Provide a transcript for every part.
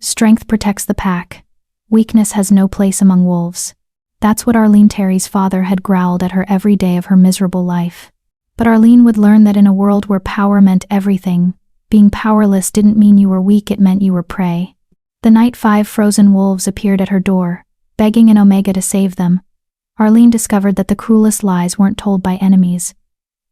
Strength protects the pack. Weakness has no place among wolves. That's what Arlene Terry's father had growled at her every day of her miserable life. But Arlene would learn that in a world where power meant everything, being powerless didn't mean you were weak, it meant you were prey. The night 5 frozen wolves appeared at her door, begging an Omega to save them. Arlene discovered that the cruelest lies weren't told by enemies.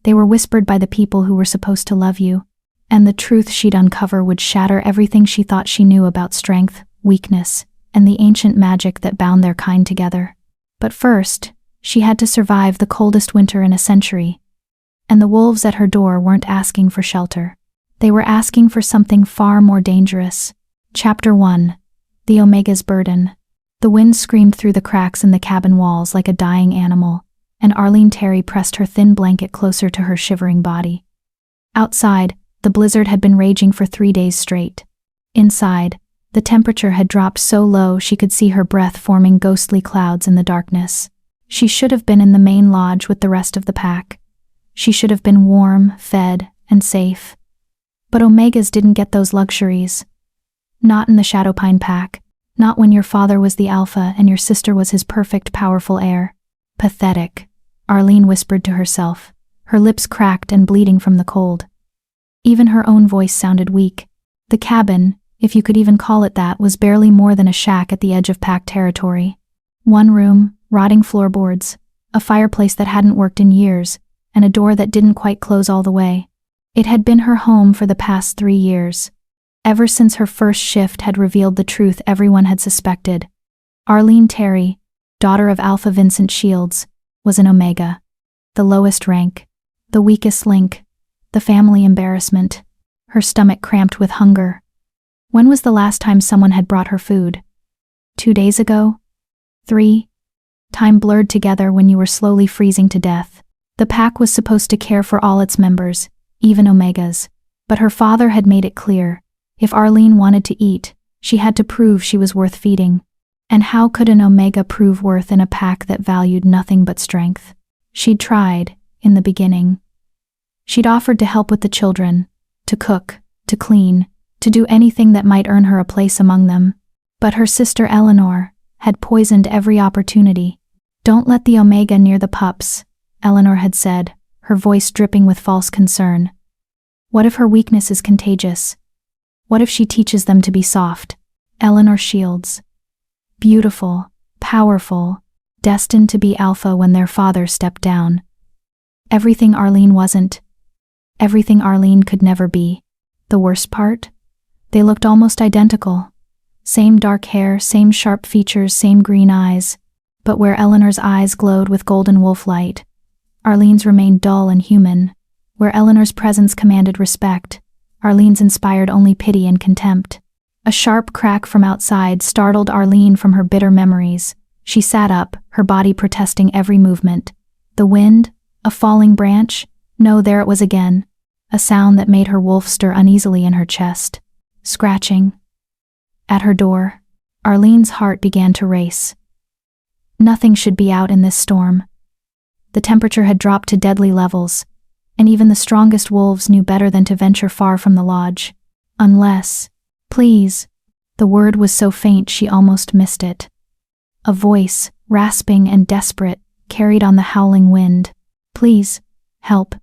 They were whispered by the people who were supposed to love you, and the truth she'd uncover would shatter everything she thought she knew about strength, weakness, and the ancient magic that bound their kind together. But first, she had to survive the coldest winter in a century. And the wolves at her door weren't asking for shelter. They were asking for something far more dangerous. Chapter 1. The Omega's Burden. The wind screamed through the cracks in the cabin walls like a dying animal, and Arlene Terry pressed her thin blanket closer to her shivering body. Outside, the blizzard had been raging for 3 days straight. Inside, the temperature had dropped so low she could see her breath forming ghostly clouds in the darkness. She should have been in the main lodge with the rest of the pack. She should have been warm, fed, and safe. But Omegas didn't get those luxuries. Not in the Shadowpine pack. Not when your father was the alpha and your sister was his perfect, powerful heir. Pathetic, Arlene whispered to herself, her lips cracked and bleeding from the cold. Even her own voice sounded weak. The cabin, if you could even call it that, was barely more than a shack at the edge of pack territory. One room, rotting floorboards, a fireplace that hadn't worked in years, and a door that didn't quite close all the way. It had been her home for the past 3 years. Ever since her first shift had revealed the truth everyone had suspected. Arlene Terry, daughter of Alpha Vincent Shields, was an Omega. The lowest rank, the weakest link, the family embarrassment. Her stomach cramped with hunger. When was the last time someone had brought her food? 2 days ago? 3? Time blurred together when you were slowly freezing to death. The pack was supposed to care for all its members, even Omegas. But her father had made it clear, if Arlene wanted to eat, she had to prove she was worth feeding. And how could an Omega prove worth in a pack that valued nothing but strength? She'd tried, in the beginning. She'd offered to help with the children, to cook, to clean, to do anything that might earn her a place among them. But her sister Eleanor had poisoned every opportunity. "Don't let the Omega near the pups," Eleanor had said, her voice dripping with false concern. "What if her weakness is contagious? What if she teaches them to be soft?" Eleanor Shields. Beautiful, powerful, destined to be alpha when their father stepped down. Everything Arlene wasn't. Everything Arlene could never be. The worst part? They looked almost identical. Same dark hair, same sharp features, same green eyes. But where Eleanor's eyes glowed with golden wolf light, Arlene's remained dull and human. Where Eleanor's presence commanded respect, Arlene's inspired only pity and contempt. A sharp crack from outside startled Arlene from her bitter memories. She sat up, her body protesting every movement. The wind? A falling branch? No, there it was again. A sound that made her wolf stir uneasily in her chest. Scratching. At her door, Arlene's heart began to race. Nothing should be out in this storm. The temperature had dropped to deadly levels, and even the strongest wolves knew better than to venture far from the lodge. Unless, please, the word was so faint she almost missed it. A voice, rasping and desperate, carried on the howling wind. "Please, help."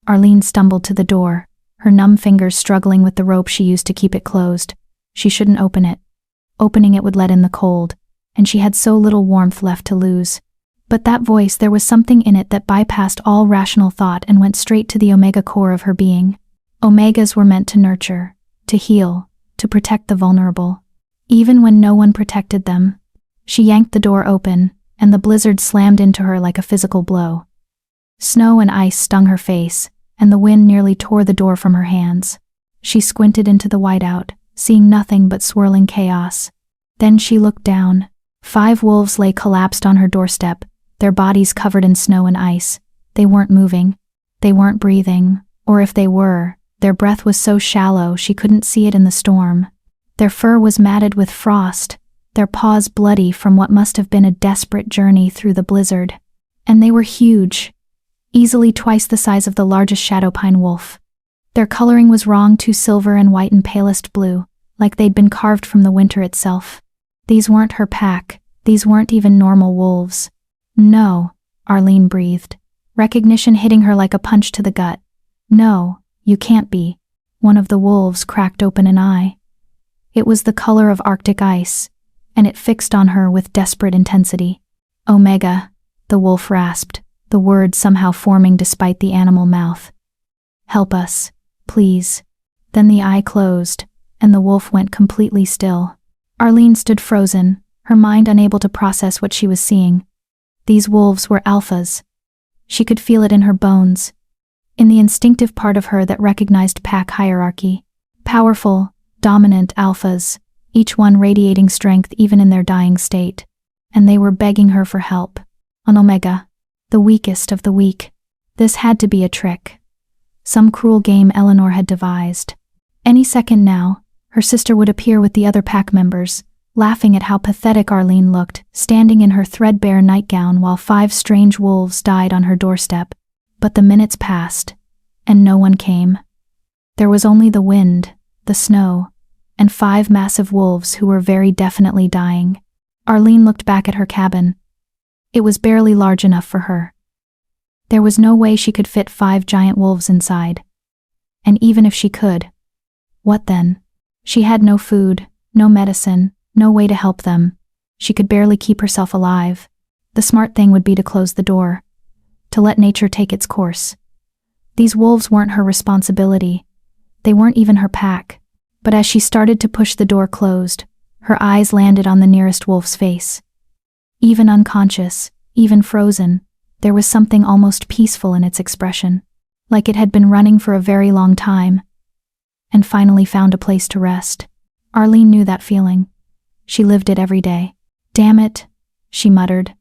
Arlene stumbled to the door, her numb fingers struggling with the rope she used to keep it closed. She shouldn't open it. Opening it would let in the cold, and she had so little warmth left to lose. But that voice, there was something in it that bypassed all rational thought and went straight to the Omega core of her being. Omegas were meant to nurture, to heal, to protect the vulnerable. Even when no one protected them. She yanked the door open, and the blizzard slammed into her like a physical blow. Snow and ice stung her face, and the wind nearly tore the door from her hands. She squinted into the whiteout, seeing nothing but swirling chaos. Then she looked down. 5 wolves lay collapsed on her doorstep, their bodies covered in snow and ice. They weren't moving. They weren't breathing, or if they were, their breath was so shallow she couldn't see it in the storm. Their fur was matted with frost, their paws bloody from what must have been a desperate journey through the blizzard. And they were huge, easily twice the size of the largest Shadowpine wolf. Their coloring was wrong, too silver and white and palest blue, like they'd been carved from the winter itself. These weren't her pack, these weren't even normal wolves. No, Arlene breathed, recognition hitting her like a punch to the gut. No, you can't be. One of the wolves cracked open an eye. It was the color of Arctic ice, and it fixed on her with desperate intensity. Omega, the wolf rasped, the word somehow forming despite the animal mouth. Help us, please. Then the eye closed, and the wolf went completely still. Arlene stood frozen, her mind unable to process what she was seeing. These wolves were alphas. She could feel it in her bones, in the instinctive part of her that recognized pack hierarchy. Powerful, dominant alphas, each one radiating strength even in their dying state. And they were begging her for help. An Omega, the weakest of the weak. This had to be a trick. Some cruel game Eleanor had devised. Any second now, her sister would appear with the other pack members, laughing at how pathetic Arlene looked, standing in her threadbare nightgown while 5 strange wolves died on her doorstep. But the minutes passed, and no one came. There was only the wind, the snow, and 5 massive wolves who were very definitely dying. Arlene looked back at her cabin. It was barely large enough for her. There was no way she could fit 5 giant wolves inside. And even if she could, what then? She had no food, no medicine, no way to help them. She could barely keep herself alive. The smart thing would be to close the door, to let nature take its course. These wolves weren't her responsibility. They weren't even her pack. But as she started to push the door closed, her eyes landed on the nearest wolf's face. Even unconscious, even frozen, there was something almost peaceful in its expression, like it had been running for a very long time, and finally found a place to rest. Arlene knew that feeling. She lived it every day. Damn it, she muttered.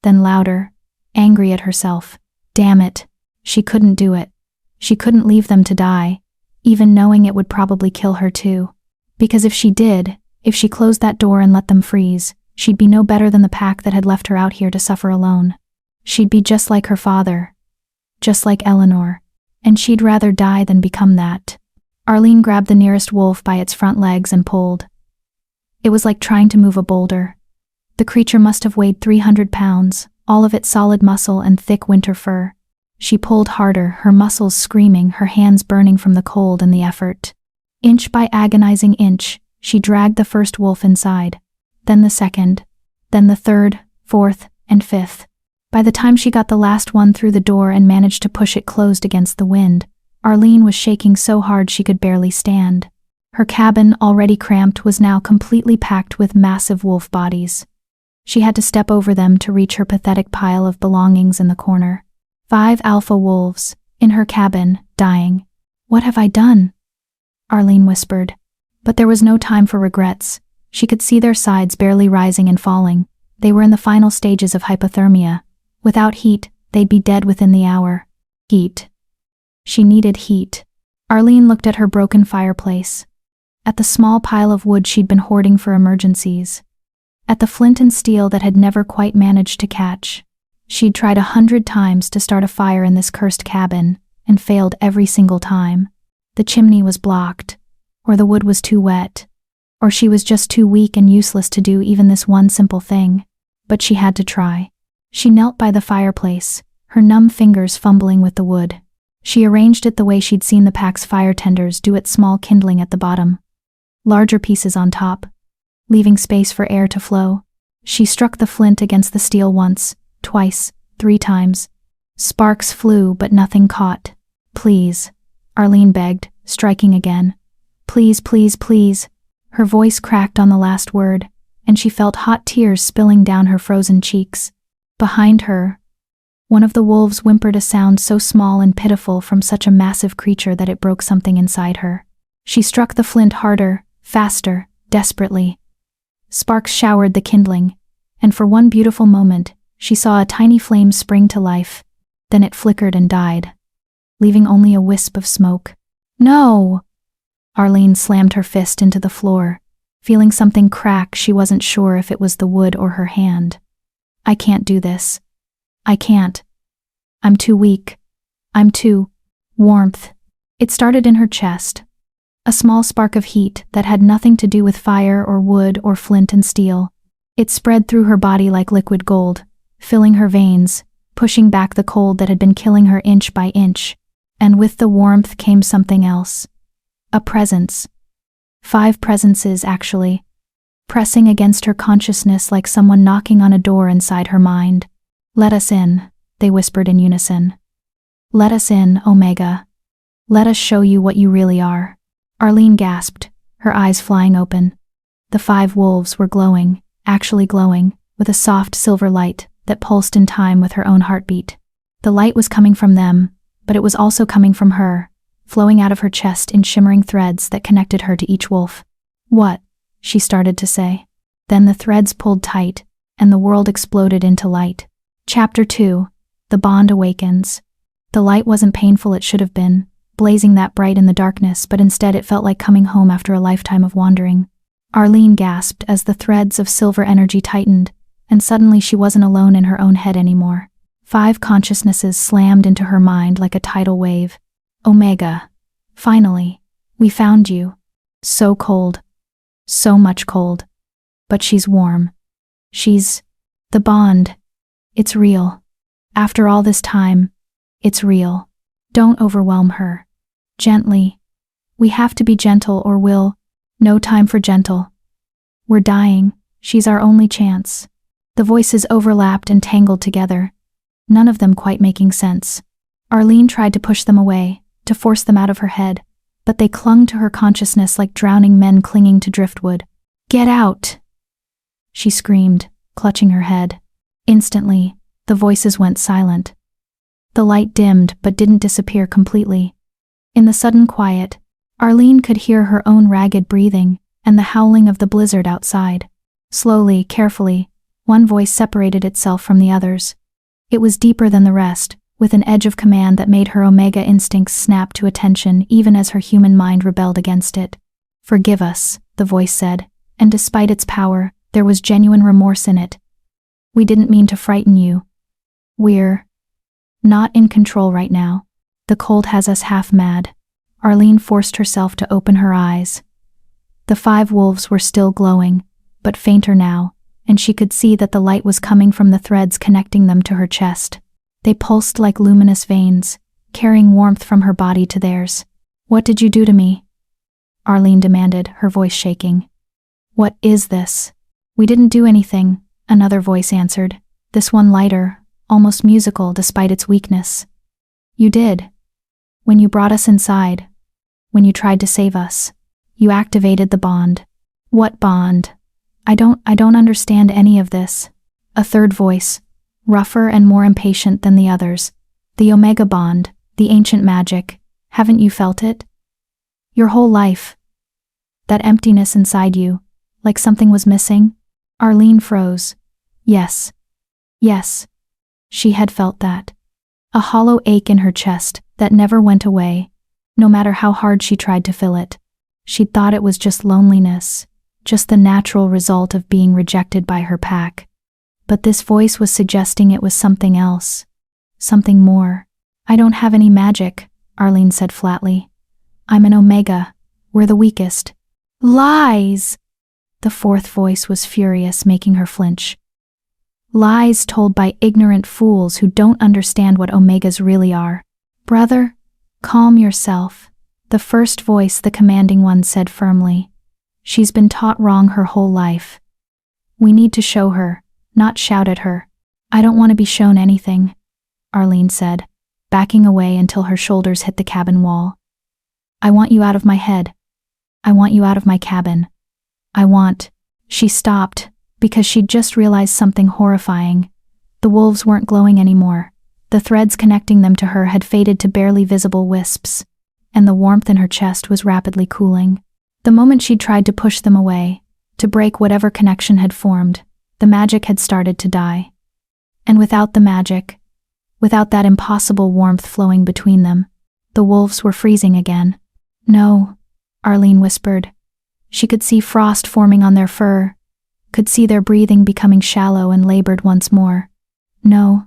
Then louder, angry at herself. Damn it, she couldn't do it. She couldn't leave them to die, even knowing it would probably kill her too. Because if she did, if she closed that door and let them freeze, she'd be no better than the pack that had left her out here to suffer alone. She'd be just like her father, just like Eleanor, and she'd rather die than become that. Arlene grabbed the nearest wolf by its front legs and pulled. It was like trying to move a boulder. The creature must have weighed 300 pounds, all of it solid muscle and thick winter fur. She pulled harder, her muscles screaming, her hands burning from the cold and the effort. Inch by agonizing inch, she dragged the first wolf inside, then the second, then the third, fourth, and fifth. By the time she got the last one through the door and managed to push it closed against the wind, Arlene was shaking so hard she could barely stand. Her cabin, already cramped, was now completely packed with massive wolf bodies. She had to step over them to reach her pathetic pile of belongings in the corner. 5 alpha wolves, in her cabin, dying. What have I done? Arlene whispered. But there was no time for regrets. She could see their sides barely rising and falling. They were in the final stages of hypothermia. Without heat, they'd be dead within the hour. Heat. She needed heat. Arlene looked at her broken fireplace, at the small pile of wood she'd been hoarding for emergencies, at the flint and steel that had never quite managed to catch. She'd tried 100 times to start a fire in this cursed cabin, and failed every single time. The chimney was blocked, or the wood was too wet, or she was just too weak and useless to do even this one simple thing. But she had to try. She knelt by the fireplace, her numb fingers fumbling with the wood. She arranged it the way she'd seen the pack's fire tenders do at small kindling at the bottom. Larger pieces on top, leaving space for air to flow. She struck the flint against the steel once, twice, 3 times. Sparks flew, but nothing caught. Please, Arlene begged, striking again. Please, please, please. Her voice cracked on the last word, and she felt hot tears spilling down her frozen cheeks. Behind her, one of the wolves whimpered a sound so small and pitiful from such a massive creature that it broke something inside her. She struck the flint harder, faster, desperately. Sparks showered the kindling, and for one beautiful moment, she saw a tiny flame spring to life. Then it flickered and died, leaving only a wisp of smoke. No! Arlene slammed her fist into the floor, feeling something crack. She wasn't sure if it was the wood or her hand. I can't do this. I can't. I'm too weak. I'm too... Warmth. It started in her chest. a small spark of heat that had nothing to do with fire or wood or flint and steel. It spread through her body like liquid gold, filling her veins, pushing back the cold that had been killing her inch by inch. And with the warmth came something else. A presence. 5 presences, actually, pressing against her consciousness like someone knocking on a door inside her mind. "Let us in," they whispered in unison. "Let us in, Omega. Let us show you what you really are." Arlene gasped, her eyes flying open. The 5 wolves were glowing, actually glowing, with a soft silver light that pulsed in time with her own heartbeat. The light was coming from them, but it was also coming from her, flowing out of her chest in shimmering threads that connected her to each wolf. "What?" she started to say. Then the threads pulled tight, and the world exploded into light. Chapter 2. The Bond Awakens. The light wasn't painful it should have been, blazing that bright in the darkness, but instead it felt like coming home after a lifetime of wandering. Arlene gasped as the threads of silver energy tightened, and suddenly she wasn't alone in her own head anymore. 5 consciousnesses slammed into her mind like a tidal wave. "Omega. Finally. We found you. So cold. So much cold. But she's warm. She's... the bond. It's real. After all this time, it's real. Don't overwhelm her. Gently. We have to be gentle or we'll... No time for gentle. We're dying. She's our only chance." The voices overlapped and tangled together, none of them quite making sense. Arlene tried to push them away, to force them out of her head, but they clung to her consciousness like drowning men clinging to driftwood. "Get out!" she screamed, clutching her head. Instantly, the voices went silent. The light dimmed but didn't disappear completely. In the sudden quiet, Arlene could hear her own ragged breathing and the howling of the blizzard outside. Slowly, carefully, one voice separated itself from the others. It was deeper than the rest, with an edge of command that made her Omega instincts snap to attention even as her human mind rebelled against it. "Forgive us," the voice said, and despite its power, there was genuine remorse in it. "We didn't mean to frighten you. We're not in control right now. The cold has us half mad." Arlene forced herself to open her eyes. The 5 wolves were still glowing, but fainter now, and she could see that the light was coming from the threads connecting them to her chest. They pulsed like luminous veins, carrying warmth from her body to theirs. "What did you do to me?" Arlene demanded, her voice shaking. "What is this?" "We didn't do anything," another voice answered, this one lighter, almost musical despite its weakness. "You did. When you brought us inside. When you tried to save us. You activated the bond." "What bond? I don't understand any of this." A third voice, rougher and more impatient than the others. "The Omega bond, the ancient magic. Haven't you felt it? Your whole life. That emptiness inside you, like something was missing?" Arlene froze. Yes. Yes. She had felt that. A hollow ache in her chest that never went away, no matter how hard she tried to fill it. She'd thought it was just loneliness, just the natural result of being rejected by her pack. But this voice was suggesting it was something else. Something more. "I don't have any magic," Arlene said flatly. "I'm an Omega. We're the weakest." "Lies!" The fourth voice was furious, making her flinch. "Lies told by ignorant fools who don't understand what Omegas really are." "Brother, calm yourself," the first voice, the commanding one, said firmly. "She's been taught wrong her whole life. We need to show her, not shout at her." "I don't want to be shown anything," Arlene said, backing away until her shoulders hit the cabin wall. "I want you out of my head. I want you out of my cabin. I want..." She stopped, because she'd just realized something horrifying. The wolves weren't glowing anymore. The threads connecting them to her had faded to barely visible wisps, and the warmth in her chest was rapidly cooling. The moment she'd tried to push them away, to break whatever connection had formed, the magic had started to die. And without the magic, without that impossible warmth flowing between them, the wolves were freezing again. "No," Arlene whispered. She could see frost forming on their fur, could see their breathing becoming shallow and labored once more. "No,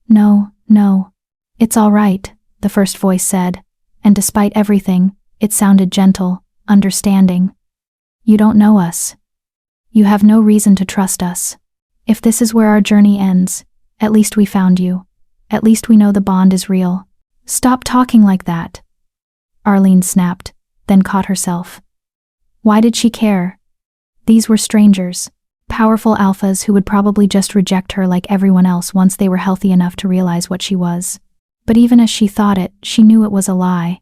no, no. It's all right," the first voice said, and despite everything, it sounded gentle, understanding. You don't know us. You have no reason to trust us. If this is where our journey ends, at least we found you. At least we know the bond is real. Stop talking like that. Arlene snapped, then caught herself. Why did she care? These were strangers, powerful alphas who would probably just reject her like everyone else once they were healthy enough to realize what she was. But even as she thought it, she knew it was a lie.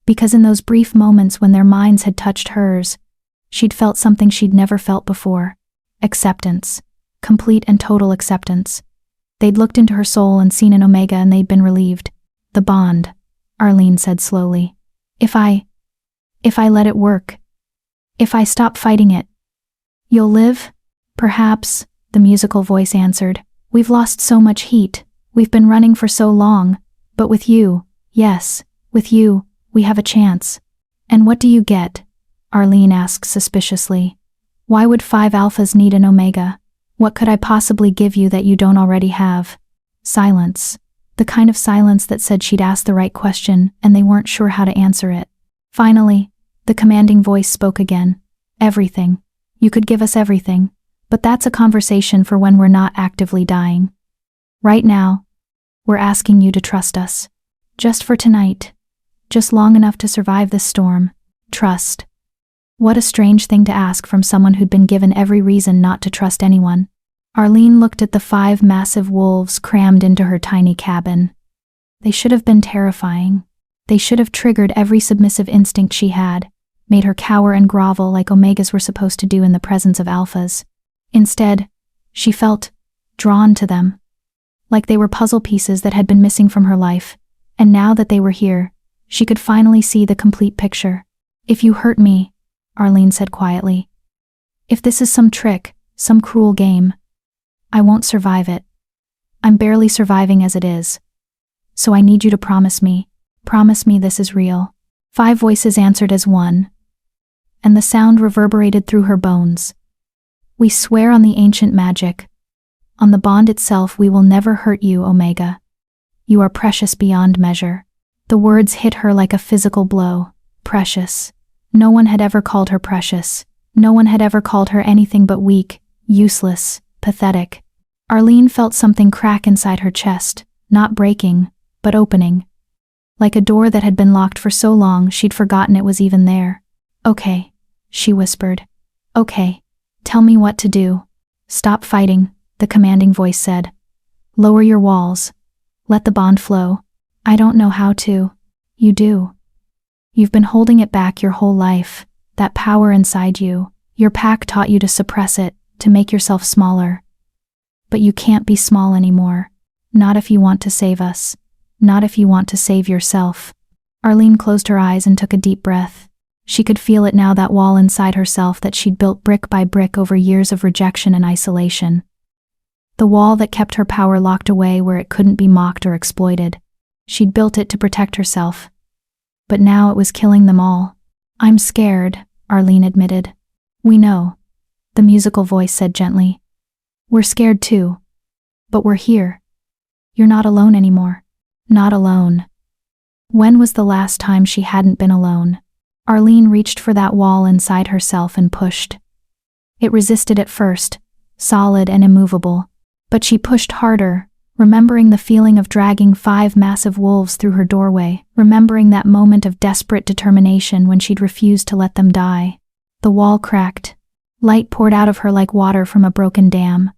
Because in those brief moments when their minds had touched hers, she'd felt something she'd never felt before. Acceptance. Complete and total acceptance. They'd looked into her soul and seen an Omega and they'd been relieved. The bond, Arlene said slowly. If I let it work. If I stop fighting it. You'll live? Perhaps, the musical voice answered. We've lost so much heat. We've been running for so long. But with you, yes, with you, we have a chance. And what do you get? Arlene asked suspiciously. Why would 5 alphas need an Omega? What could I possibly give you that you don't already have? Silence. The kind of silence that said she'd asked the right question and they weren't sure how to answer it. Finally, the commanding voice spoke again. Everything. You could give us everything, but that's a conversation for when we're not actively dying. Right now, we're asking you to trust us. Just for tonight. Just long enough to survive this storm. Trust. What a strange thing to ask from someone who'd been given every reason not to trust anyone. Arlene looked at the 5 massive wolves crammed into her tiny cabin. They should have been terrifying. They should have triggered every submissive instinct she had, made her cower and grovel like Omegas were supposed to do in the presence of alphas. Instead, she felt drawn to them, like they were puzzle pieces that had been missing from her life, and now that they were here, she could finally see the complete picture. If you hurt me, Arlene said quietly. If this is some trick, some cruel game, I won't survive it. I'm barely surviving as it is. So I need you to promise me this is real. 5 voices answered as one, and the sound reverberated through her bones. We swear on the ancient magic. On the bond itself, we will never hurt you, Omega. You are precious beyond measure. The words hit her like a physical blow. Precious. No one had ever called her precious. No one had ever called her anything but weak, useless, pathetic. Arlene felt something crack inside her chest, not breaking, but opening. Like a door that had been locked for so long she'd forgotten it was even there. Okay, she whispered. Okay, tell me what to do. Stop fighting, the commanding voice said. Lower your walls. Let the bond flow. I don't know how to. You do. You've been holding it back your whole life, that power inside you. Your pack taught you to suppress it, to make yourself smaller. But you can't be small anymore. Not if you want to save us. Not if you want to save yourself. Arlene closed her eyes and took a deep breath. She could feel it now, that wall inside herself that she'd built brick by brick over years of rejection and isolation. The wall that kept her power locked away where it couldn't be mocked or exploited. She'd built it to protect herself. But now it was killing them all. I'm scared, Arlene admitted. We know, the musical voice said gently. We're scared too. But we're here. You're not alone anymore. Not alone. When was the last time she hadn't been alone? Arlene reached for that wall inside herself and pushed. It resisted at first, solid and immovable. But she pushed harder, remembering the feeling of dragging 5 massive wolves through her doorway, remembering that moment of desperate determination when she'd refused to let them die. The wall cracked. Light poured out of her like water from a broken dam.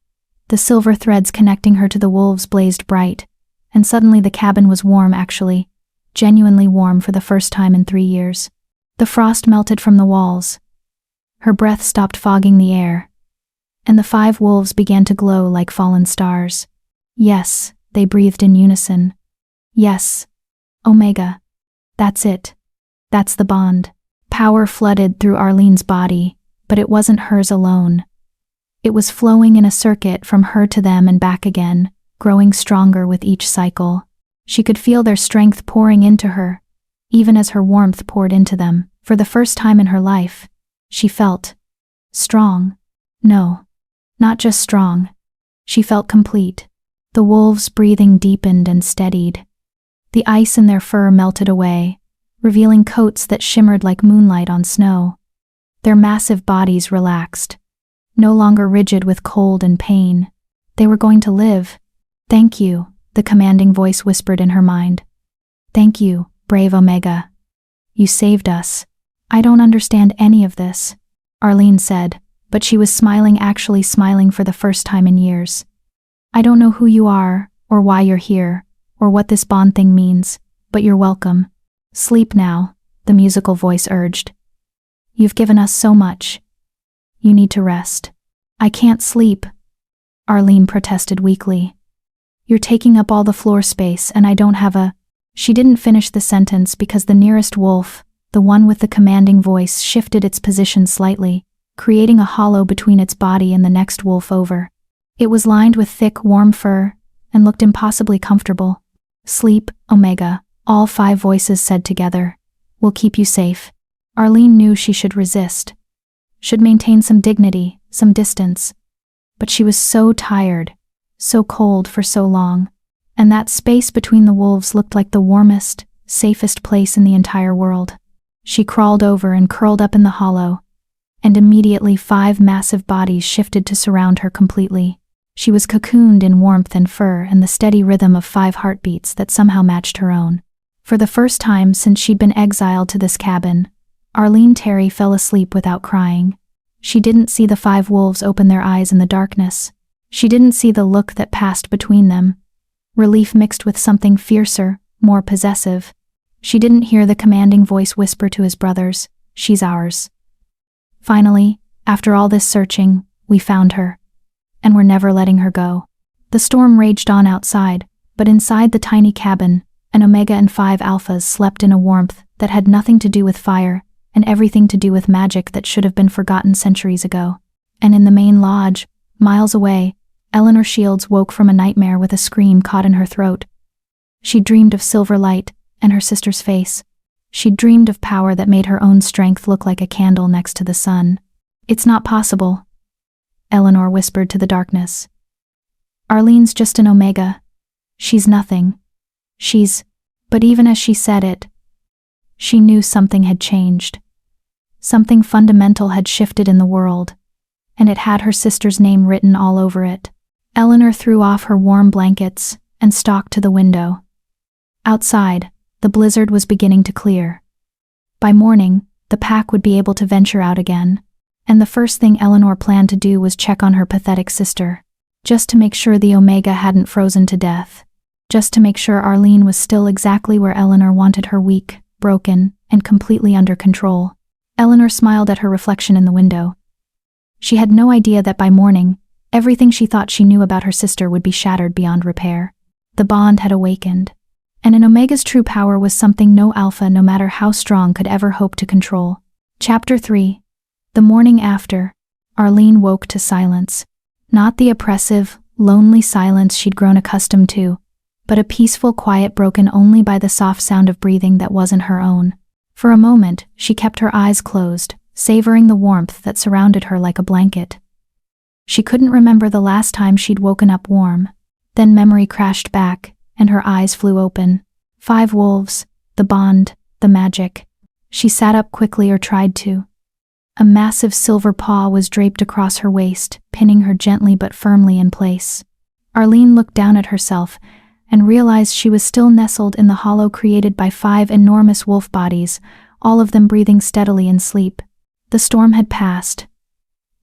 The silver threads connecting her to the wolves blazed bright, and suddenly the cabin was warm, actually, genuinely warm for the first time in 3 years. The frost melted from the walls. Her breath stopped fogging the air, and the 5 wolves began to glow like fallen stars. Yes, they breathed in unison. Yes, Omega. That's it. That's the bond. Power flooded through Arlene's body, but it wasn't hers alone. It was flowing in a circuit from her to them and back again, growing stronger with each cycle. She could feel their strength pouring into her, even as her warmth poured into them. For the first time in her life, she felt strong. No, not just strong. She felt complete. The wolves' breathing deepened and steadied. The ice in their fur melted away, revealing coats that shimmered like moonlight on snow. Their massive bodies relaxed, no longer rigid with cold and pain. They were going to live. "Thank you," the commanding voice whispered in her mind. "Thank you, brave Omega. You saved us." "I don't understand any of this," Arlene said, but she was actually smiling for the first time in years. "I don't know who you are, or why you're here, or what this bond thing means, but you're welcome. Sleep now," the musical voice urged. "You've given us so much. You need to rest." "I can't sleep," Arlene protested weakly. "You're taking up all the floor space and I don't have a—" She didn't finish the sentence because the nearest wolf, the one with the commanding voice, shifted its position slightly, creating a hollow between its body and the next wolf over. It was lined with thick, warm fur and looked impossibly comfortable. "Sleep, Omega," all 5 voices said together. "We'll keep you safe." Arlene knew she should resist, should maintain some dignity, some distance. But she was so tired, so cold for so long, and that space between the wolves looked like the warmest, safest place in the entire world. She crawled over and curled up in the hollow, and immediately 5 massive bodies shifted to surround her completely. She was cocooned in warmth and fur and the steady rhythm of 5 heartbeats that somehow matched her own. For the first time since she'd been exiled to this cabin, Arlene Terry fell asleep without crying. She didn't see the 5 wolves open their eyes in the darkness. She didn't see the look that passed between them, relief mixed with something fiercer, more possessive. She didn't hear the commanding voice whisper to his brothers, "She's ours." Finally, after all this searching, we found her. And we're never letting her go. The storm raged on outside, but inside the tiny cabin, an Omega and 5 alphas slept in a warmth that had nothing to do with fire and everything to do with magic that should have been forgotten centuries ago. And in the main lodge, miles away, Eleanor Shields woke from a nightmare with a scream caught in her throat. She dreamed of silver light and her sister's face. She dreamed of power that made her own strength look like a candle next to the sun. "It's not possible," Eleanor whispered to the darkness. "Arlene's just an Omega. She's nothing. But even as she said it, she knew something had changed. Something fundamental had shifted in the world, and it had her sister's name written all over it. Eleanor threw off her warm blankets and stalked to the window. Outside, the blizzard was beginning to clear. By morning, the pack would be able to venture out again, and the first thing Eleanor planned to do was check on her pathetic sister, just to make sure the Omega hadn't frozen to death, just to make sure Arlene was still exactly where Eleanor wanted her, weak, broken, and completely under control. Eleanor smiled at her reflection in the window. She had no idea that by morning, everything she thought she knew about her sister would be shattered beyond repair. The bond had awakened, and an Omega's true power was something no alpha, no matter how strong, could ever hope to control. Chapter 3. The morning after, Arlene woke to silence. Not the oppressive, lonely silence she'd grown accustomed to, but a peaceful quiet broken only by the soft sound of breathing that wasn't her own. For a moment, she kept her eyes closed, savoring the warmth that surrounded her like a blanket. She couldn't remember the last time she'd woken up warm. Then memory crashed back, and her eyes flew open. 5 wolves, the bond, the magic. She sat up quickly, or tried to. A massive silver paw was draped across her waist, pinning her gently but firmly in place. Arlene looked down at herself and realized she was still nestled in the hollow created by 5 enormous wolf bodies, all of them breathing steadily in sleep. The storm had passed.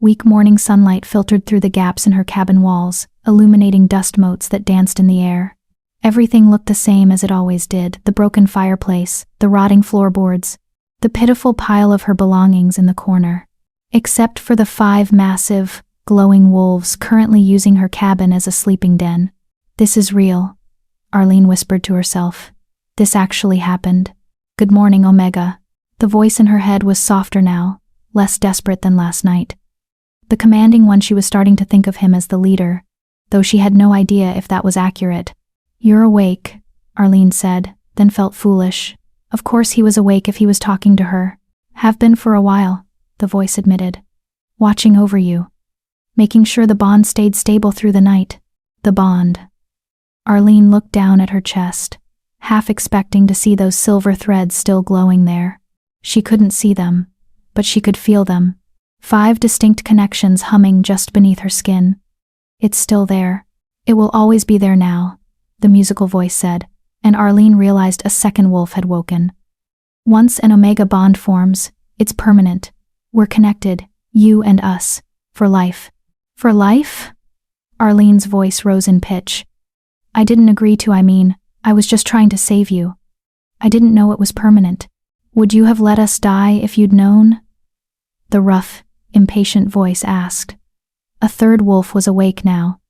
Weak morning sunlight filtered through the gaps in her cabin walls, illuminating dust motes that danced in the air. Everything looked the same as it always did: the broken fireplace, the rotting floorboards, the pitiful pile of her belongings in the corner. Except for the 5 massive, glowing wolves currently using her cabin as a sleeping den. "This is real," Arlene whispered to herself. "This actually happened. Good morning, Omega." The voice in her head was softer now, less desperate than last night. The commanding one, she was starting to think of him as the leader, though she had no idea if that was accurate. "You're awake," Arlene said, then felt foolish. Of course he was awake if he was talking to her. "Have been for a while," the voice admitted. "Watching over you. Making sure the bond stayed stable through the night." The bond. Arlene looked down at her chest. half expecting to see those silver threads still glowing there. She couldn't see them, but she could feel them. 5 distinct connections humming just beneath her skin. It's still there. It will always be there now, the musical voice said, and Arlene realized a second wolf had woken. Once an omega bond forms, it's permanent. We're connected, you and us, for life. For life? Arlene's voice rose in pitch. I didn't agree to, I was just trying to save you. I didn't know it was permanent. Would you have let us die if you'd known? The rough, impatient voice asked. A third wolf was awake now.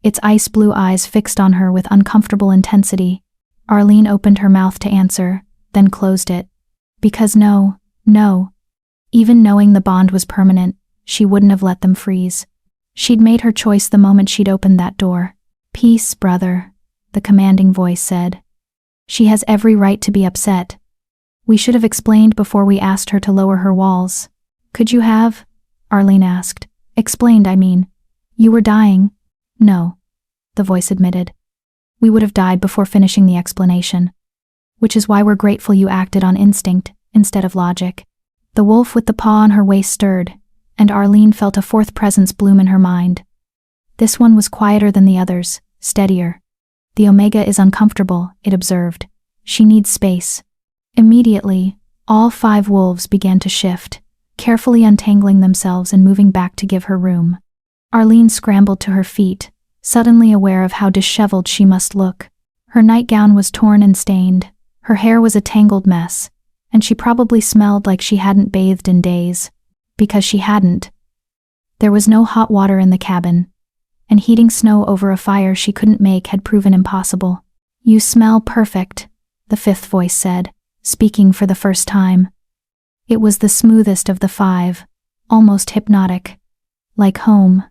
Its ice-blue eyes fixed on her with uncomfortable intensity. Arlene opened her mouth to answer, then closed it. Because no. Even knowing the bond was permanent, she wouldn't have let them freeze. She'd made her choice the moment she'd opened that door. Peace, brother, the commanding voice said. She has every right to be upset. We should have explained before we asked her to lower her walls. Could you have? Arlene asked. Explained, You were dying. No, the voice admitted. We would have died before finishing the explanation. Which is why we're grateful you acted on instinct instead of logic. The wolf with the paw on her waist stirred, and Arlene felt a fourth presence bloom in her mind. This one was quieter than the others, steadier. The omega is uncomfortable, it observed. She needs space. Immediately, all 5 wolves began to shift, carefully untangling themselves and moving back to give her room. Arlene scrambled to her feet, suddenly aware of how disheveled she must look. Her nightgown was torn and stained, her hair was a tangled mess, and she probably smelled like she hadn't bathed in days. Because she hadn't. There was no hot water in the cabin, and heating snow over a fire she couldn't make had proven impossible. You smell perfect, the 5th voice said, speaking for the first time. It was the smoothest of the 5, almost hypnotic. Like home.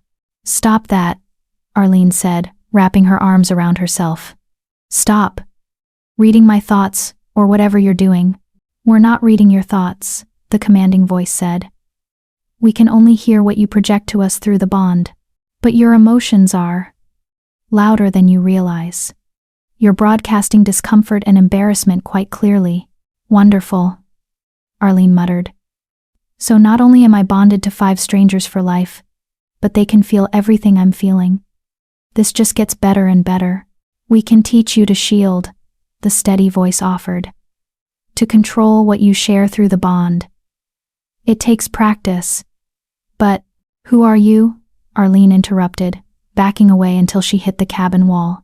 Stop that, Arlene said, wrapping her arms around herself. Stop. Reading my thoughts, or whatever you're doing. We're not reading your thoughts, the commanding voice said. We can only hear what you project to us through the bond. But your emotions are louder than you realize. You're broadcasting discomfort and embarrassment quite clearly. Wonderful, Arlene muttered. So not only am I bonded to 5 strangers for life, but they can feel everything I'm feeling. This just gets better and better. We can teach you to shield, the steady voice offered. To control what you share through the bond. It takes practice. But, who are you? Arlene interrupted, backing away until she hit the cabin wall.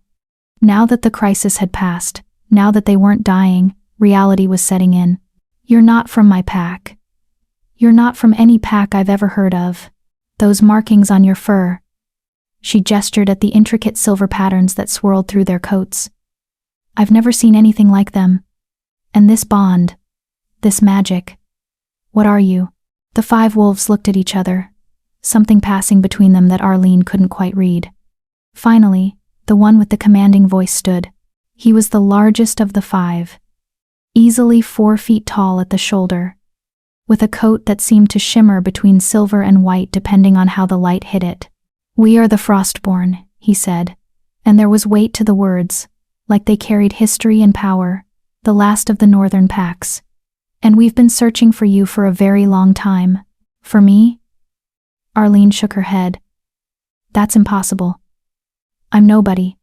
Now that the crisis had passed, now that they weren't dying, reality was setting in. You're not from my pack. You're not from any pack I've ever heard of. Those markings on your fur. She gestured at the intricate silver patterns that swirled through their coats. I've never seen anything like them. And this bond. This magic. What are you? The 5 wolves looked at each other, something passing between them that Arlene couldn't quite read. Finally, the one with the commanding voice stood. He was the largest of the 5. Easily 4 feet tall at the shoulder, with a coat that seemed to shimmer between silver and white depending on how the light hit it. We are the Frostborn, he said, and there was weight to the words, like they carried history and power, the last of the northern packs. And we've been searching for you for a very long time. For me? Arlene shook her head. That's impossible. I'm nobody.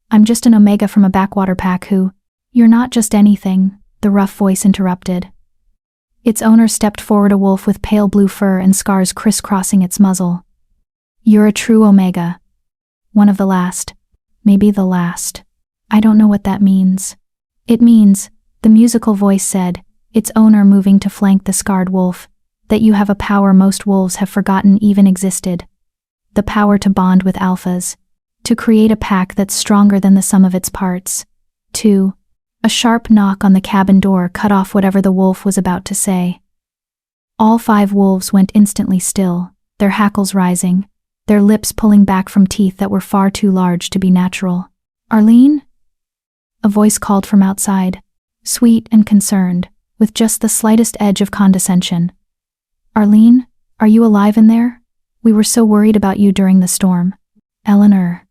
I'm just an omega from a backwater pack who— You're not just anything, the rough voice interrupted. Its owner stepped forward, a wolf with pale blue fur and scars crisscrossing its muzzle. You're a true omega. One of the last. Maybe the last. I don't know what that means. It means, the musical voice said, its owner moving to flank the scarred wolf, that you have a power most wolves have forgotten even existed. The power to bond with alphas. To create a pack that's stronger than the sum of its parts. A sharp knock on the cabin door cut off whatever the wolf was about to say. All 5 wolves went instantly still, their hackles rising, their lips pulling back from teeth that were far too large to be natural. Arlene? A voice called from outside, sweet and concerned, with just the slightest edge of condescension. Arlene, are you alive in there? We were so worried about you during the storm. Eleanor.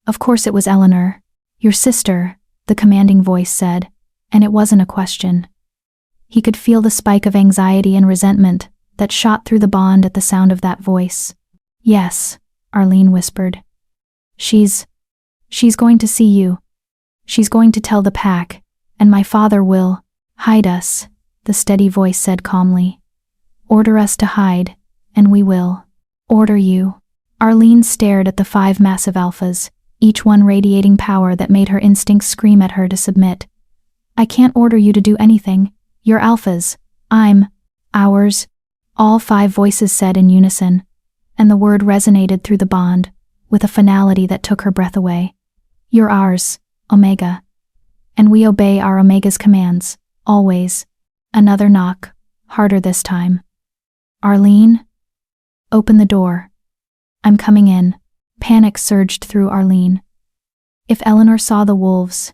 Of course it was Eleanor. Your sister, the commanding voice said, and it wasn't a question. He could feel the spike of anxiety and resentment that shot through the bond at the sound of that voice. Yes, Arlene whispered. She's going to see you. She's going to tell the pack, and my father will hide us, the steady voice said calmly. Order us to hide, and we will. Order you. Arlene stared at the 5 massive alphas, each one radiating power that made her instincts scream at her to submit. I can't order you to do anything. You're alphas. I'm ours. All 5 voices said in unison, and the word resonated through the bond, with a finality that took her breath away. You're ours, Omega. And we obey our Omega's commands, always. Another knock, harder this time. Arlene? Open the door. I'm coming in. Panic surged through Arlene. If Eleanor saw the wolves,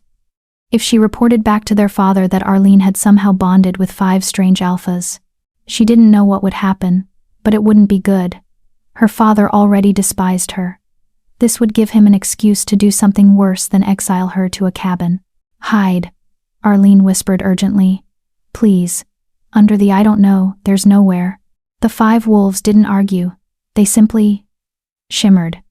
if she reported back to their father that Arlene had somehow bonded with 5 strange alphas, she didn't know what would happen, but it wouldn't be good. Her father already despised her. This would give him an excuse to do something worse than exile her to a cabin. Hide, Arlene whispered urgently. Please. Under the I don't know, there's nowhere. The 5 wolves didn't argue. They simply shimmered.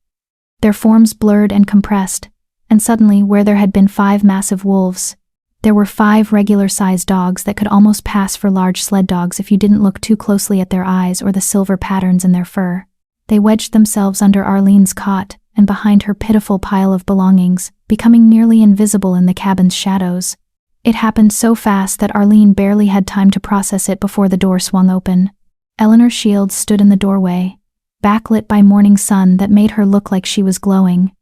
Their forms blurred and compressed, and suddenly, where there had been 5 massive wolves, there were 5 regular-sized dogs that could almost pass for large sled dogs if you didn't look too closely at their eyes or the silver patterns in their fur. They wedged themselves under Arlene's cot and behind her pitiful pile of belongings, becoming nearly invisible in the cabin's shadows. It happened so fast that Arlene barely had time to process it before the door swung open. Eleanor Shields stood in the doorway, backlit by morning sun that made her look like she was glowing.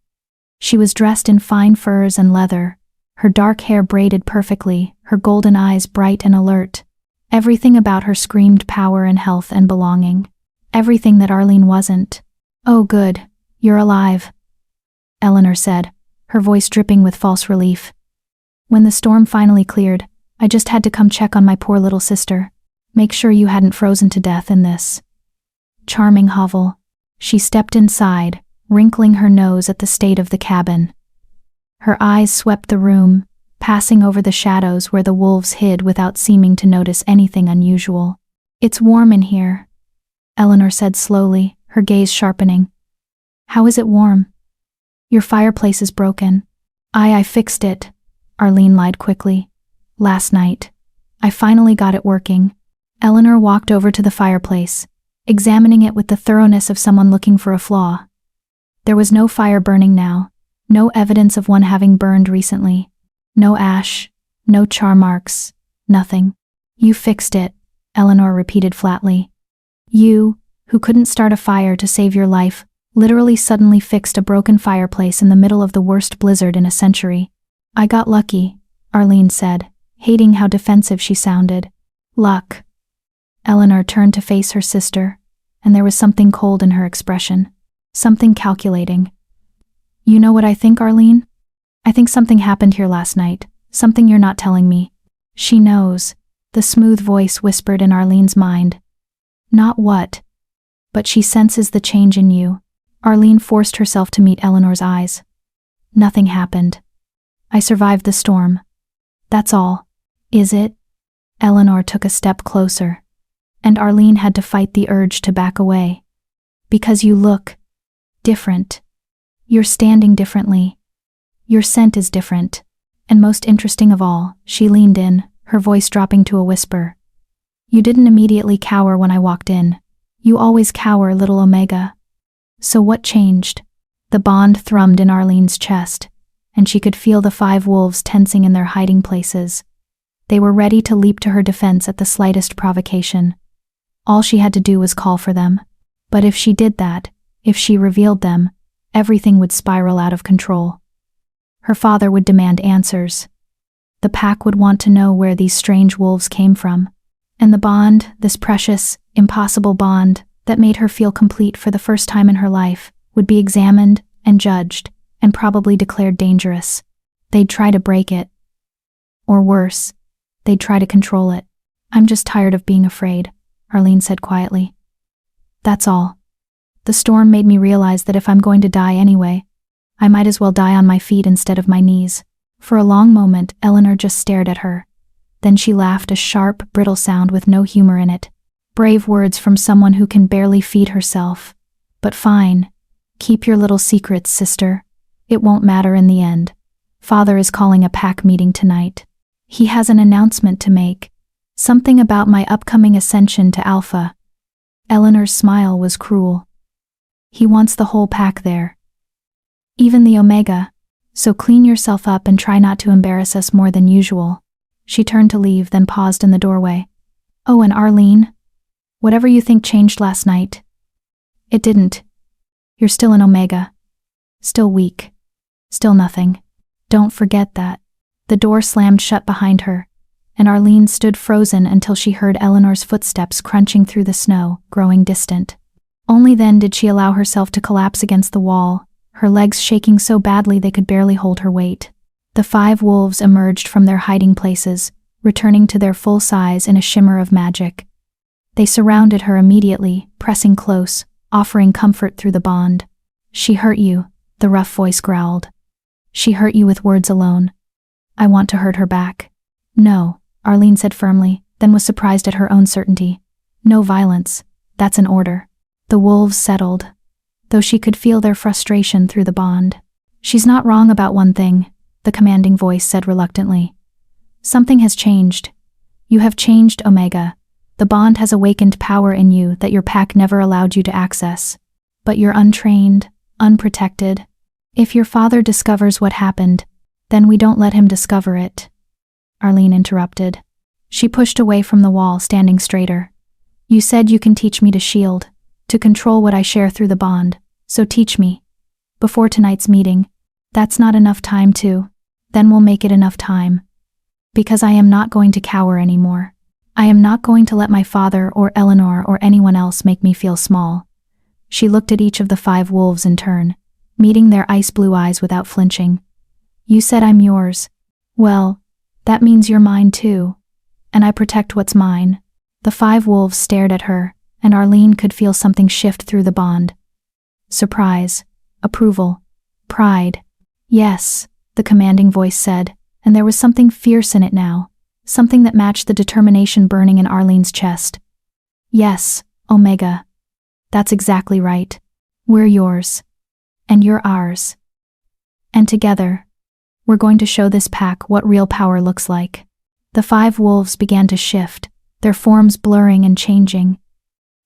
She was dressed in fine furs and leather, her dark hair braided perfectly, her golden eyes bright and alert. Everything about her screamed power and health and belonging. Everything that Arlene wasn't. Oh good, you're alive, Eleanor said, her voice dripping with false relief. When the storm finally cleared, I just had to come check on my poor little sister. Make sure you hadn't frozen to death in this charming hovel. She stepped inside, wrinkling her nose at the state of the cabin. Her eyes swept the room, passing over the shadows where the wolves hid without seeming to notice anything unusual. It's warm in here, Eleanor said slowly, her gaze sharpening. How is it warm? Your fireplace is broken. I fixed it, Arlene lied quickly. Last night. I finally got it working. Eleanor walked over to the fireplace, examining it with the thoroughness of someone looking for a flaw. There was no fire burning now, no evidence of one having burned recently. No ash, no char marks, nothing. You fixed it, Eleanor repeated flatly. You, who couldn't start a fire to save your life, literally suddenly fixed a broken fireplace in the middle of the worst blizzard in a century. I got lucky, Arlene said, hating how defensive she sounded. Luck. Eleanor turned to face her sister, and there was something cold in her expression. Something calculating. You know what I think, Arlene? I think something happened here last night, something you're not telling me. She knows, the smooth voice whispered in Arlene's mind. Not what, but she senses the change in you. Arlene forced herself to meet Eleanor's eyes. Nothing happened. I survived the storm. That's all. Is it? Eleanor took a step closer, and Arlene had to fight the urge to back away. Because you look different. You're standing differently. Your scent is different. And most interesting of all, she leaned in, her voice dropping to a whisper. You didn't immediately cower when I walked in. You always cower, little Omega. So what changed? The bond thrummed in Arlene's chest, and she could feel the 5 wolves tensing in their hiding places. They were ready to leap to her defense at the slightest provocation. All she had to do was call for them. But if she did that, if she revealed them, everything would spiral out of control. Her father would demand answers. The pack would want to know where these strange wolves came from. And the bond, this precious, impossible bond that made her feel complete for the first time in her life, would be examined and judged, and probably declared dangerous. They'd try to break it. Or worse, they'd try to control it. I'm just tired of being afraid, Arlene said quietly. That's all. The storm made me realize that if I'm going to die anyway, I might as well die on my feet instead of my knees. For a long moment, Eleanor just stared at her. Then she laughed, a sharp, brittle sound with no humor in it. Brave words from someone who can barely feed herself. But fine. Keep your little secrets, sister. It won't matter in the end. Father is calling a pack meeting tonight. He has an announcement to make. Something about my upcoming ascension to Alpha. Eleanor's smile was cruel. He wants the whole pack there. Even the Omega. So clean yourself up and try not to embarrass us more than usual. She turned to leave, then paused in the doorway. Oh, and Arlene? Whatever you think changed last night. It didn't. You're still an Omega. Still weak. Still nothing. Don't forget that. The door slammed shut behind her, and Arlene stood frozen until she heard Eleanor's footsteps crunching through the snow, growing distant. Only then did she allow herself to collapse against the wall, her legs shaking so badly they could barely hold her weight. The 5 wolves emerged from their hiding places, returning to their full size in a shimmer of magic. They surrounded her immediately, pressing close, offering comfort through the bond. She hurt you, the rough voice growled. She hurt you with words alone. I want to hurt her back. No, Arlene said firmly, then was surprised at her own certainty. No violence. That's an order. The wolves settled, though she could feel their frustration through the bond. She's not wrong about one thing, the commanding voice said reluctantly. Something has changed. You have changed, Omega. The bond has awakened power in you that your pack never allowed you to access. But you're untrained, unprotected. If your father discovers what happened, then we don't let him discover it. Arlene interrupted. She pushed away from the wall, standing straighter. You said you can teach me to shield, to control what I share through the bond, so teach me. Before tonight's meeting. That's not enough time to. Then we'll make it enough time. Because I am not going to cower anymore. I am not going to let my father or Eleanor or anyone else make me feel small. She looked at each of the 5 wolves in turn, meeting their ice blue eyes without flinching. You said I'm yours. Well, that means you're mine too. And I protect what's mine. The 5 wolves stared at her, and Arlene could feel something shift through the bond. Surprise, approval, pride. Yes, the commanding voice said, and there was something fierce in it now, something that matched the determination burning in Arlene's chest. Yes, Omega. That's exactly right. We're yours. And you're ours. And together, we're going to show this pack what real power looks like. The 5 wolves began to shift, their forms blurring and changing.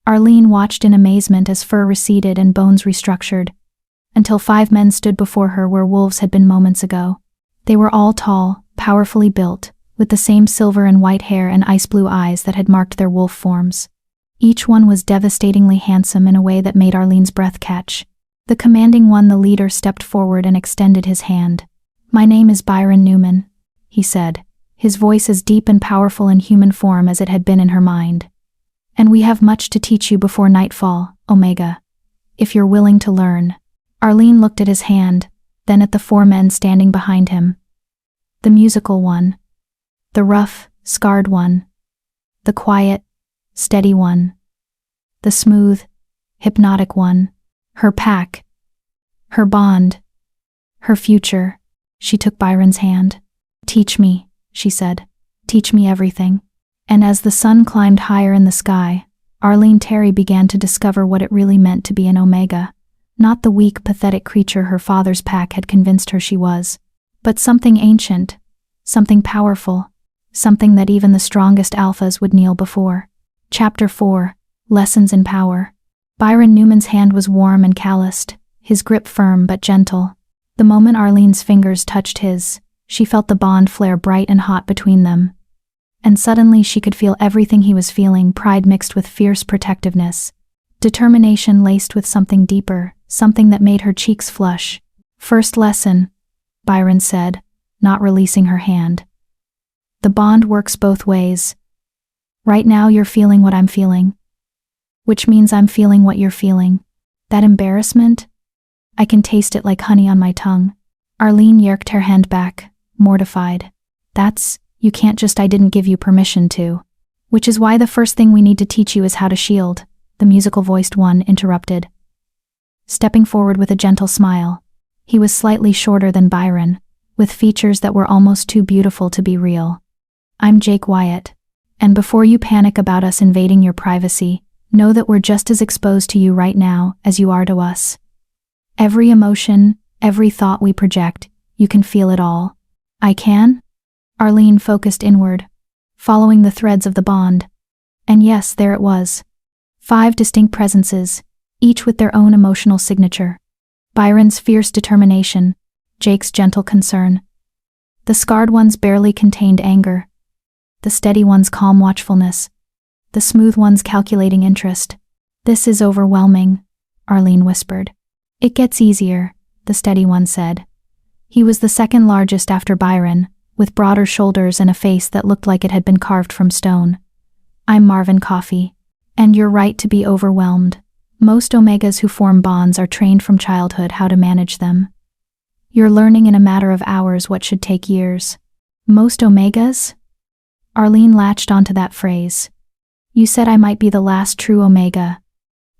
Arlene watched in amazement as fur receded and bones restructured, until 5 men stood before her where wolves had been moments ago. They were all tall, powerfully built, with the same silver and white hair and ice blue eyes that had marked their wolf forms. Each one was devastatingly handsome in a way that made Arlene's breath catch. The commanding one, the leader, stepped forward and extended his hand. My name is Byron Newman, he said, his voice as deep and powerful in human form as it had been in her mind. And we have much to teach you before nightfall, Omega, if you're willing to learn. Arlene looked at his hand, then at the 4 men standing behind him. The musical one. The rough, scarred one. The quiet, steady one. The smooth, hypnotic one. Her pack. Her bond. Her future. She took Byron's hand. Teach me, she said. Teach me everything. And as the sun climbed higher in the sky, Arlene Terry began to discover what it really meant to be an Omega. Not the weak, pathetic creature her father's pack had convinced her she was, but something ancient, something powerful, something that even the strongest alphas would kneel before. Chapter 4, Lessons in Power. Byron Newman's hand was warm and calloused, his grip firm but gentle. The moment Arlene's fingers touched his, she felt the bond flare bright and hot between them. And suddenly she could feel everything he was feeling, pride mixed with fierce protectiveness. Determination laced with something deeper, something that made her cheeks flush. First lesson, Byron said, not releasing her hand. The bond works both ways. Right now you're feeling what I'm feeling. Which means I'm feeling what you're feeling. That embarrassment? I can taste it like honey on my tongue. Arlene yerked her hand back, mortified. You can't just I didn't give you permission to. Which is why the first thing we need to teach you is how to shield, the musical-voiced one interrupted. Stepping forward with a gentle smile. He was slightly shorter than Byron, with features that were almost too beautiful to be real. I'm Jake Wyatt. And before you panic about us invading your privacy, know that we're just as exposed to you right now as you are to us. Every emotion, every thought we project, you can feel it all. I can? Arlene focused inward, following the threads of the bond. And yes, there it was. 5 distinct presences, each with their own emotional signature. Byron's fierce determination, Jake's gentle concern. The scarred one's barely contained anger. The steady one's calm watchfulness. The smooth one's calculating interest. This is overwhelming, Arlene whispered. It gets easier, the steady one said. He was the second largest after Byron, with broader shoulders and a face that looked like it had been carved from stone. I'm Marvin Coffey. And you're right to be overwhelmed. Most Omegas who form bonds are trained from childhood how to manage them. You're learning in a matter of hours what should take years. Most Omegas? Arlene latched onto that phrase. You said I might be the last true Omega.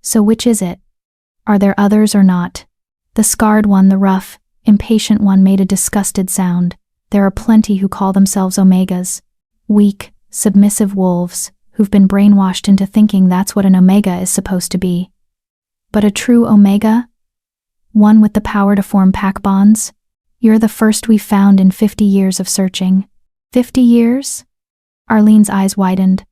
So which is it? Are there others or not? The scarred one, the rough, impatient one made a disgusted sound. There are plenty who call themselves Omegas. Weak, submissive wolves, who've been brainwashed into thinking that's what an Omega is supposed to be. But a true Omega? One with the power to form pack bonds? You're the first we've found in 50 years of searching. 50 years? Arlene's eyes widened.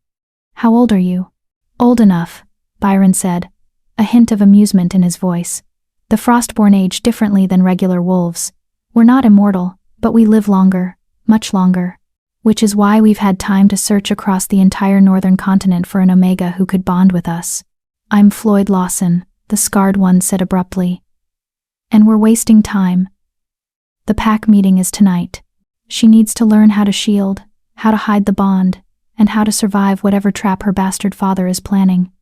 How old are you? Old enough, Byron said, a hint of amusement in his voice. The Frostborn age differently than regular wolves. We're not immortal, but we live longer, much longer. Which is why we've had time to search across the entire northern continent for an Omega who could bond with us. I'm Floyd Lawson, the scarred one said abruptly. And we're wasting time. The pack meeting is tonight. She needs to learn how to shield, how to hide the bond, and how to survive whatever trap her bastard father is planning.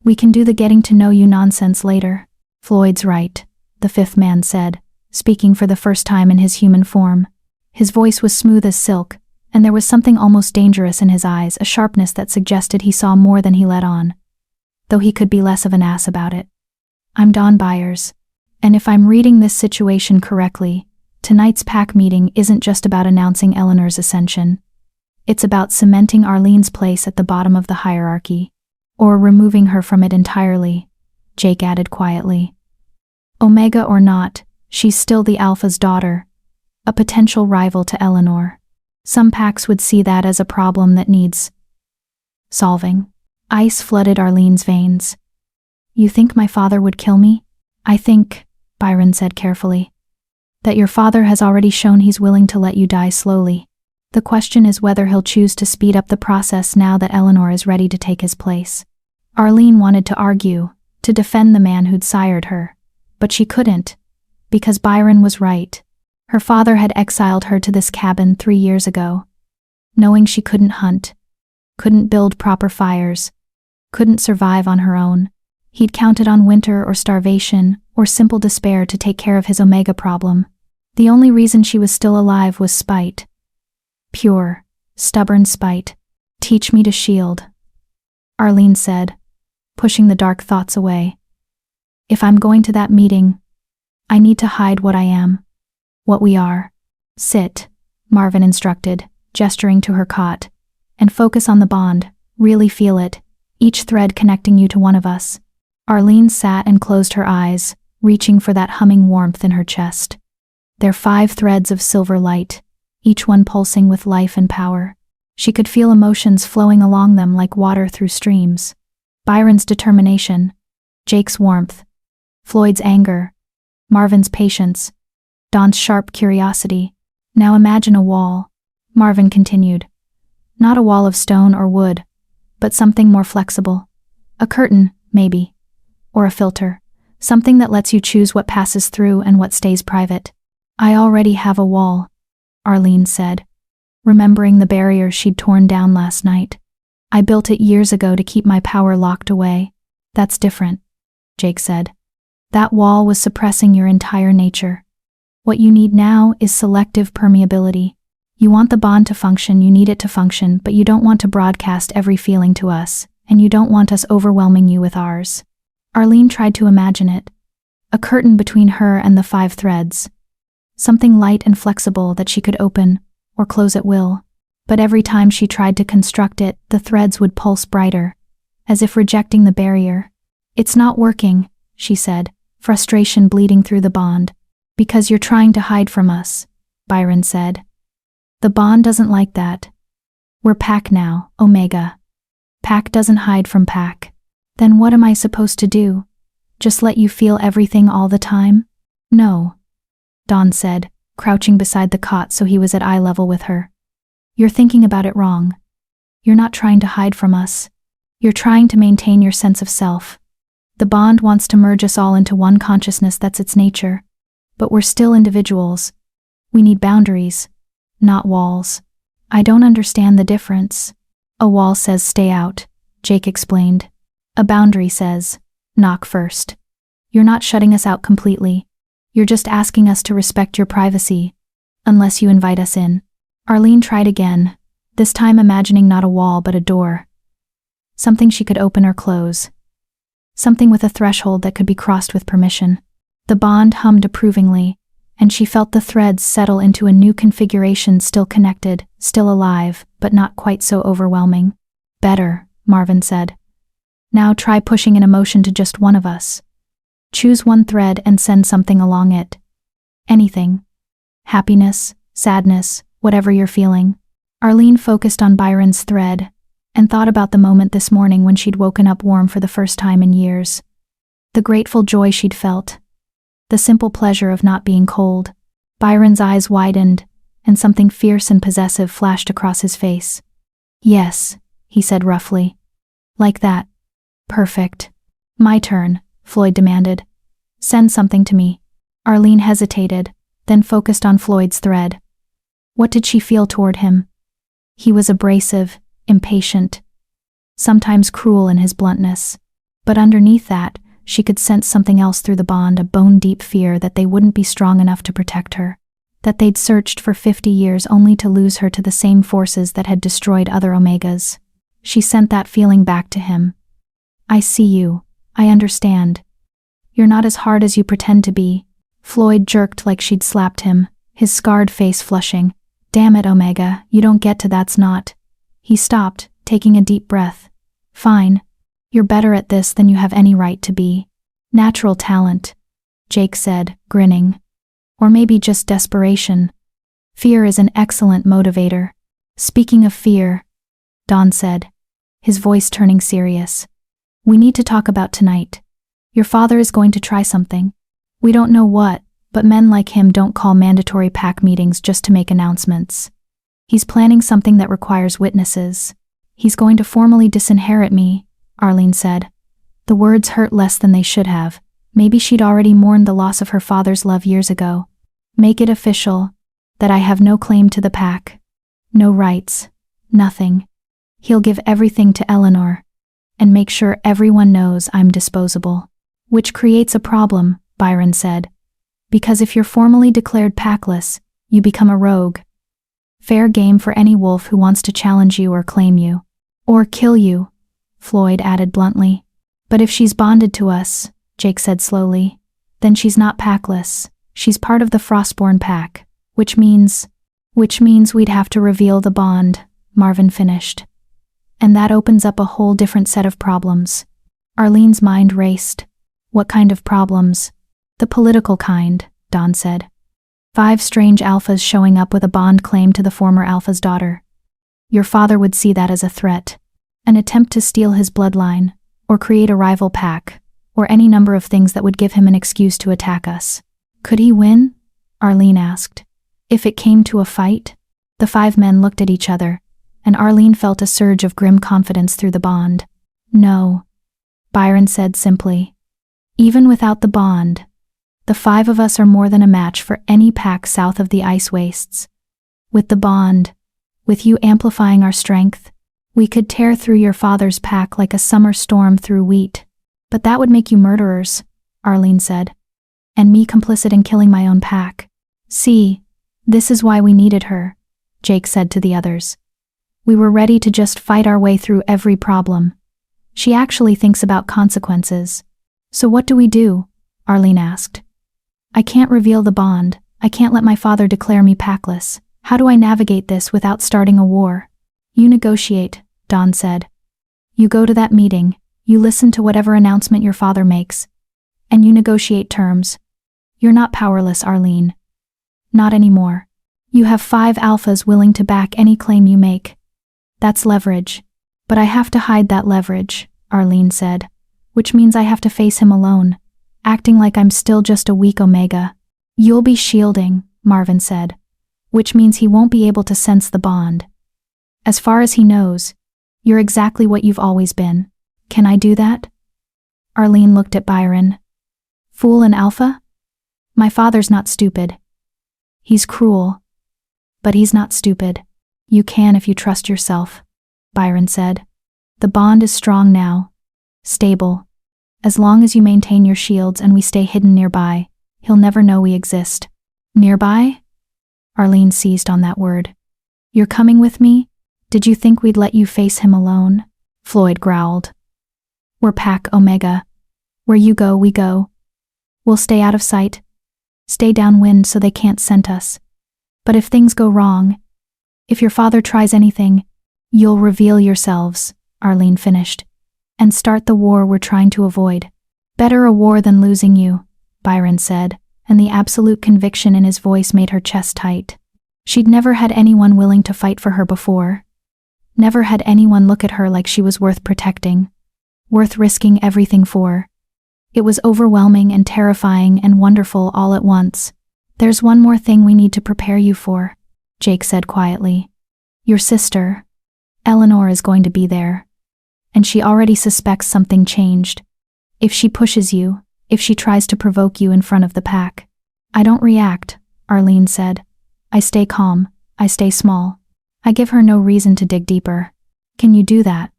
We can do the getting to know you nonsense later. Floyd's right, the fifth man said, speaking for the first time in his human form. His voice was smooth as silk, and there was something almost dangerous in his eyes, a sharpness that suggested he saw more than he let on. Though he could be less of an ass about it. I'm Don Byers, and if I'm reading this situation correctly, tonight's pack meeting isn't just about announcing Eleanor's ascension. It's about cementing Arlene's place at the bottom of the hierarchy, or removing her from it entirely, Jake added quietly. Omega or not, she's still the Alpha's daughter, a potential rival to Eleanor. Some packs would see that as a problem that needs solving. Ice flooded Arlene's veins. You think my father would kill me? I think, Byron said carefully, that your father has already shown he's willing to let you die slowly. The question is whether he'll choose to speed up the process now that Eleanor is ready to take his place. Arlene wanted to argue, to defend the man who'd sired her, but she couldn't, because Byron was right. Her father had exiled her to this cabin 3 years ago, knowing she couldn't hunt, couldn't build proper fires, couldn't survive on her own. He'd counted on winter or starvation or simple despair to take care of his Omega problem. The only reason she was still alive was spite. Pure, stubborn spite. Teach me to shield, Arlene said, pushing the dark thoughts away. If I'm going to that meeting, I need to hide what I am, what we are. Sit, Marvin instructed, gesturing to her cot, and focus on the bond, really feel it, each thread connecting you to one of us. Arlene sat and closed her eyes, reaching for that humming warmth in her chest. Their 5 threads of silver light, each one pulsing with life and power. She could feel emotions flowing along them like water through streams. Byron's determination, Jake's warmth, Floyd's anger, Marvin's patience, Don's sharp curiosity. Now imagine a wall, Marvin continued. Not a wall of stone or wood, but something more flexible. A curtain, maybe. Or a filter. Something that lets you choose what passes through and what stays private. I already have a wall, Arlene said, remembering the barrier she'd torn down last night. I built it years ago to keep my power locked away. That's different, Jake said. That wall was suppressing your entire nature. What you need now is selective permeability. You want the bond to function, you need it to function, but you don't want to broadcast every feeling to us, and you don't want us overwhelming you with ours. Arlene tried to imagine it. A curtain between her and the 5 threads. something light and flexible that she could open or close at will. But every time she tried to construct it, the threads would pulse brighter, as if rejecting the barrier. "It's not working," she said, frustration bleeding through the bond. "Because you're trying to hide from us," Byron said. "The bond doesn't like that. We're pack now, Omega. Pack doesn't hide from pack." "Then what am I supposed to do? Just let you feel everything all the time?" "No," Dawn said, crouching beside the cot so he was at eye level with her. "You're thinking about it wrong. You're not trying to hide from us. You're trying to maintain your sense of self. The bond wants to merge us all into one consciousness, that's its nature. But we're still individuals. We need boundaries, not walls." "I don't understand the difference." "A wall says stay out," Jake explained. "A boundary says, knock first. You're not shutting us out completely. You're just asking us to respect your privacy, unless you invite us in." Arlene tried again, this time imagining not a wall but a door. Something she could open or close. Something with a threshold that could be crossed with permission. The bond hummed approvingly, and she felt the threads settle into a new configuration, still connected, still alive, but not quite so overwhelming. "Better," Marvin said. "Now try pushing an emotion to just one of us. Choose one thread and send something along it. Anything. Happiness, sadness, whatever you're feeling." Arlene focused on Byron's thread, and thought about the moment this morning when she'd woken up warm for the first time in years. The grateful joy she'd felt. The simple pleasure of not being cold. Byron's eyes widened, and something fierce and possessive flashed across his face. "Yes," he said roughly. "Like that. Perfect." "My turn," Floyd demanded. "Send something to me." Arlene hesitated, then focused on Floyd's thread. What did she feel toward him? He was abrasive, impatient, sometimes cruel in his bluntness. But underneath that, she could sense something else through the bond, a bone-deep fear that they wouldn't be strong enough to protect her, that they'd searched for 50 years only to lose her to the same forces that had destroyed other Omegas. She sent that feeling back to him. "I see you. I understand. You're not as hard as you pretend to be." Floyd jerked like she'd slapped him, his scarred face flushing. "Damn it, Omega, you don't get to that's not." He stopped, taking a deep breath. "Fine. You're better at this than you have any right to be. Natural talent," Jake said, grinning. "Or maybe just desperation. Fear is an excellent motivator." "Speaking of fear," Dawn said, his voice turning serious. "We need to talk about tonight. Your father is going to try something. We don't know what, but men like him don't call mandatory pack meetings just to make announcements. He's planning something that requires witnesses. He's going to formally disinherit me," Arlene said. The words hurt less than they should have. Maybe she'd already mourned the loss of her father's love years ago. "Make it official, that I have no claim to the pack. No rights. Nothing. He'll give everything to Eleanor, and make sure everyone knows I'm disposable." "Which creates a problem," Byron said. "Because if you're formally declared packless, you become a rogue. Fair game for any wolf who wants to challenge you or claim you. Or kill you," Floyd added bluntly. "But if she's bonded to us," Jake said slowly, "then she's not packless. She's part of the Frostborn pack, which means we'd have to reveal the bond," Marvin finished. "And that opens up a whole different set of problems." Arlene's mind raced. "What kind of problems?" "The political kind," Dawn said. 5 strange alphas showing up with a bond claim to the former alpha's daughter. Your father would see that as a threat. An attempt to steal his bloodline, or create a rival pack, or any number of things that would give him an excuse to attack us. "Could he win?" Arlene asked. "If it came to a fight?" The 5 men looked at each other, and Arlene felt a surge of grim confidence through the bond. "No," Byron said simply. "Even without the bond, the 5 of us are more than a match for any pack south of the ice wastes. With the bond, with you amplifying our strength, we could tear through your father's pack like a summer storm through wheat. But that would make you murderers," Arlene said. "And me complicit in killing my own pack. See, this is why we needed her," Jake said to the others. "We were ready to just fight our way through every problem. She actually thinks about consequences." "So what do we do?" Arlene asked. "I can't reveal the bond. I can't let my father declare me packless. How do I navigate this without starting a war? You negotiate, Dawn said. You go to that meeting, you listen to whatever announcement your father makes, and you negotiate terms. You're not powerless, Arlene. Not anymore. You have 5 alphas willing to back any claim you make. That's leverage. But I have to hide that leverage, Arlene said, which means I have to face him alone, acting like I'm still just a weak Omega. You'll be shielding, Marvin said, which means he won't be able to sense the bond. As far as he knows, you're exactly what you've always been. Can I do that? Arlene looked at Byron. Fool and alpha? My father's not stupid. He's cruel. But he's not stupid. You can if you trust yourself, Byron said. The bond is strong now. Stable. As long as you maintain your shields and we stay hidden nearby, he'll never know we exist. Nearby? Arlene seized on that word. You're coming with me? Did you think we'd let you face him alone? Floyd growled. We're Pack Omega. Where you go, we go. We'll stay out of sight. Stay downwind so they can't scent us. But if things go wrong, if your father tries anything, you'll reveal yourselves, Arlene finished, and start the war we're trying to avoid. Better a war than losing you, Byron said, and the absolute conviction in his voice made her chest tight. She'd never had anyone willing to fight for her before. Never had anyone look at her like she was worth protecting, worth risking everything for. It was overwhelming and terrifying and wonderful all at once. There's one more thing we need to prepare you for, Jake said quietly. Your sister, Eleanor, is going to be there. And she already suspects something changed. If she pushes you, if she tries to provoke you in front of the pack. I don't react, Arlene said. I stay calm, I stay small. I give her no reason to dig deeper. Can you do that?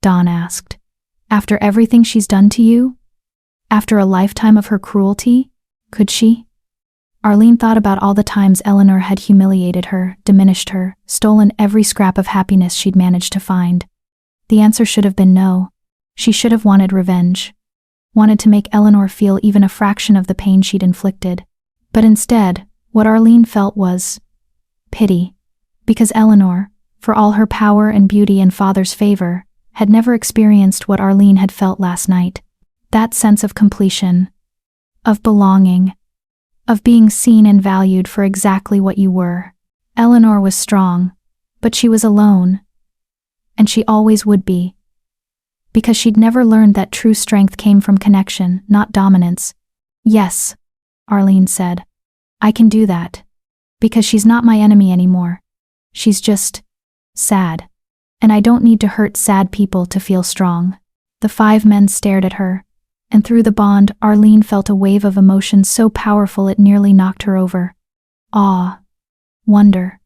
Dawn asked. After everything she's done to you? After a lifetime of her cruelty? Could she? Arlene thought about all the times Eleanor had humiliated her, diminished her, stolen every scrap of happiness she'd managed to find. The answer should have been no. She should have wanted revenge. Wanted to make Eleanor feel even a fraction of the pain she'd inflicted. But instead, what Arlene felt was pity. Because Eleanor, for all her power and beauty and father's favor, had never experienced what Arlene had felt last night. That sense of completion, of belonging, of being seen and valued for exactly what you were. Eleanor was strong, but she was alone. And she always would be. Because she'd never learned that true strength came from connection, not dominance. Yes, Arlene said. I can do that. Because she's not my enemy anymore. She's just sad. And I don't need to hurt sad people to feel strong. The 5 men stared at her. And through the bond, Arlene felt a wave of emotion so powerful it nearly knocked her over. Awe. Wonder.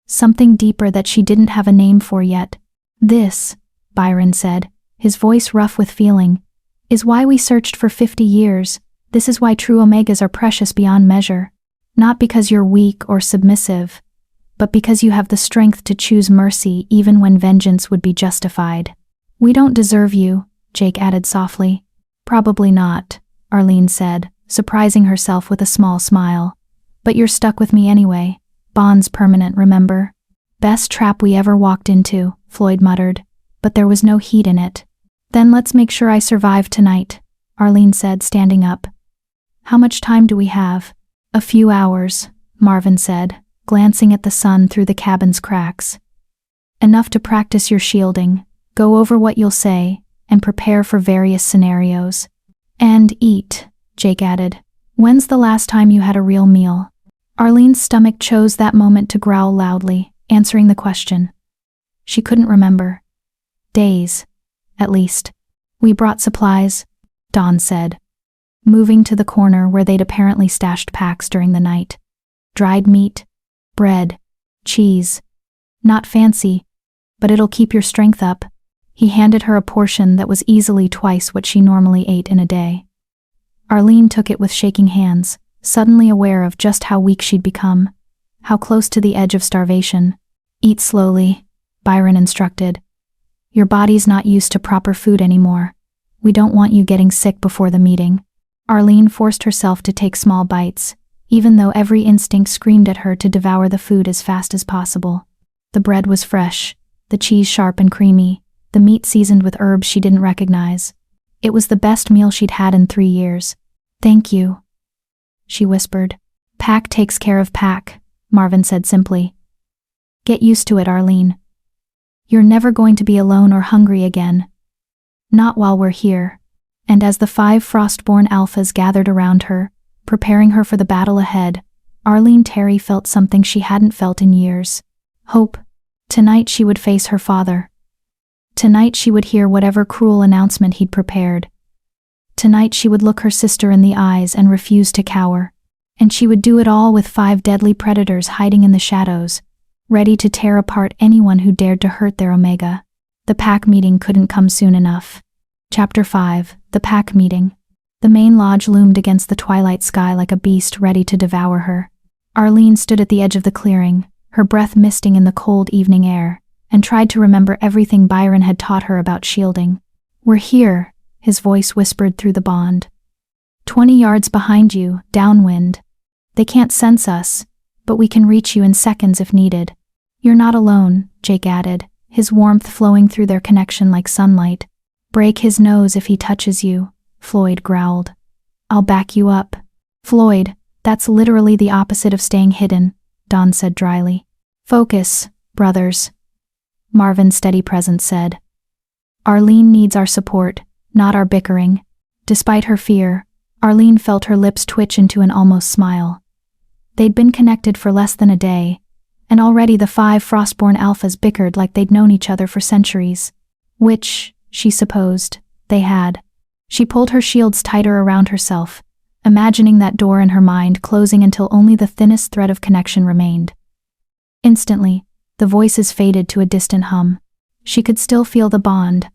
Something deeper that she didn't have a name for yet. This, Byron said, his voice rough with feeling, is why we searched for 50 years. This is why true Omegas are precious beyond measure. Not because you're weak or submissive, but because you have the strength to choose mercy even when vengeance would be justified. We don't deserve you, Jake added softly. Probably not, Arlene said, surprising herself with a small smile. But you're stuck with me anyway. Bond's permanent, remember? Best trap we ever walked into, Floyd muttered, but there was no heat in it. Then let's make sure I survive tonight, Arlene said, standing up. How much time do we have? A few hours, Marvin said, glancing at the sun through the cabin's cracks. Enough to practice your shielding, go over what you'll say, and prepare for various scenarios. And eat, Jake added. When's the last time you had a real meal? Arlene's stomach chose that moment to growl loudly, answering the question. She couldn't remember. Days, at least. We brought supplies, Dawn said, moving to the corner where they'd apparently stashed packs during the night. Dried meat, bread, cheese. Not fancy, but it'll keep your strength up. He handed her a portion that was easily twice what she normally ate in a day. Arlene took it with shaking hands, suddenly aware of just how weak she'd become, how close to the edge of starvation. Eat slowly, Byron instructed. Your body's not used to proper food anymore. We don't want you getting sick before the meeting. Arlene forced herself to take small bites, even though every instinct screamed at her to devour the food as fast as possible. The bread was fresh, the cheese sharp and creamy, the meat seasoned with herbs she didn't recognize. It was the best meal she'd had in 3 years. "Thank you," she whispered. "Pack takes care of Pack," Marvin said simply. "Get used to it, Arlene. You're never going to be alone or hungry again. Not while we're here." And as the 5 Frostborn alphas gathered around her, preparing her for the battle ahead, Arlene Terry felt something she hadn't felt in years. Hope. Tonight she would face her father. Tonight she would hear whatever cruel announcement he'd prepared. Tonight she would look her sister in the eyes and refuse to cower. And she would do it all with 5 deadly predators hiding in the shadows, ready to tear apart anyone who dared to hurt their Omega. The pack meeting couldn't come soon enough. Chapter 5. The Pack Meeting. The main lodge loomed against the twilight sky like a beast ready to devour her. Arlene stood at the edge of the clearing, her breath misting in the cold evening air, and tried to remember everything Byron had taught her about shielding. "We're here," his voice whispered through the bond. 20 yards behind you, downwind. They can't sense us, but we can reach you in seconds if needed. "You're not alone," Jake added, his warmth flowing through their connection like sunlight. "Break his nose if he touches you," Floyd growled. "I'll back you up." "Floyd, that's literally the opposite of staying hidden," Dawn said dryly. "Focus, brothers," Marvin's steady presence said. "Arlene needs our support, not our bickering." Despite her fear, Arlene felt her lips twitch into an almost smile. They'd been connected for less than a day, and already the 5 Frostborn alphas bickered like they'd known each other for centuries. Which, she supposed, they had. She pulled her shields tighter around herself, imagining that door in her mind closing until only the thinnest thread of connection remained. Instantly, the voices faded to a distant hum. She could still feel the bond,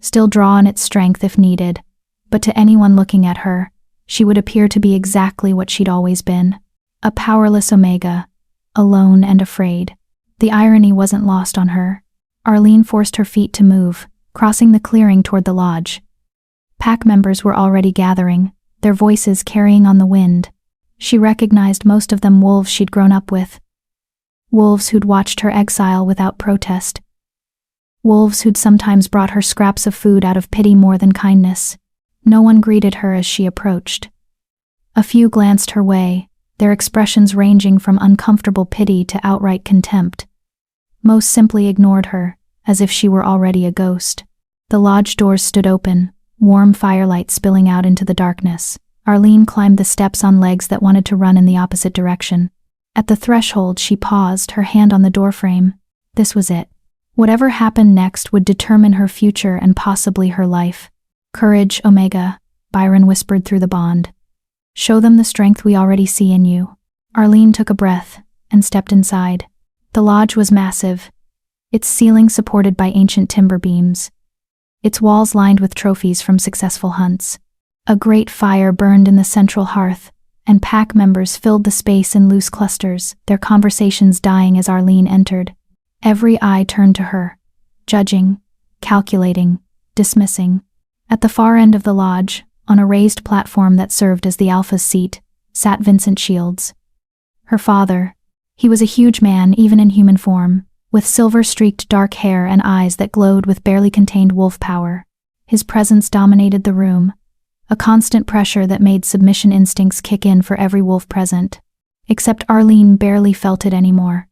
still draw on its strength if needed, but to anyone looking at her, she would appear to be exactly what she'd always been. A powerless Omega, alone and afraid. The irony wasn't lost on her. Arlene forced her feet to move, crossing the clearing toward the lodge. Pack members were already gathering, their voices carrying on the wind. She recognized most of them wolves she'd grown up with. Wolves who'd watched her exile without protest. Wolves who'd sometimes brought her scraps of food out of pity more than kindness. No one greeted her as she approached. A few glanced her way, their expressions ranging from uncomfortable pity to outright contempt. Most simply ignored her, as if she were already a ghost. The lodge doors stood open, warm firelight spilling out into the darkness. Arlene climbed the steps on legs that wanted to run in the opposite direction. At the threshold, she paused, her hand on the doorframe. This was it. Whatever happened next would determine her future and possibly her life. "Courage, Omega," Byron whispered through the bond. "Show them the strength we already see in you." Arlene took a breath and stepped inside. The lodge was massive, its ceiling supported by ancient timber beams, its walls lined with trophies from successful hunts. A great fire burned in the central hearth, and pack members filled the space in loose clusters, their conversations dying as Arlene entered. Every eye turned to her, judging, calculating, dismissing. At the far end of the lodge, on a raised platform that served as the Alpha's seat, sat Vincent Shields. Her father. He was a huge man, even in human form, with silver-streaked dark hair and eyes that glowed with barely contained wolf power. His presence dominated the room, a constant pressure that made submission instincts kick in for every wolf present. Except Arlene barely felt it anymore.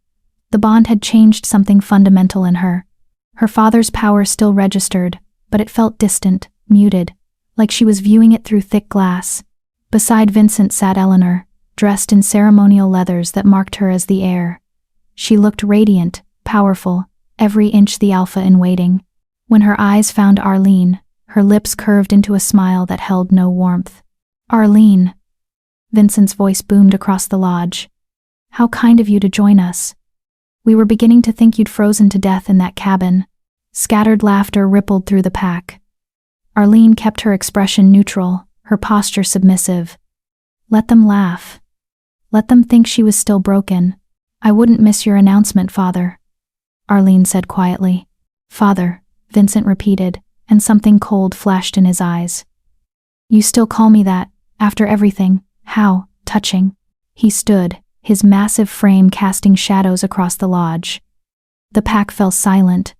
The bond had changed something fundamental in her. Her father's power still registered, but it felt distant, muted, like she was viewing it through thick glass. Beside Vincent sat Eleanor, dressed in ceremonial leathers that marked her as the heir. She looked radiant, powerful, every inch the alpha in waiting. When her eyes found Arlene, her lips curved into a smile that held no warmth. "Arlene," Vincent's voice boomed across the lodge. "How kind of you to join us. We were beginning to think you'd frozen to death in that cabin." Scattered laughter rippled through the pack. Arlene kept her expression neutral, her posture submissive. Let them laugh. Let them think she was still broken. "I wouldn't miss your announcement, Father," Arlene said quietly. "Father," Vincent repeated, and something cold flashed in his eyes. "You still call me that, after everything? How touching." He stood, his massive frame casting shadows across the lodge. The pack fell silent,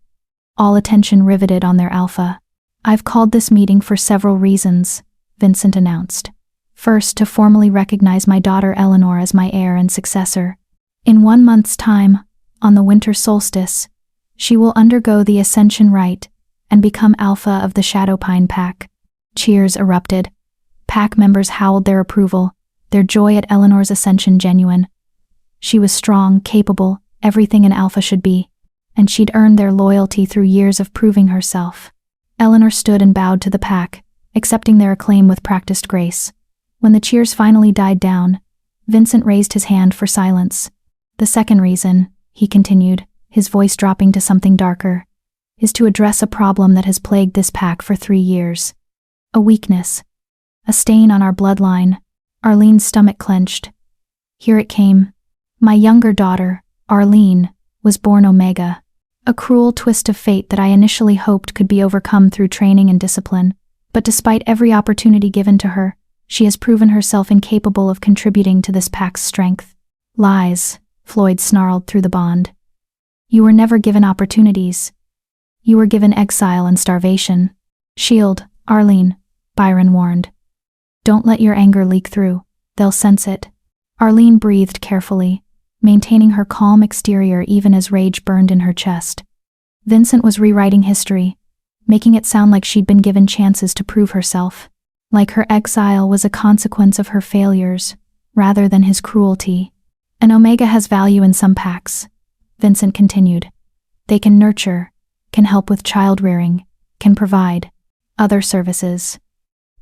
all attention riveted on their alpha. "I've called this meeting for several reasons," Vincent announced. "First, to formally recognize my daughter Eleanor as my heir and successor. In 1 month's time, on the winter solstice, she will undergo the ascension rite and become alpha of the Shadowpine pack." Cheers erupted. Pack members howled their approval, their joy at Eleanor's ascension genuine. She was strong, capable, everything an alpha should be, and she'd earned their loyalty through years of proving herself. Eleanor stood and bowed to the pack, accepting their acclaim with practiced grace. When the cheers finally died down, Vincent raised his hand for silence. "The second reason," he continued, his voice dropping to something darker, "is to address a problem that has plagued this pack for 3 years. A weakness. A stain on our bloodline." Arlene's stomach clenched. Here it came. My younger daughter, Arlene, was born Omega. A cruel twist of fate that I initially hoped could be overcome through training and discipline, but despite every opportunity given to her, she has proven herself incapable of contributing to this pack's strength. "Lies," Floyd snarled through the bond. "You were never given opportunities. You were given exile and starvation." "Shield, Arlene," Byron warned. "Don't let your anger leak through. They'll sense it." Arlene breathed carefully, maintaining her calm exterior even as rage burned in her chest. Vincent was rewriting history, making it sound like she'd been given chances to prove herself, like her exile was a consequence of her failures, rather than his cruelty. "An Omega has value in some packs," Vincent continued. "They can nurture, can help with child-rearing, can provide other services."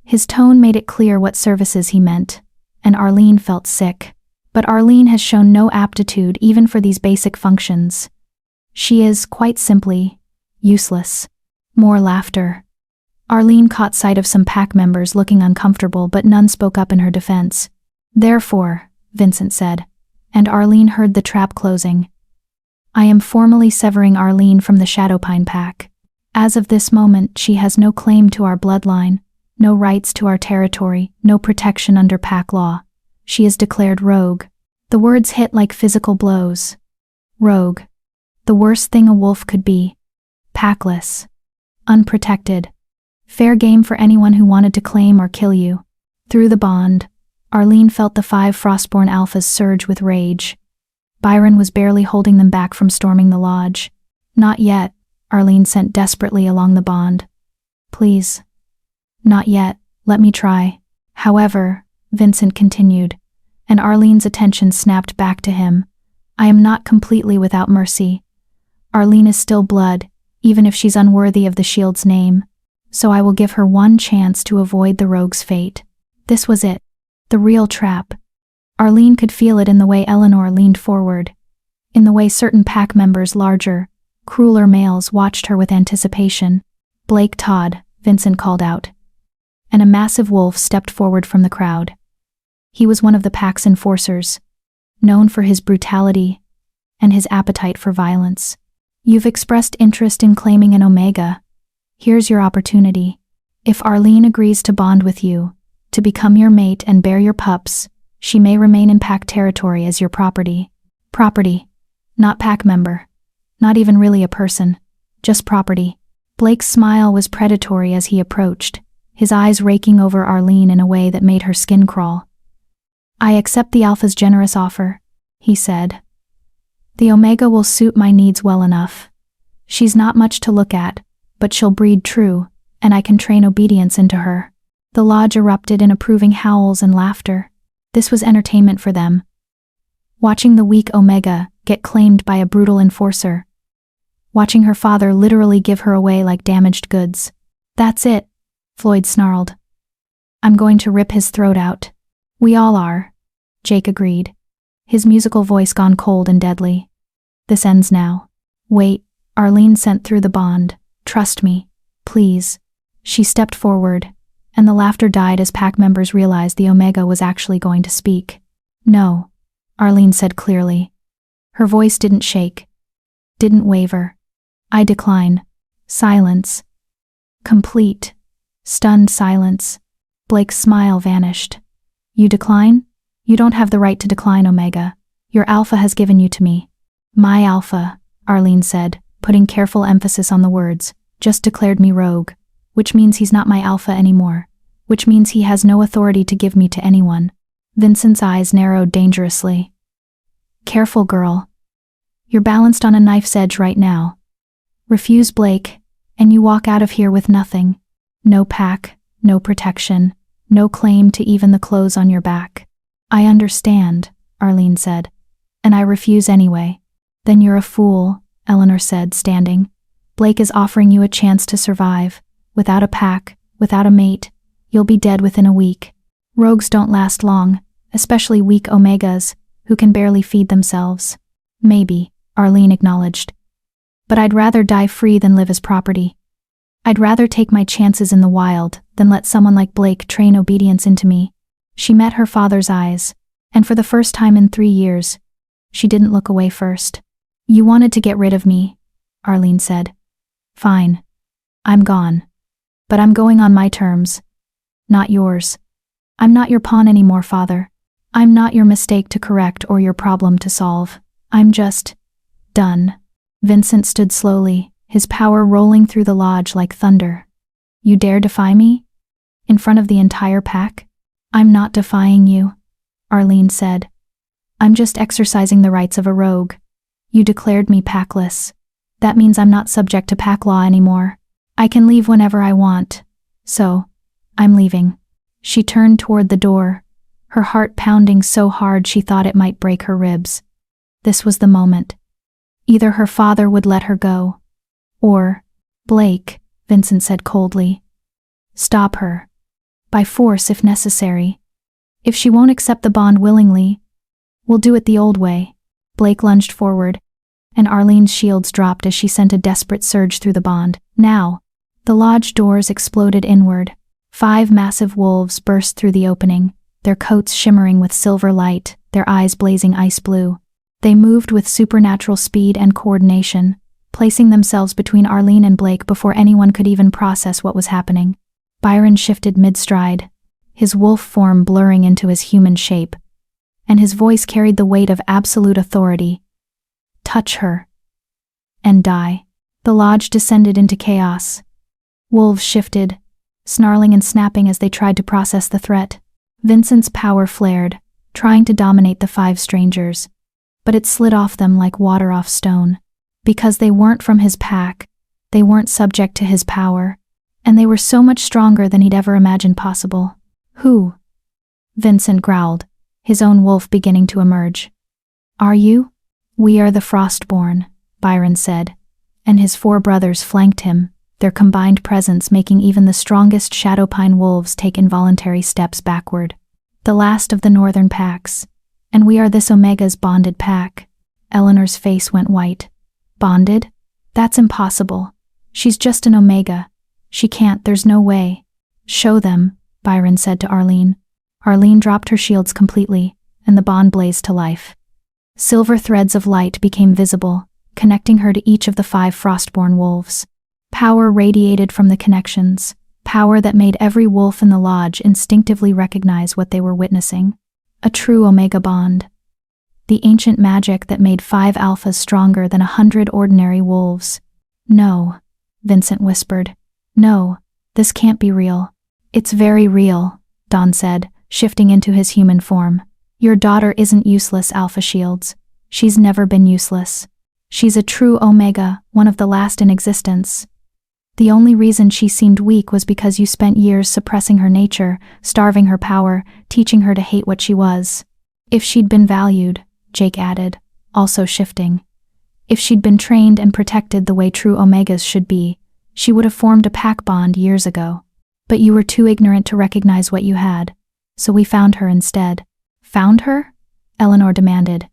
His tone made it clear what services he meant, and Arlene felt sick. But Arlene has shown no aptitude even for these basic functions. She is, quite simply, useless. More laughter. Arlene caught sight of some pack members looking uncomfortable, but none spoke up in her defense. "Therefore," Vincent said, and Arlene heard the trap closing, "I am formally severing Arlene from the Shadowpine pack. As of this moment, she has no claim to our bloodline, no rights to our territory, no protection under pack law. She is declared rogue." The words hit like physical blows. Rogue. The worst thing a wolf could be. Packless. Unprotected. Fair game for anyone who wanted to claim or kill you. Through the bond, Arlene felt the 5 Frostborn alphas surge with rage. Byron was barely holding them back from storming the lodge. "Not yet," Arlene sent desperately along the bond. "Please. Not yet, let me try." "However," Vincent continued, and Arlene's attention snapped back to him, "I am not completely without mercy. Arlene is still blood, even if she's unworthy of the shield's name, so I will give her one chance to avoid the rogue's fate." This was it. The real trap. Arlene could feel it in the way Eleanor leaned forward, in the way certain pack members, larger, crueler males, watched her with anticipation. "Blake Todd," Vincent called out, and a massive wolf stepped forward from the crowd. He was one of the pack's enforcers, known for his brutality and his appetite for violence. "You've expressed interest in claiming an Omega. Here's your opportunity. If Arlene agrees to bond with you, to become your mate and bear your pups, she may remain in pack territory as your property." Property. Not pack member. Not even really a person. Just property. Blake's smile was predatory as he approached, his eyes raking over Arlene in a way that made her skin crawl. "I accept the Alpha's generous offer," he said. "The Omega will suit my needs well enough. She's not much to look at, but she'll breed true, and I can train obedience into her." The lodge erupted in approving howls and laughter. This was entertainment for them. Watching the weak Omega get claimed by a brutal enforcer. Watching her father literally give her away like damaged goods. "That's it," Floyd snarled. "I'm going to rip his throat out." "We all are," Jake agreed, his musical voice gone cold and deadly. "This ends now." "Wait," Arlene sent through the bond. "Trust me, please." She stepped forward, and the laughter died as pack members realized the Omega was actually going to speak. "No," Arlene said clearly. Her voice didn't shake, didn't waver. "I decline." Silence. Complete, stunned silence. Blake's smile vanished. "You decline? You don't have the right to decline, Omega. Your alpha has given you to me. My alpha, Arlene said, putting careful emphasis on the words, just declared me rogue, which means he's not my alpha anymore, which means he has no authority to give me to anyone. Vincent's eyes narrowed dangerously. Careful, girl. You're balanced on a knife's edge right now. Refuse Blake, and you walk out of here with nothing. No pack, no protection, no claim to even the clothes on your back. I understand, Arlene said. And I refuse anyway. Then you're a fool, Eleanor said, standing. Blake is offering you a chance to survive. Without a pack, without a mate, you'll be dead within a week. Rogues don't last long, especially weak Omegas, who can barely feed themselves. Maybe, Arlene acknowledged. But I'd rather die free than live as property. I'd rather take my chances in the wild than let someone like Blake train obedience into me. She met her father's eyes, and for the first time in 3 years, she didn't look away first. You wanted to get rid of me, Arlene said. Fine. I'm gone. But I'm going on my terms. Not yours. I'm not your pawn anymore, Father. I'm not your mistake to correct or your problem to solve. I'm just done. Vincent stood slowly, his power rolling through the lodge like thunder. You dare defy me? In front of the entire pack? I'm not defying you, Arlene said. I'm just exercising the rights of a rogue. You declared me packless. That means I'm not subject to pack law anymore. I can leave whenever I want. So, I'm leaving. She turned toward the door, her heart pounding so hard she thought it might break her ribs. This was the moment. Either her father would let her go, or Blake, Vincent said coldly. Stop her. By force if necessary. If she won't accept the bond willingly, we'll do it the old way. Blake lunged forward, and Arlene's shields dropped as she sent a desperate surge through the bond. Now, the lodge doors exploded inward. 5 massive wolves burst through the opening, their coats shimmering with silver light, their eyes blazing ice blue. They moved with supernatural speed and coordination, placing themselves between Arlene and Blake before anyone could even process what was happening. Byron shifted mid-stride, his wolf form blurring into his human shape, and his voice carried the weight of absolute authority. Touch her. And die. The lodge descended into chaos. Wolves shifted, snarling and snapping as they tried to process the threat. Vincent's power flared, trying to dominate the 5 strangers. But it slid off them like water off stone. Because they weren't from his pack, they weren't subject to his power, and they were so much stronger than he'd ever imagined possible. Who? Vincent growled, his own wolf beginning to emerge. Are you? We are the Frostborn, Byron said, and his 4 brothers flanked him, their combined presence making even the strongest Shadowpine wolves take involuntary steps backward. The last of the northern packs. And we are this Omega's bonded pack. Eleanor's face went white. Bonded? That's impossible. She's just an Omega. She can't, there's no way. Show them, Byron said to Arlene. Arlene dropped her shields completely, and the bond blazed to life. Silver threads of light became visible, connecting her to each of the 5 Frostborn wolves. Power radiated from the connections, power that made every wolf in the lodge instinctively recognize what they were witnessing. A true Omega bond. The ancient magic that made 5 alphas stronger than 100 ordinary wolves. No, Vincent whispered. No, this can't be real. It's very real, Dawn said, shifting into his human form. Your daughter isn't useless, Alpha Shields. She's never been useless. She's a true Omega, one of the last in existence. The only reason she seemed weak was because you spent years suppressing her nature, starving her power, teaching her to hate what she was. If she'd been valued, Jake added, also shifting. If she'd been trained and protected the way true Omegas should be, she would have formed a pack bond years ago. But you were too ignorant to recognize what you had, so we found her instead. Found her? Eleanor demanded.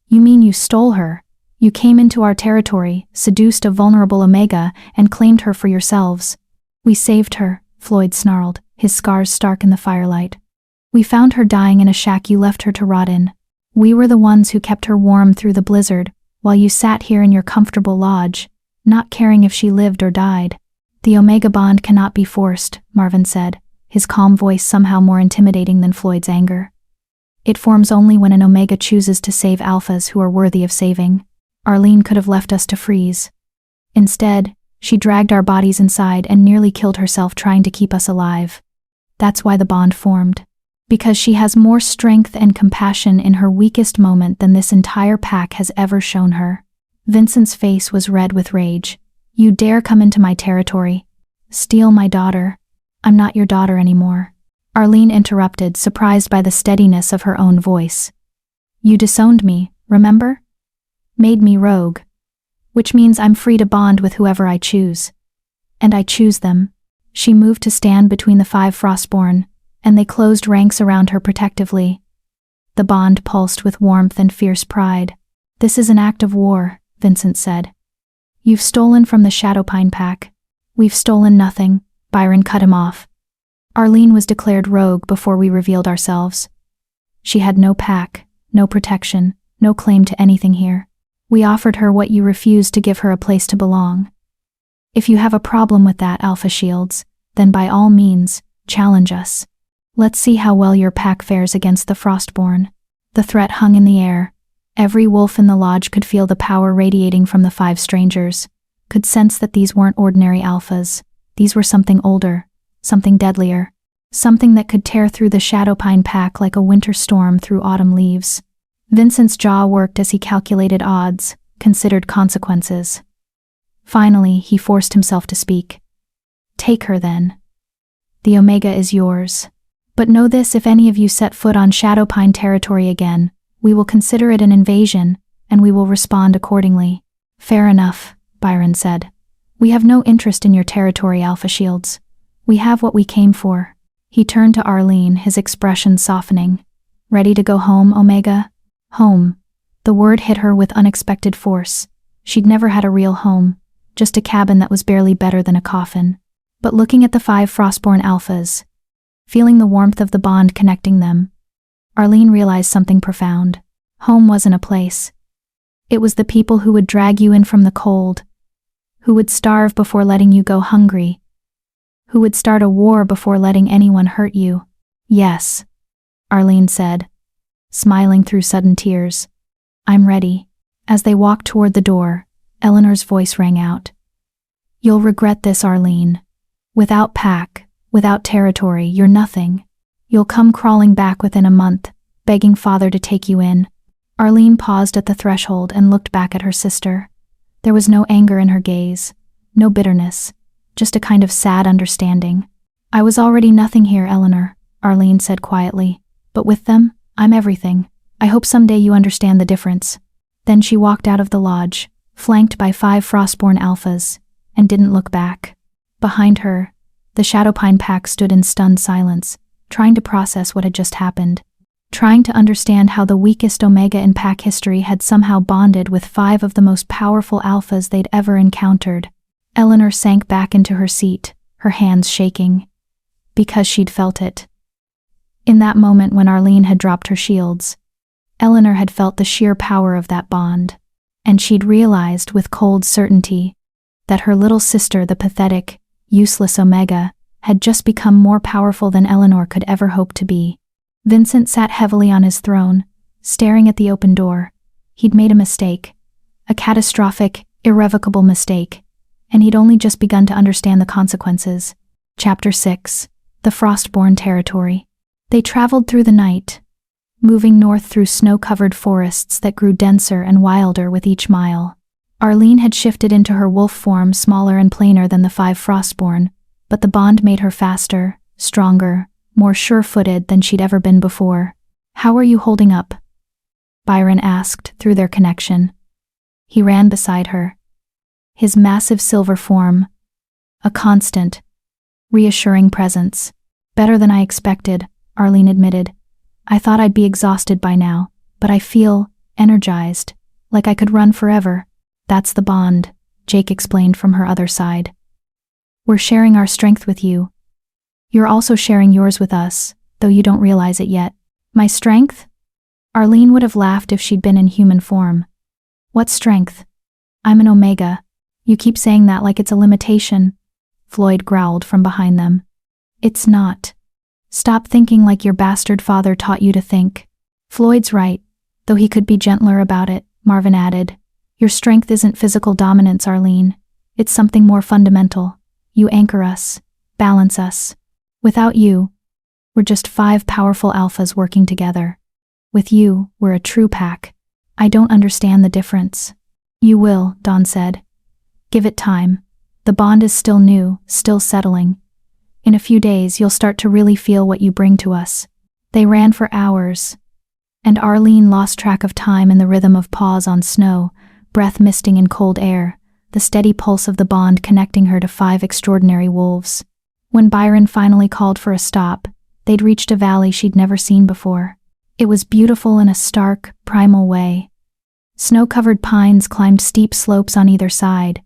You mean you stole her? You came into our territory, seduced a vulnerable Omega, and claimed her for yourselves. We saved her, Floyd snarled, his scars stark in the firelight. We found her dying in a shack you left her to rot in. We were the ones who kept her warm through the blizzard, while you sat here in your comfortable lodge, not caring if she lived or died. The Omega bond cannot be forced, Marvin said, his calm voice somehow more intimidating than Floyd's anger. It forms only when an Omega chooses to save alphas who are worthy of saving. Arlene could have left us to freeze. Instead, she dragged our bodies inside and nearly killed herself trying to keep us alive. That's why the bond formed. Because she has more strength and compassion in her weakest moment than this entire pack has ever shown her. Vincent's face was red with rage. You dare come into my territory? Steal my daughter? I'm not your daughter anymore. Arlene interrupted, surprised by the steadiness of her own voice. You disowned me, remember? Made me rogue. Which means I'm free to bond with whoever I choose. And I choose them. She moved to stand between the 5 Frostborn, and they closed ranks around her protectively. The bond pulsed with warmth and fierce pride. This is an act of war, Vincent said. You've stolen from the Shadowpine pack. We've stolen nothing, Byron cut him off. Arlene was declared rogue before we revealed ourselves. She had no pack, no protection, no claim to anything here. We offered her what you refused to give her a place to belong. If you have a problem with that, Alpha Shields, then by all means, challenge us. Let's see how well your pack fares against the Frostborn. The threat hung in the air. Every wolf in the lodge could feel the power radiating from the 5 strangers, could sense that these weren't ordinary alphas. These were something older, something deadlier, something that could tear through the Shadowpine pack like a winter storm through autumn leaves. Vincent's jaw worked as he calculated odds, considered consequences. Finally, he forced himself to speak. Take her then. The Omega is yours. But know this, if any of you set foot on Shadowpine territory again, we will consider it an invasion, and we will respond accordingly. Fair enough, Byron said. We have no interest in your territory, Alpha Shields. We have what we came for. He turned to Arlene, his expression softening. Ready to go home, Omega? Home. The word hit her with unexpected force. She'd never had a real home, just a cabin that was barely better than a coffin. But looking at the 5 Frostborn alphas, feeling the warmth of the bond connecting them, Arlene realized something profound. Home wasn't a place. It was the people who would drag you in from the cold, who would starve before letting you go hungry, who would start a war before letting anyone hurt you. Yes, Arlene said, smiling through sudden tears. I'm ready. As they walked toward the door, Eleanor's voice rang out. You'll regret this, Arlene. Without pack, without territory, you're nothing. You'll come crawling back within a month, begging Father to take you in. Arlene paused at the threshold and looked back at her sister. There was no anger in her gaze, no bitterness, just a kind of sad understanding. I was already nothing here, Eleanor, Arlene said quietly, but with them, I'm everything. I hope someday you understand the difference. Then she walked out of the lodge, flanked by 5 Frostborn alphas, and didn't look back. Behind her, the Shadowpine pack stood in stunned silence, trying to process what had just happened, trying to understand how the weakest Omega in pack history had somehow bonded with 5 of the most powerful alphas they'd ever encountered. Eleanor sank back into her seat, her hands shaking, because she'd felt it. In that moment when Arlene had dropped her shields, Eleanor had felt the sheer power of that bond, and she'd realized with cold certainty that her little sister, the pathetic, useless Omega, had just become more powerful than Eleanor could ever hope to be. Vincent sat heavily on his throne, staring at the open door. He'd made a mistake, a catastrophic, irrevocable mistake, and he'd only just begun to understand the consequences. Chapter 6. The Frostborn Territory. They traveled through the night, moving north through snow-covered forests that grew denser and wilder with each mile. Arlene had shifted into her wolf form, smaller and plainer than the 5 Frostborn, but the bond made her faster, stronger, more sure-footed than she'd ever been before. How are you holding up? Byron asked through their connection. He ran beside her, his massive silver form, a constant, reassuring presence. Better than I expected, Arlene admitted. I thought I'd be exhausted by now, but I feel energized, like I could run forever. That's the bond, Jake explained from her other side. We're sharing our strength with you. You're also sharing yours with us, though you don't realize it yet. My strength? Arlene would have laughed if she'd been in human form. What strength? I'm an Omega. You keep saying that like it's a limitation, Floyd growled from behind them. It's not. Stop thinking like your bastard father taught you to think. Floyd's right, though he could be gentler about it, Marvin added. Your strength isn't physical dominance, Arlene. It's something more fundamental. You anchor us, balance us. Without you, we're just 5 powerful alphas working together. With you, we're a true pack. I don't understand the difference. You will, Dawn said. Give it time. The bond is still new, still settling. In a few days, you'll start to really feel what you bring to us. They ran for hours, and Arlene lost track of time in the rhythm of paws on snow, breath misting in cold air, the steady pulse of the bond connecting her to 5 extraordinary wolves. When Byron finally called for a stop, they'd reached a valley she'd never seen before. It was beautiful in a stark, primal way. Snow-covered pines climbed steep slopes on either side,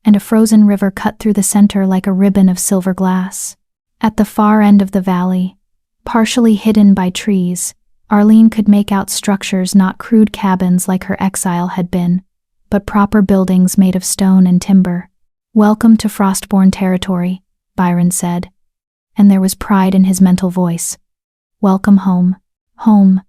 and a frozen river cut through the center like a ribbon of silver glass. At the far end of the valley, partially hidden by trees, Arlene could make out structures, not crude cabins like her exile had been, but proper buildings made of stone and timber. Welcome to Frostborn territory, Byron said, and there was pride in his mental voice. Welcome home. Home.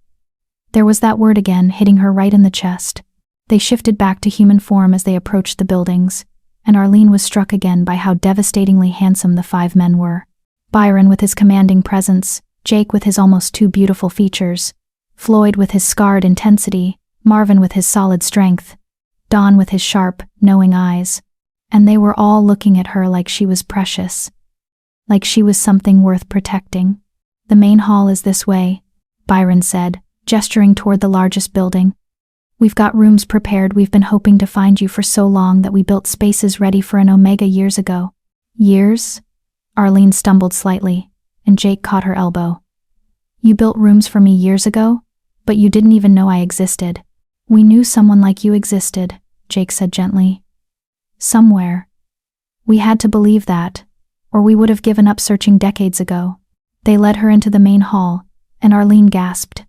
There was that word again, hitting her right in the chest. They shifted back to human form as they approached the buildings, and Arlene was struck again by how devastatingly handsome the 5 men were. Byron with his commanding presence, Jake with his almost too beautiful features, Floyd with his scarred intensity, Marvin with his solid strength, Dawn with his sharp, knowing eyes. And they were all looking at her like she was precious. Like she was something worth protecting. The main hall is this way, Byron said, gesturing toward the largest building. We've got rooms prepared. We've been hoping to find you for so long that we built spaces ready for an Omega years ago. Years? Arlene stumbled slightly, and Jake caught her elbow. You built rooms for me years ago? But you didn't even know I existed. We knew someone like you existed, Jake said gently. Somewhere. We had to believe that, or we would have given up searching decades ago. They led her into the main hall, and Arlene gasped.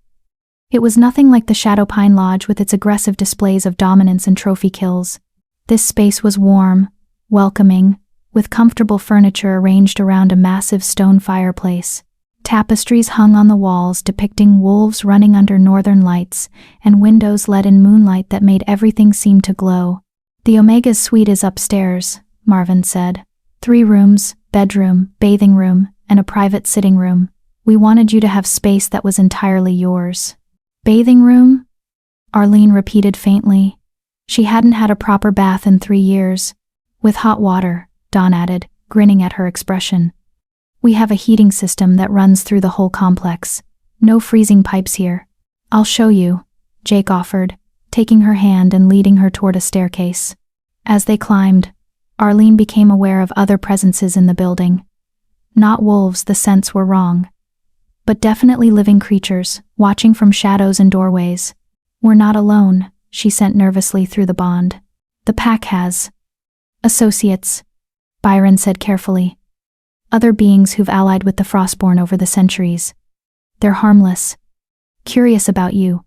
It was nothing like the Shadow Pine Lodge with its aggressive displays of dominance and trophy kills. This space was warm, welcoming, with comfortable furniture arranged around a massive stone fireplace. Tapestries hung on the walls depicting wolves running under northern lights, and windows let in moonlight that made everything seem to glow. The Omega's suite is upstairs, Marvin said. 3 rooms, bedroom, bathing room, and a private sitting room. We wanted you to have space that was entirely yours. Bathing room? Arlene repeated faintly. She hadn't had a proper bath in 3 years. With hot water, Dawn added, grinning at her expression. We have a heating system that runs through the whole complex. No freezing pipes here. I'll show you, Jake offered, taking her hand and leading her toward a staircase. As they climbed, Arlene became aware of other presences in the building. Not wolves, the scents were wrong. But definitely living creatures, watching from shadows and doorways. We're not alone, she sent nervously through the bond. The pack has associates, Byron said carefully. Other beings who've allied with the Frostborn over the centuries. They're harmless. Curious about you.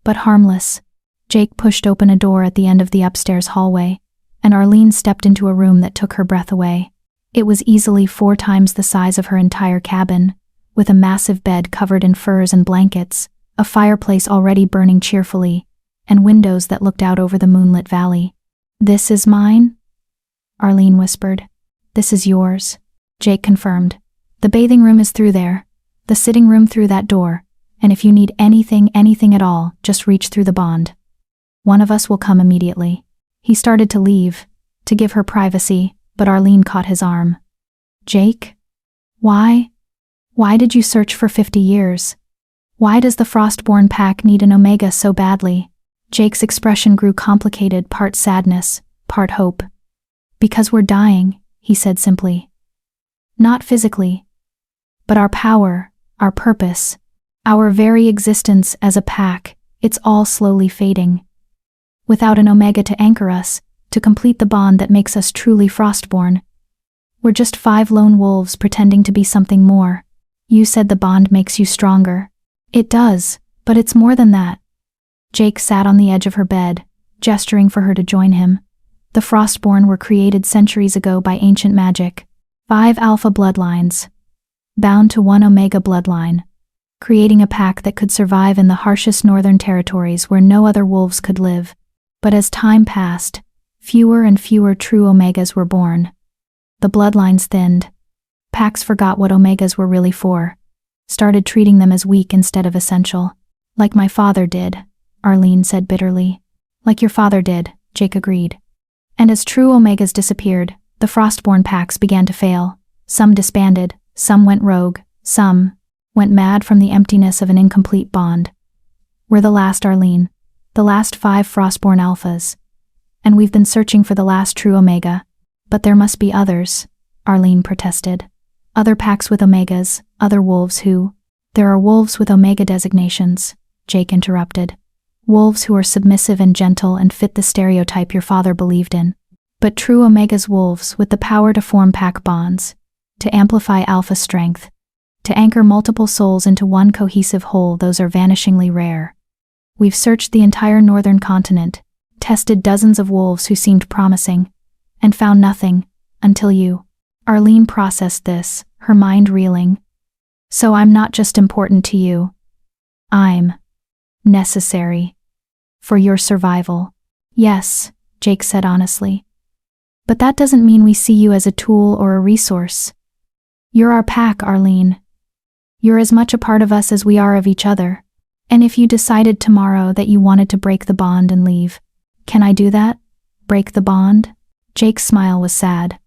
But harmless. Jake pushed open a door at the end of the upstairs hallway, and Arlene stepped into a room that took her breath away. It was easily 4 times the size of her entire cabin, with a massive bed covered in furs and blankets, a fireplace already burning cheerfully, and windows that looked out over the moonlit valley. This is mine? Arlene whispered. This is yours, Jake confirmed. The bathing room is through there, the sitting room through that door, and if you need anything at all, just reach through the bond. One of us will come immediately. He started to leave, to give her privacy, but Arlene caught his arm. Jake? Why? Why did you search for 50 years? Why does the Frostborn pack need an Omega so badly? Jake's expression grew complicated, part sadness, part hope. Because we're dying, he said simply. Not physically, but our power, our purpose, our very existence as a pack, it's all slowly fading. Without an Omega to anchor us, to complete the bond that makes us truly Frostborn, we're just 5 lone wolves pretending to be something more. You said the bond makes you stronger. It does, but it's more than that. Jake sat on the edge of her bed, gesturing for her to join him. The Frostborn were created centuries ago by ancient magic. 5 alpha bloodlines, bound to 1 Omega bloodline. creating a pack that could survive in the harshest northern territories where no other wolves could live. But as time passed, fewer and fewer true Omegas were born. The bloodlines thinned. Packs forgot what Omegas were really for, started treating them as weak instead of essential. Like my father did, Arlene said bitterly. Like your father did, Jake agreed. And as true Omegas disappeared, the Frostborn packs began to fail. Some disbanded, some went rogue, some went mad from the emptiness of an incomplete bond. We're the last, Arlene. The last 5 Frostborn alphas. And we've been searching for the last true Omega. But there must be others, Arlene protested. Other packs with Omegas, other wolves who… There are wolves with Omega designations, Jake interrupted. Wolves who are submissive and gentle and fit the stereotype your father believed in. But true Omega's wolves with the power to form pack bonds, to amplify alpha strength, to anchor multiple souls into one cohesive whole, those are vanishingly rare. We've searched the entire northern continent, tested dozens of wolves who seemed promising, and found nothing, until you. Arlene processed this, her mind reeling. So I'm not just important to you. I'm necessary for your survival. Yes, Jake said honestly. But that doesn't mean we see you as a tool or a resource. You're our pack, Arlene. You're as much a part of us as we are of each other. And if you decided tomorrow that you wanted to break the bond and leave, can I do that? Break the bond? Jake's smile was sad.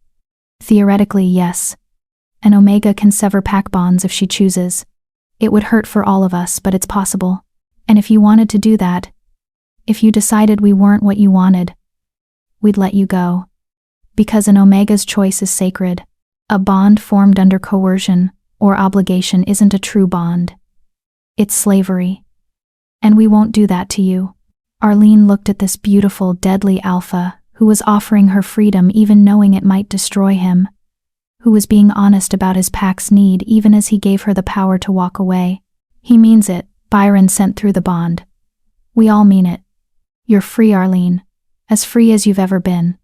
Theoretically, yes. An Omega can sever pack bonds if she chooses. It would hurt for all of us, but it's possible. And if you wanted to do that, if you decided we weren't what you wanted, we'd let you go. Because an Omega's choice is sacred. A bond formed under coercion or obligation isn't a true bond. It's slavery. And we won't do that to you. Arlene looked at this beautiful, deadly alpha who was offering her freedom even knowing it might destroy him, who was being honest about his pack's need even as he gave her the power to walk away. He means it, Byron sent through the bond. We all mean it. You're free, Arlene. As free as you've ever been.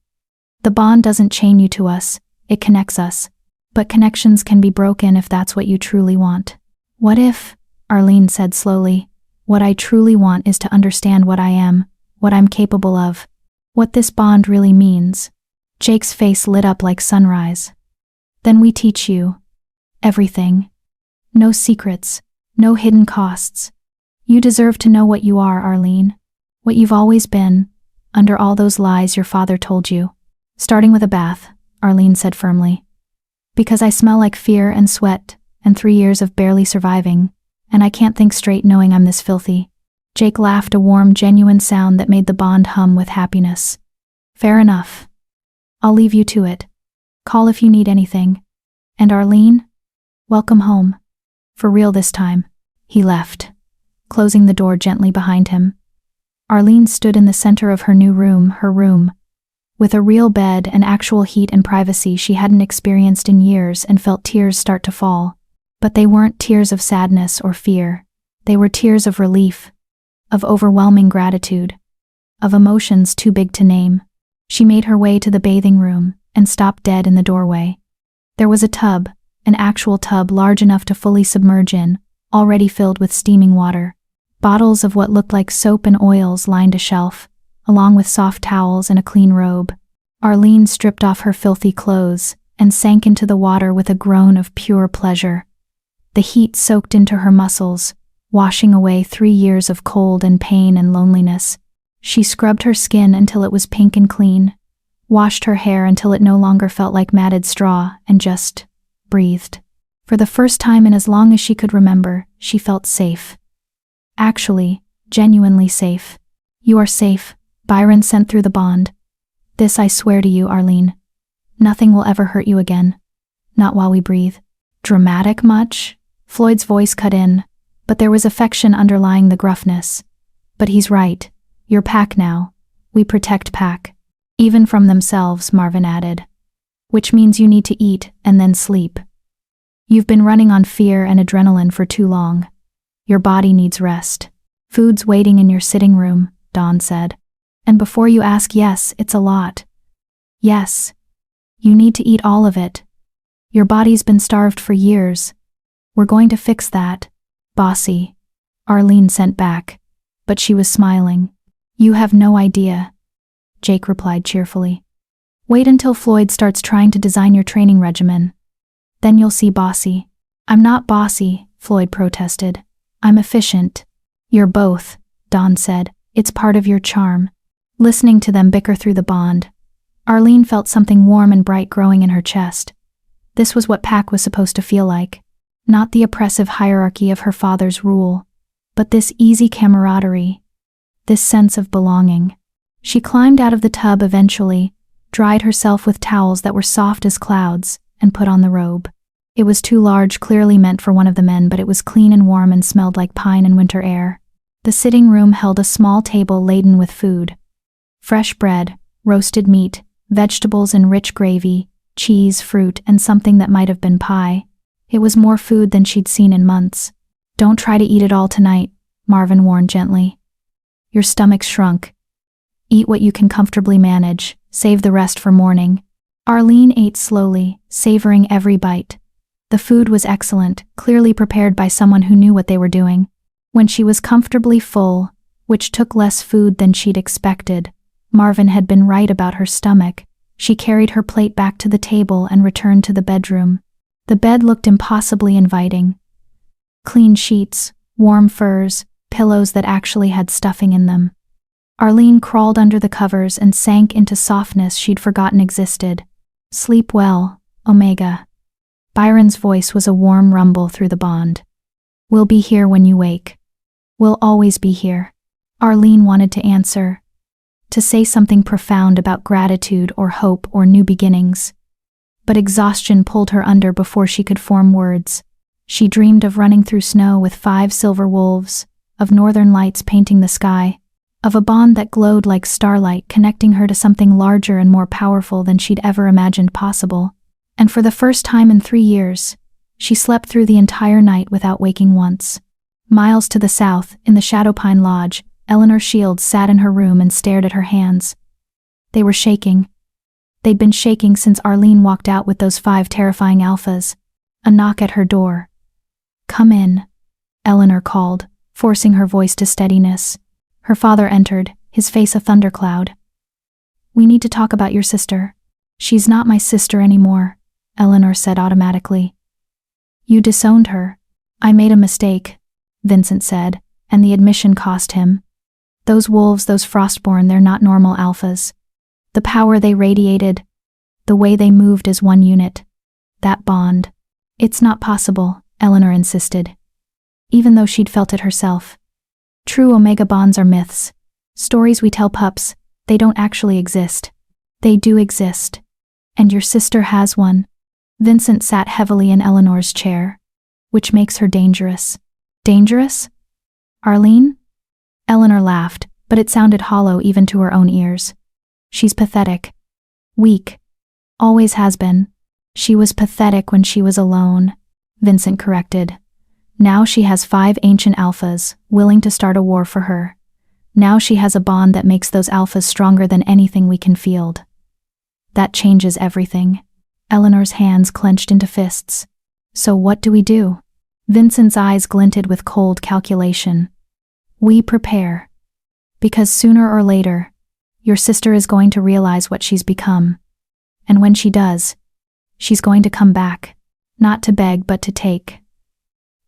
The bond doesn't chain you to us, it connects us. But connections can be broken if that's what you truly want. What if, Arlene said slowly, what I truly want is to understand what I am, what I'm capable of, what this bond really means. Jake's face lit up like sunrise. Then we teach you. Everything. No secrets, no hidden costs. You deserve to know what you are, Arlene. What you've always been, under all those lies your father told you. Starting with a bath, Arlene said firmly. Because I smell like fear and sweat, and 3 years of barely surviving, and I can't think straight knowing I'm this filthy. Jake laughed, a warm, genuine sound that made the bond hum with happiness. Fair enough. I'll leave you to it. Call if you need anything. And Arlene? Welcome home. For real this time. He left, closing the door gently behind him. Arlene stood in the center of her new room, her room, with a real bed and actual heat and privacy she hadn't experienced in years, and felt tears start to fall. But they weren't tears of sadness or fear. They were tears of relief, of overwhelming gratitude, of emotions too big to name. She made her way to the bathing room and stopped dead in the doorway. There was a tub, an actual tub large enough to fully submerge in, already filled with steaming water. Bottles of what looked like soap and oils lined a shelf, along with soft towels and a clean robe. Arlene stripped off her filthy clothes and sank into the water with a groan of pure pleasure. The heat soaked into her muscles, washing away 3 years of cold and pain and loneliness. She scrubbed her skin until it was pink and clean, washed her hair until it no longer felt like matted straw, and just breathed. For the first time in as long as she could remember, she felt safe. Actually, genuinely safe. You are safe, Byron sent through the bond. This I swear to you, Arlene. Nothing will ever hurt you again. Not while we breathe. Dramatic much? Floyd's voice cut in, but there was affection underlying the gruffness. But he's right. You're pack now. We protect pack. Even from themselves, Marvin added. Which means you need to eat and then sleep. You've been running on fear and adrenaline for too long. Your body needs rest. Food's waiting in your sitting room, Dawn said. And before you ask, yes, it's a lot. Yes. You need to eat all of it. Your body's been starved for years. We're going to fix that. Bossy, Arlene sent back, but she was smiling. You have no idea, Jake replied cheerfully. Wait until Floyd starts trying to design your training regimen. Then you'll see bossy. I'm not bossy, Floyd protested. I'm efficient. You're both, Dawn said. It's part of your charm. Listening to them bicker through the bond, Arlene felt something warm and bright growing in her chest. This was what Pack was supposed to feel like. Not the oppressive hierarchy of her father's rule, but this easy camaraderie, this sense of belonging. She climbed out of the tub eventually, dried herself with towels that were soft as clouds, and put on the robe. It was too large, clearly meant for one of the men, but it was clean and warm and smelled like pine and winter air. The sitting room held a small table laden with food. Fresh bread, roasted meat, vegetables and rich gravy, cheese, fruit, and something that might have been pie. It was more food than she'd seen in months. Don't try to eat it all tonight, Marvin warned gently. Your stomach's shrunk. Eat what you can comfortably manage, save the rest for morning. Arlene ate slowly, savoring every bite. The food was excellent, clearly prepared by someone who knew what they were doing. When she was comfortably full, which took less food than she'd expected, Marvin had been right about her stomach. She carried her plate back to the table and returned to the bedroom. The bed looked impossibly inviting. Clean sheets, warm furs, pillows that actually had stuffing in them. Arlene crawled under the covers and sank into softness she'd forgotten existed. Sleep well, Omega. Byron's voice was a warm rumble through the bond. We'll be here when you wake. We'll always be here. Arlene wanted to answer, to say something profound about gratitude or hope or new beginnings. But exhaustion pulled her under before she could form words. She dreamed of running through snow with 5 silver wolves, of northern lights painting the sky, of a bond that glowed like starlight connecting her to something larger and more powerful than she'd ever imagined possible. And for the first time in 3 years, she slept through the entire night without waking once. Miles to the south, in the Shadowpine Lodge, Eleanor Shields sat in her room and stared at her hands. They were shaking. They'd been shaking since Arlene walked out with those 5 terrifying alphas. A knock at her door. Come in, Eleanor called, forcing her voice to steadiness. Her father entered, his face a thundercloud. We need to talk about your sister. She's not my sister anymore, Eleanor said automatically. You disowned her. I made a mistake, Vincent said, and the admission cost him. Those wolves, those Frostborn, they're not normal alphas. The power they radiated, the way they moved as one unit. That bond. It's not possible, Eleanor insisted, even though she'd felt it herself. True Omega bonds are myths. Stories we tell pups, they don't actually exist. They do exist. And your sister has one. Vincent sat heavily in Eleanor's chair, which makes her dangerous. Dangerous? Arlene? Eleanor laughed, but it sounded hollow even to her own ears. She's pathetic. Weak. Always has been. She was pathetic when she was alone, Vincent corrected. Now she has 5 ancient alphas, willing to start a war for her. Now she has a bond that makes those alphas stronger than anything we can field. That changes everything. Eleanor's hands clenched into fists. So what do we do? Vincent's eyes glinted with cold calculation. We prepare. Because sooner or later, your sister is going to realize what she's become. And when she does, she's going to come back, not to beg but to take.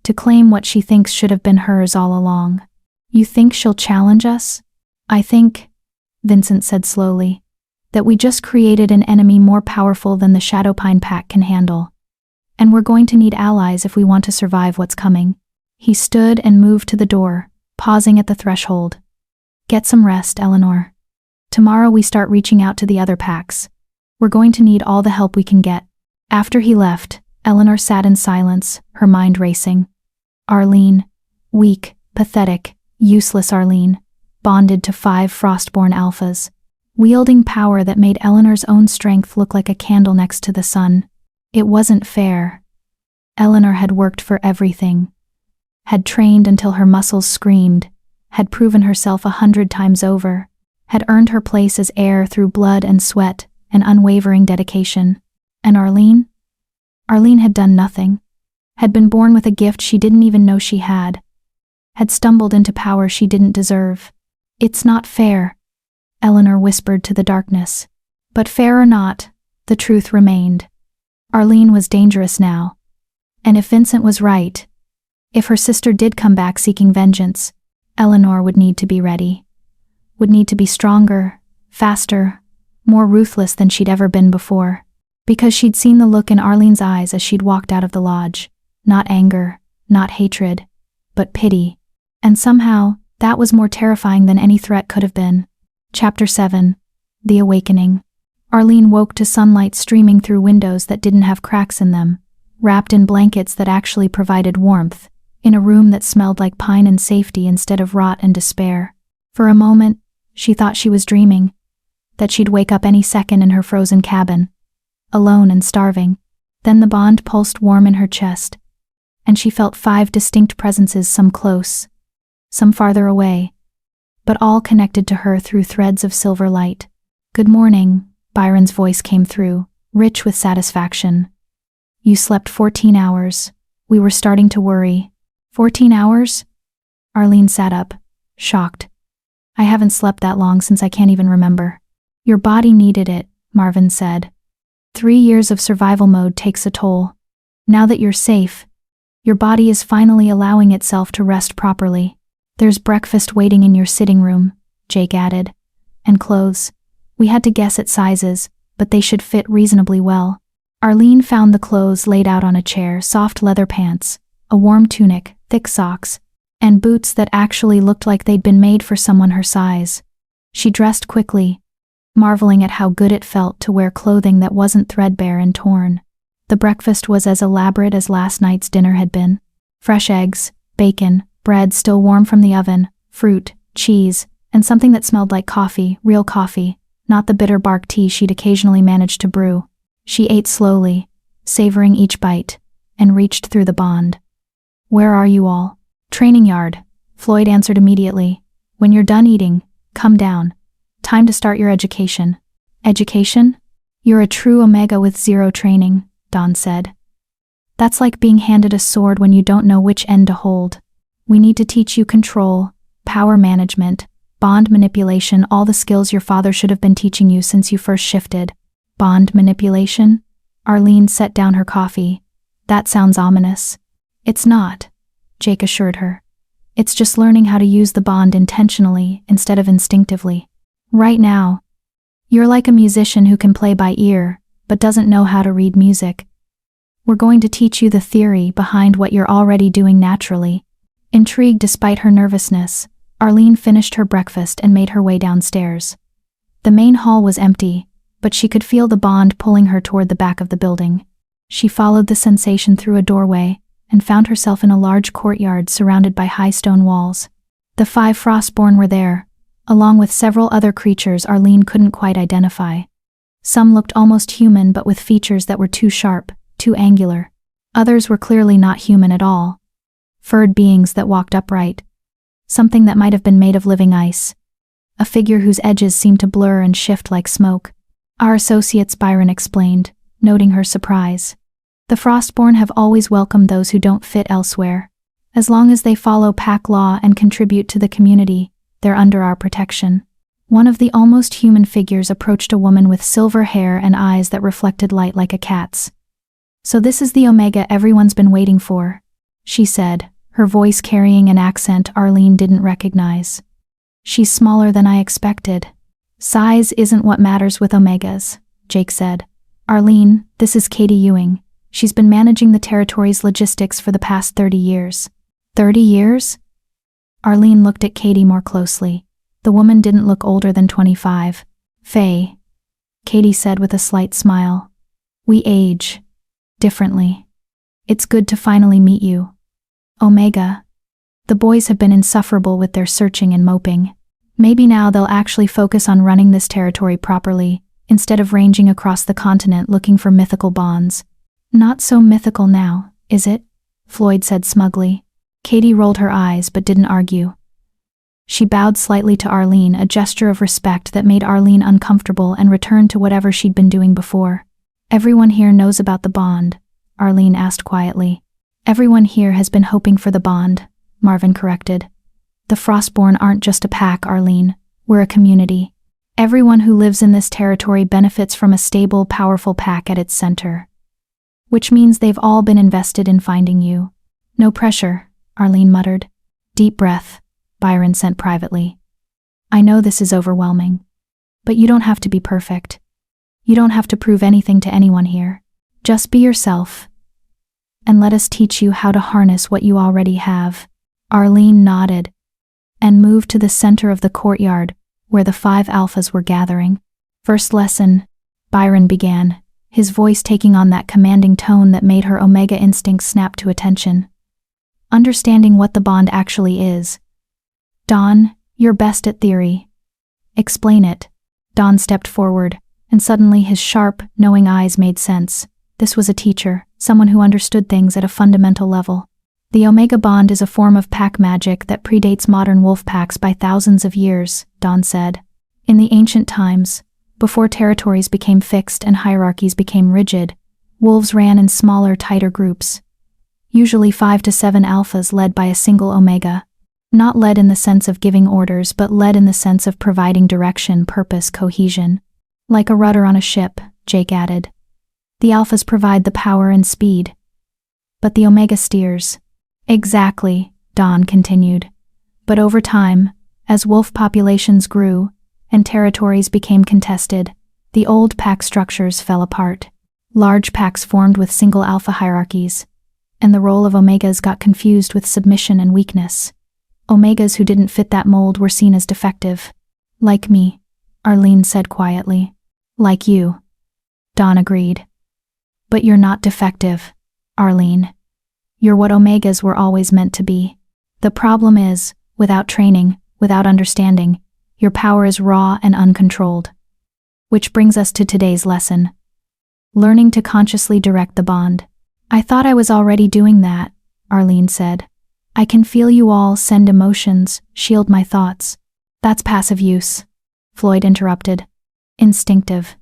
To claim what she thinks should have been hers all along. You think she'll challenge us? I think, Vincent said slowly, that we just created an enemy more powerful than the Shadowpine Pack can handle. And we're going to need allies if we want to survive what's coming. He stood and moved to the door, pausing at the threshold. Get some rest, Eleanor. Tomorrow we start reaching out to the other packs. We're going to need all the help we can get. After he left, Eleanor sat in silence, her mind racing. Arlene, weak, pathetic, useless Arlene, bonded to 5 Frostborn alphas, wielding power that made Eleanor's own strength look like a candle next to the sun. It wasn't fair. Eleanor had worked for everything, had trained until her muscles screamed, had proven herself 100 times over, had earned her place as heir through blood and sweat and unwavering dedication. And Arlene? Arlene had done nothing, had been born with a gift she didn't even know she had stumbled into power she didn't deserve. It's not fair, Eleanor whispered to the darkness. But fair or not, the truth remained. Arlene was dangerous now. And if Vincent was right, if her sister did come back seeking vengeance, Eleanor would need to be ready. Would need to be stronger, faster, more ruthless than she'd ever been before. Because she'd seen the look in Arlene's eyes as she'd walked out of the lodge. Not anger, not hatred, but pity. And somehow, that was more terrifying than any threat could have been. Chapter 7. The Awakening. Arlene woke to sunlight streaming through windows that didn't have cracks in them, wrapped in blankets that actually provided warmth, in a room that smelled like pine and safety instead of rot and despair. For a moment, she thought she was dreaming, that she'd wake up any second in her frozen cabin, alone and starving. Then the bond pulsed warm in her chest, and she felt 5 distinct presences, some close, some farther away, but all connected to her through threads of silver light. "Good morning," Byron's voice came through, rich with satisfaction. "You slept 14 hours. We were starting to worry." 14 hours? Arlene sat up, shocked. "I haven't slept that long since I can't even remember." "Your body needed it," Marvin said. 3 years of survival mode takes a toll. Now that you're safe, your body is finally allowing itself to rest properly. "There's breakfast waiting in your sitting room," Jake added. "And clothes. We had to guess at sizes, but they should fit reasonably well." Arlene found the clothes laid out on a chair: soft leather pants, a warm tunic, thick socks, and boots that actually looked like they'd been made for someone her size. She dressed quickly, marveling at how good it felt to wear clothing that wasn't threadbare and torn. The breakfast was as elaborate as last night's dinner had been. Fresh eggs, bacon, bread still warm from the oven, fruit, cheese, and something that smelled like coffee, real coffee, not the bitter bark tea she'd occasionally managed to brew. She ate slowly, savoring each bite, and reached through the bond. "Where are you all?" "Training yard," Floyd answered immediately. "When you're done eating, come down. Time to start your education." "Education? You're a true Omega with 0 training," Dawn said. "That's like being handed a sword when you don't know which end to hold. We need to teach you control, power management, bond manipulation, all the skills your father should have been teaching you since you first shifted." "Bond manipulation?" Arlene set down her coffee. "That sounds ominous." "It's not," Jake assured her. "It's just learning how to use the bond intentionally instead of instinctively. Right now, you're like a musician who can play by ear, but doesn't know how to read music. We're going to teach you the theory behind what you're already doing naturally." Intrigued despite her nervousness, Arlene finished her breakfast and made her way downstairs. The main hall was empty, but she could feel the bond pulling her toward the back of the building. She followed the sensation through a doorway and found herself in a large courtyard surrounded by high stone walls. The 5 Frostborn were there, along with several other creatures Arlene couldn't quite identify. Some looked almost human but with features that were too sharp, too angular. Others were clearly not human at all. Furred beings that walked upright. Something that might have been made of living ice. A figure whose edges seemed to blur and shift like smoke. "Our associates," Byron explained, noting her surprise. "The Frostborn have always welcomed those who don't fit elsewhere. As long as they follow pack law and contribute to the community, they're under our protection." One of the almost human figures approached a woman with silver hair and eyes that reflected light like a cat's. "So this is the Omega everyone's been waiting for," she said, her voice carrying an accent Arlene didn't recognize. "She's smaller than I expected." "Size isn't what matters with Omegas," Jake said. "Arlene, this is Katie Ewing. She's been managing the territory's logistics for the past 30 years. 30 years? Arlene looked at Katie more closely. The woman didn't look older than 25. "Faye," Katie said with a slight smile. "We age differently. It's good to finally meet you." "Omega." The boys have been insufferable with their searching and moping. Maybe now they'll actually focus on running this territory properly, instead of ranging across the continent looking for mythical bonds. "Not so mythical now, is it?" Floyd said smugly. Katie rolled her eyes but didn't argue. She bowed slightly to Arlene, a gesture of respect that made Arlene uncomfortable, and returned to whatever she'd been doing before. "Everyone here knows about the bond?" Arlene asked quietly. Everyone here has been hoping for the bond, Marvin corrected. The Frostborn aren't just a pack, Arlene. We're a community. Everyone who lives in this territory benefits from a stable, powerful pack at its center. Which means they've all been invested in finding you. No pressure, Arlene muttered. Deep breath, Byron sent privately. I know this is overwhelming. But you don't have to be perfect. You don't have to prove anything to anyone here. Just be yourself. And let us teach you how to harness what you already have. Arlene nodded and moved to the center of the courtyard where the 5 alphas were gathering. First lesson, Byron began, his voice taking on that commanding tone that made her Omega instinct snap to attention. Understanding what the bond actually is. Dawn, you're best at theory. Explain it. Dawn stepped forward, and suddenly his sharp, knowing eyes made sense. This was a teacher, someone who understood things at a fundamental level. The Omega Bond is a form of pack magic that predates modern wolf packs by thousands of years, Dawn said. In the ancient times, before territories became fixed and hierarchies became rigid, wolves ran in smaller, tighter groups. Usually 5 to 7 alphas led by a single Omega. Not led in the sense of giving orders, but led in the sense of providing direction, purpose, cohesion. Like a rudder on a ship, Jake added. The alphas provide the power and speed. But the Omega steers. Exactly, Dawn continued. But over time, as wolf populations grew and territories became contested, the old pack structures fell apart. Large packs formed with single alpha hierarchies, and the role of Omegas got confused with submission and weakness. Omegas who didn't fit that mold were seen as defective. Like me, Arlene said quietly. Like you. Dawn agreed. But you're not defective, Arlene. You're what Omegas were always meant to be. The problem is, without training, without understanding, your power is raw and uncontrolled. Which brings us to today's lesson. Learning to consciously direct the bond. I thought I was already doing that, Arlene said. I can feel you all, send emotions, shield my thoughts. That's passive use, Floyd interrupted. Instinctive.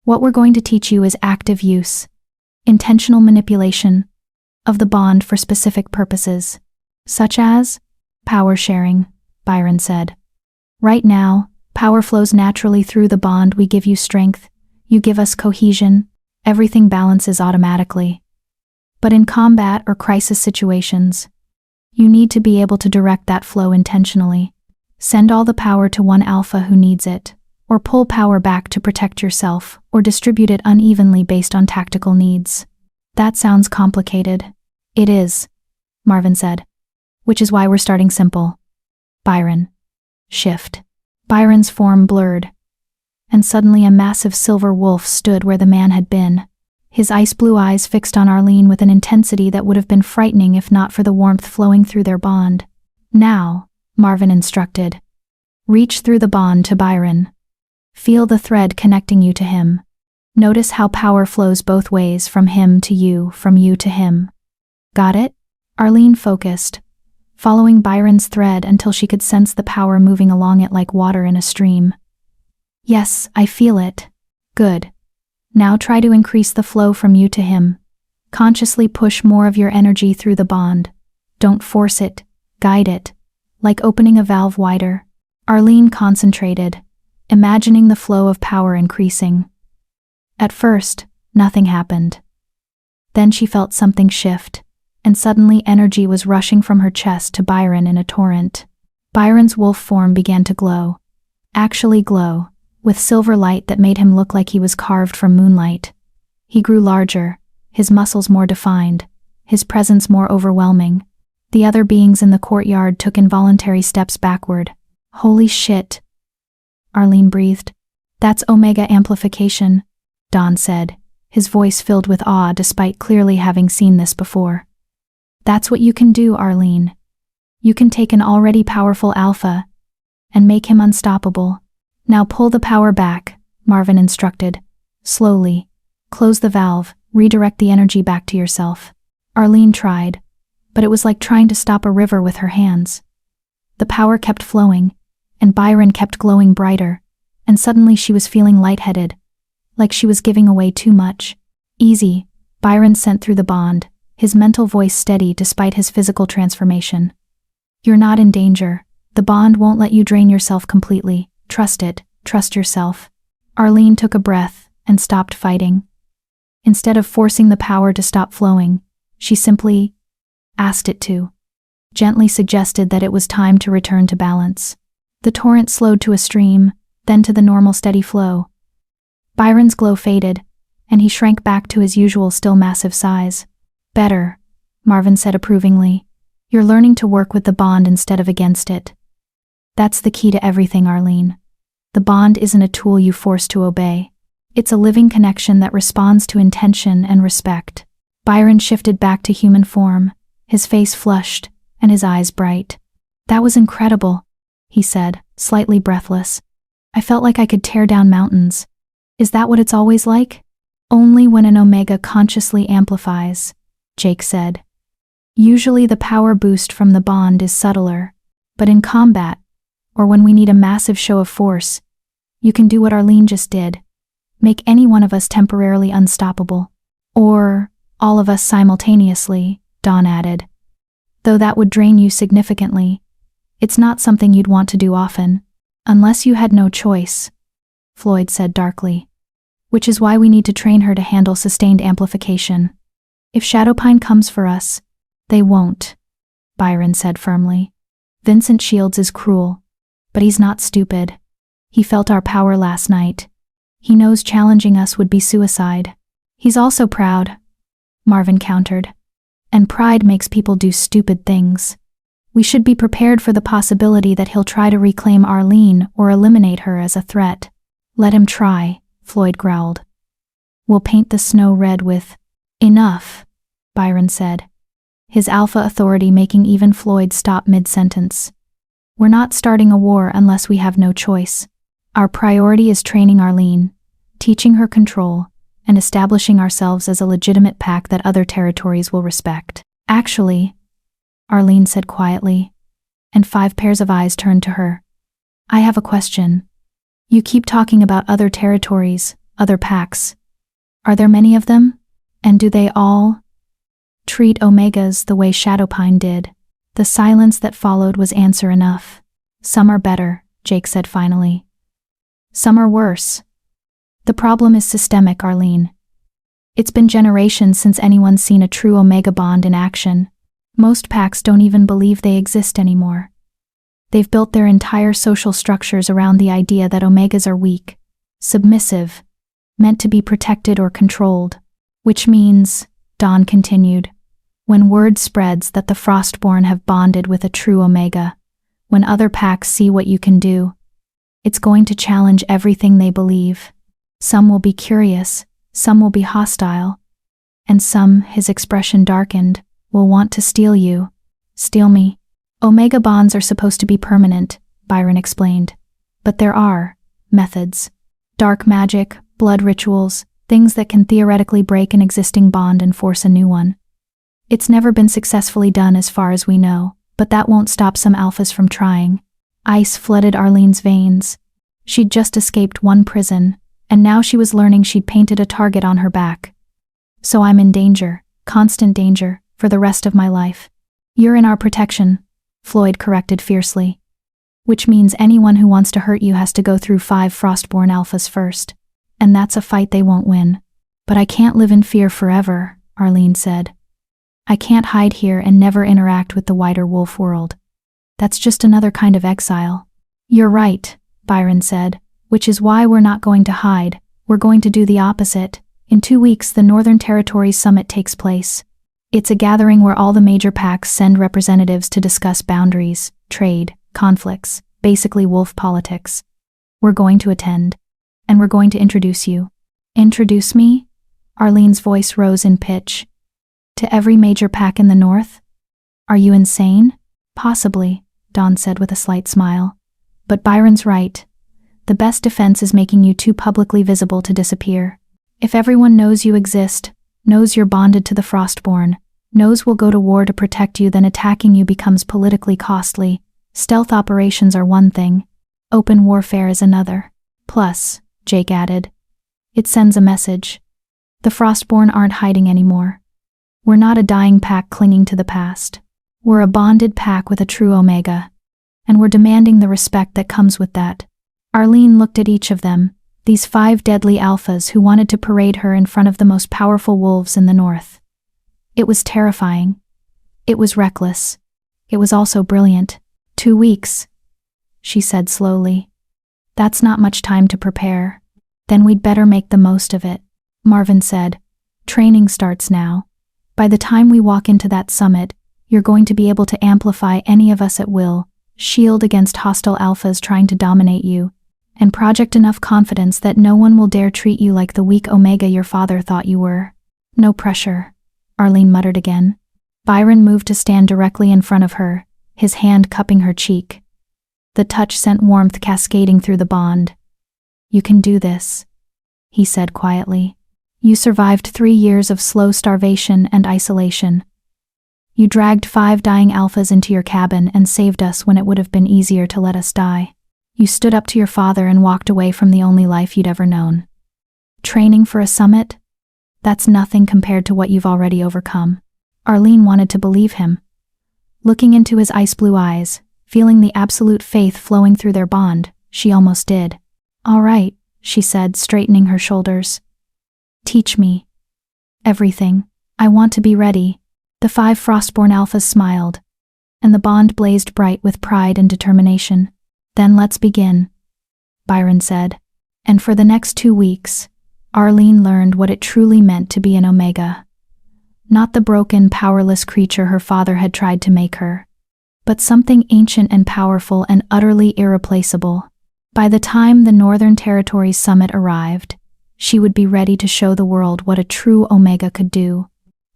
What we're going to teach you is active use. Intentional manipulation of the bond for specific purposes. Such as power sharing, Byron said. Right now, power flows naturally through the bond. We give you strength, you give us cohesion, everything balances automatically. But in combat or crisis situations, you need to be able to direct that flow intentionally. Send all the power to one alpha who needs it, or pull power back to protect yourself, or distribute it unevenly based on tactical needs. That sounds complicated. It is, Marvin said. Which is why we're starting simple. Byron. Shift. Byron's form blurred, and suddenly a massive silver wolf stood where the man had been. His ice-blue eyes fixed on Arlene with an intensity that would have been frightening if not for the warmth flowing through their bond. Now, Marvin instructed. Reach through the bond to Byron. Feel the thread connecting you to him. Notice how power flows both ways, from him to you, from you to him. Got it? Arlene focused, following Byron's thread until she could sense the power moving along it like water in a stream. Yes, I feel it. Good. Now try to increase the flow from you to him. Consciously push more of your energy through the bond. Don't force it, guide it. Like opening a valve wider. Arlene concentrated, imagining the flow of power increasing. At first, nothing happened. Then she felt something shift, and suddenly energy was rushing from her chest to Byron in a torrent. Byron's wolf form began to glow. Actually glow, with silver light that made him look like he was carved from moonlight. He grew larger, his muscles more defined, his presence more overwhelming. The other beings in the courtyard took involuntary steps backward. Holy shit, Arlene breathed. That's Omega amplification, Dawn said, his voice filled with awe despite clearly having seen this before. That's what you can do, Arlene. You can take an already powerful alpha and make him unstoppable. Now pull the power back, Marvin instructed. Slowly. Close the valve, redirect the energy back to yourself. Arlene tried, but it was like trying to stop a river with her hands. The power kept flowing, and Byron kept glowing brighter, and suddenly she was feeling lightheaded, like she was giving away too much. Easy, Byron sent through the bond, his mental voice steady despite his physical transformation. You're not in danger. The bond won't let you drain yourself completely. Trust it. Trust yourself. Arlene took a breath and stopped fighting. Instead of forcing the power to stop flowing, she simply asked it to. Gently suggested that it was time to return to balance. The torrent slowed to a stream, then to the normal steady flow. Byron's glow faded, and he shrank back to his usual still massive size. Better, Marvin said approvingly. You're learning to work with the bond instead of against it. That's the key to everything, Arlene. The bond isn't a tool you force to obey. It's a living connection that responds to intention and respect. Byron shifted back to human form, his face flushed, and his eyes bright. That was incredible, he said, slightly breathless. I felt like I could tear down mountains. Is that what it's always like? Only when an Omega consciously amplifies, Jake said. Usually the power boost from the bond is subtler, but in combat, or when we need a massive show of force, you can do what Arlene just did. Make any one of us temporarily unstoppable. Or all of us simultaneously, Dawn added. Though that would drain you significantly. It's not something you'd want to do often, unless you had no choice, Floyd said darkly. Which is why we need to train her to handle sustained amplification. If Shadowpine comes for us, they won't, Byron said firmly. Vincent Shields is cruel, but he's not stupid. He felt our power last night. He knows challenging us would be suicide. He's also proud, Marvin countered. And pride makes people do stupid things. We should be prepared for the possibility that he'll try to reclaim Arlene or eliminate her as a threat. Let him try, Floyd growled. We'll paint the snow red with enough, Byron said, his alpha authority making even Floyd stop mid-sentence. We're not starting a war unless we have no choice. Our priority is training Arlene, teaching her control, and establishing ourselves as a legitimate pack that other territories will respect. Actually, Arlene said quietly, and 5 pairs of eyes turned to her. I have a question. You keep talking about other territories, other packs. Are there many of them? And do they all treat Omegas the way Shadowpine did? The silence that followed was answer enough. Some are better, Jake said finally. Some are worse. The problem is systemic, Arlene. It's been generations since anyone's seen a true Omega bond in action. Most packs don't even believe they exist anymore. They've built their entire social structures around the idea that Omegas are weak, submissive, meant to be protected or controlled. Which means, Dawn continued, when word spreads that the Frostborn have bonded with a true Omega, when other packs see what you can do, it's going to challenge everything they believe. Some will be curious, some will be hostile, and some, his expression darkened, will want to steal you. Steal me. Omega bonds are supposed to be permanent, Byron explained. But there are methods. Dark magic, blood rituals, things that can theoretically break an existing bond and force a new one. It's never been successfully done as far as we know, but that won't stop some alphas from trying. Ice flooded Arlene's veins. She'd just escaped one prison, and now she was learning she'd painted a target on her back. So I'm in danger, constant danger, for the rest of my life. You're in our protection, Floyd corrected fiercely. Which means anyone who wants to hurt you has to go through 5 Frostborn alphas first. And that's a fight they won't win. But I can't live in fear forever, Arlene said. I can't hide here and never interact with the wider wolf world. That's just another kind of exile. You're right, Byron said, which is why we're not going to hide. We're going to do the opposite. In 2 weeks, the Northern Territories Summit takes place. It's a gathering where all the major packs send representatives to discuss boundaries, trade, conflicts, basically wolf politics. We're going to attend. And we're going to introduce you. Introduce me? Arlene's voice rose in pitch. To every major pack in the north? Are you insane? Possibly, Dawn said with a slight smile. But Byron's right. The best defense is making you too publicly visible to disappear. If everyone knows you exist, knows you're bonded to the Frostborn, knows we'll go to war to protect you, then attacking you becomes politically costly. Stealth operations are one thing. Open warfare is another. Plus, Jake added, it sends a message. The Frostborn aren't hiding anymore. We're not a dying pack clinging to the past. We're a bonded pack with a true Omega. And we're demanding the respect that comes with that. Arlene looked at each of them, these 5 deadly alphas who wanted to parade her in front of the most powerful wolves in the north. It was terrifying. It was reckless. It was also brilliant. 2 weeks, she said slowly. That's not much time to prepare. Then we'd better make the most of it, Marvin said. Training starts now. By the time we walk into that summit, you're going to be able to amplify any of us at will, shield against hostile alphas trying to dominate you, and project enough confidence that no one will dare treat you like the weak Omega your father thought you were. No pressure, Arlene muttered again. Byron moved to stand directly in front of her, his hand cupping her cheek. The touch sent warmth cascading through the bond. You can do this, he said quietly. You survived 3 years of slow starvation and isolation. You dragged 5 dying alphas into your cabin and saved us when it would have been easier to let us die. You stood up to your father and walked away from the only life you'd ever known. Training for a summit? That's nothing compared to what you've already overcome. Arlene wanted to believe him. Looking into his ice-blue eyes, feeling the absolute faith flowing through their bond, she almost did. All right, she said, straightening her shoulders. Teach me. Everything. I want to be ready. The 5 Frostborn alphas smiled, and the bond blazed bright with pride and determination. Then let's begin, Byron said. And for the next 2 weeks, Arlene learned what it truly meant to be an Omega. Not the broken, powerless creature her father had tried to make her, but something ancient and powerful and utterly irreplaceable. By the time the Northern Territories summit arrived, she would be ready to show the world what a true Omega could do,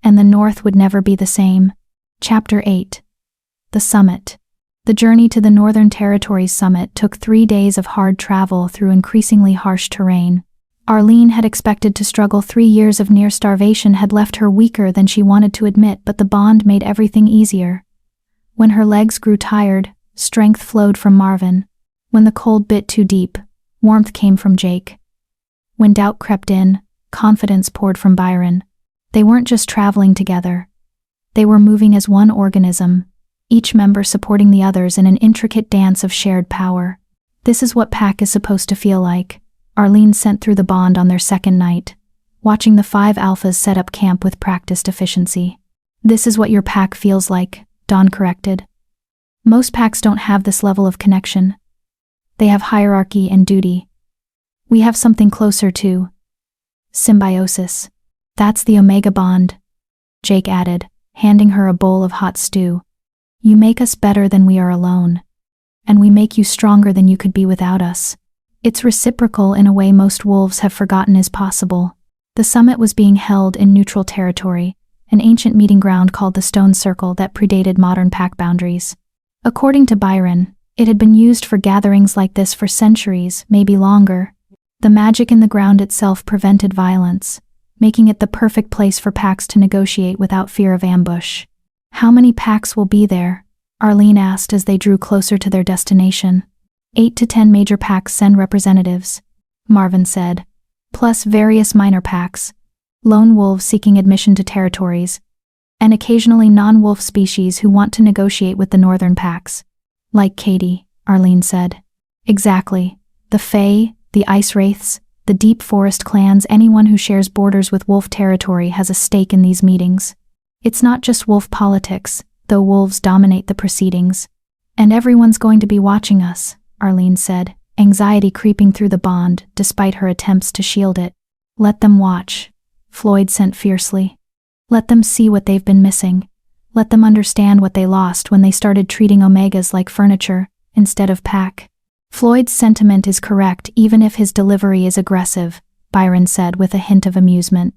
and the North would never be the same. Chapter 8. The Summit. The journey to the Northern Territories summit took 3 days of hard travel through increasingly harsh terrain. Arlene had expected to struggle. 3 years of near starvation had left her weaker than she wanted to admit, but the bond made everything easier. When her legs grew tired, strength flowed from Marvin. When the cold bit too deep, warmth came from Jake. When doubt crept in, confidence poured from Byron. They weren't just traveling together. They were moving as one organism, each member supporting the others in an intricate dance of shared power. This is what pack is supposed to feel like, Arlene sent through the bond on their second night, watching the 5 alphas set up camp with practiced efficiency. This is what your pack feels like, Dawn corrected. Most packs don't have this level of connection. They have hierarchy and duty. We have something closer to symbiosis. That's the Omega bond, Jake added, handing her a bowl of hot stew. You make us better than we are alone, and we make you stronger than you could be without us. It's reciprocal in a way most wolves have forgotten is possible. The summit was being held in neutral territory, an ancient meeting ground called the Stone Circle that predated modern pack boundaries. According to Byron, it had been used for gatherings like this for centuries, maybe longer. The magic in the ground itself prevented violence, making it the perfect place for packs to negotiate without fear of ambush. How many packs will be there? Arlene asked as they drew closer to their destination. 8 to 10 major packs send representatives, Marvin said, plus various minor packs, lone wolves seeking admission to territories, and occasionally non-wolf species who want to negotiate with the northern packs. Like Katie, Arlene said. Exactly. The Fae, the Ice Wraiths, the Deep Forest clans, anyone who shares borders with wolf territory has a stake in these meetings. It's not just wolf politics, though wolves dominate the proceedings. And everyone's going to be watching us, Arlene said, anxiety creeping through the bond despite her attempts to shield it. Let them watch, Floyd sent fiercely. Let them see what they've been missing. Let them understand what they lost when they started treating Omegas like furniture, instead of pack. Floyd's sentiment is correct even if his delivery is aggressive, Byron said with a hint of amusement.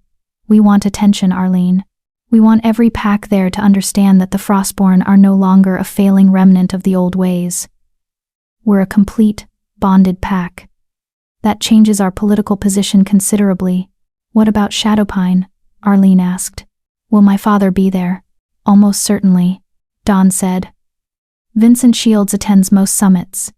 We want attention, Arlene. We want every pack there to understand that the Frostborn are no longer a failing remnant of the old ways. We're a complete, bonded pack. That changes our political position considerably. What about Shadowpine? Arlene asked. Will my father be there? Almost certainly, Dawn said. Vincent Shields attends most summits.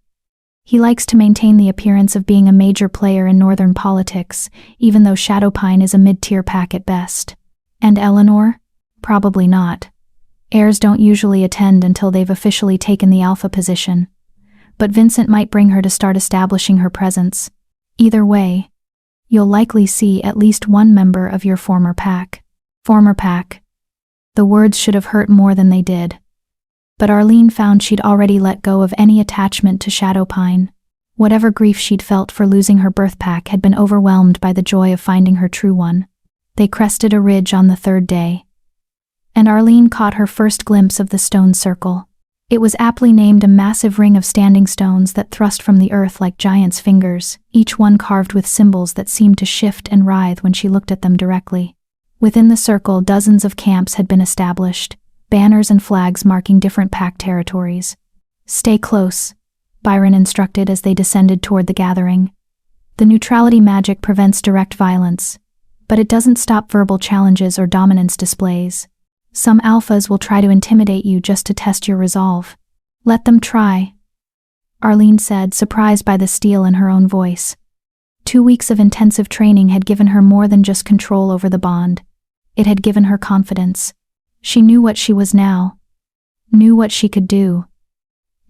He likes to maintain the appearance of being a major player in northern politics, even though Shadowpine is a mid-tier pack at best. And Eleanor? Probably not. Heirs don't usually attend until they've officially taken the alpha position. But Vincent might bring her to start establishing her presence. Either way, you'll likely see at least one member of your former pack. Former pack. The words should have hurt more than they did. But Arlene found she'd already let go of any attachment to Shadowpine. Whatever grief she'd felt for losing her birth pack had been overwhelmed by the joy of finding her true one. They crested a ridge on the third day, and Arlene caught her first glimpse of the stone circle. It was aptly named a massive ring of standing stones that thrust from the earth like giants' fingers, each one carved with symbols that seemed to shift and writhe when she looked at them directly. Within the circle, dozens of camps had been established, banners and flags marking different pack territories. "Stay close," Byron instructed as they descended toward the gathering. The neutrality magic prevents direct violence, but it doesn't stop verbal challenges or dominance displays. Some alphas will try to intimidate you just to test your resolve. Let them try, Arlene said, surprised by the steel in her own voice. 2 weeks of intensive training had given her more than just control over the bond. It had given her confidence. She knew what she was now, knew what she could do,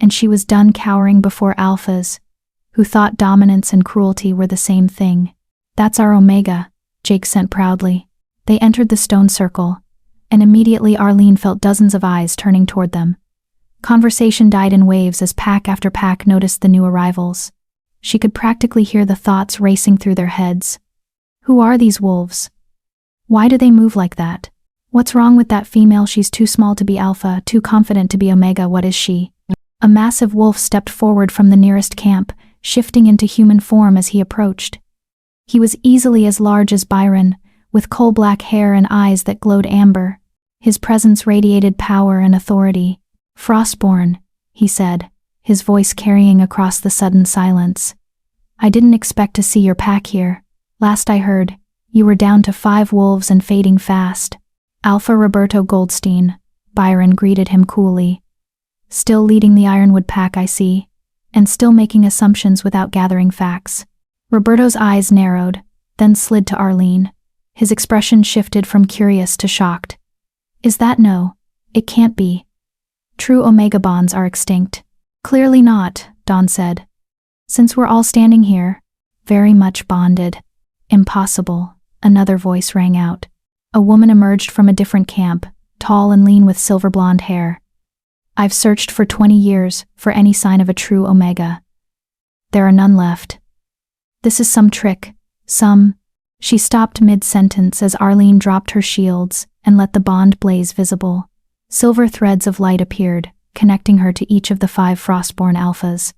and she was done cowering before alphas, who thought dominance and cruelty were the same thing. "That's our Omega," Jake sent proudly. They entered the stone circle, and immediately Arlene felt dozens of eyes turning toward them. Conversation died in waves as pack after pack noticed the new arrivals. She could practically hear the thoughts racing through their heads. Who are these wolves? Why do they move like that? What's wrong with that female? She's too small to be alpha, too confident to be Omega. What is she? A massive wolf stepped forward from the nearest camp, shifting into human form as he approached. He was easily as large as Byron, with coal-black hair and eyes that glowed amber. His presence radiated power and authority. "Frostborn," he said, his voice carrying across the sudden silence. "I didn't expect to see your pack here. Last I heard, you were down to 5 wolves and fading fast." "Alpha Roberto Goldstein," Byron greeted him coolly. "Still leading the Ironwood pack, I see, and still making assumptions without gathering facts." Roberto's eyes narrowed, then slid to Arlene. His expression shifted from curious to shocked. "Is that no? It can't be. True Omega bonds are extinct." "Clearly not," Dawn said. "Since we're all standing here, very much bonded." "Impossible," another voice rang out. A woman emerged from a different camp, tall and lean with silver blonde hair. "I've searched for 20 years for any sign of a true Omega. There are none left. This is some trick, some—" She stopped mid-sentence as Arlene dropped her shields and let the bond blaze visible. Silver threads of light appeared, connecting her to each of the 5 Frostborn alphas.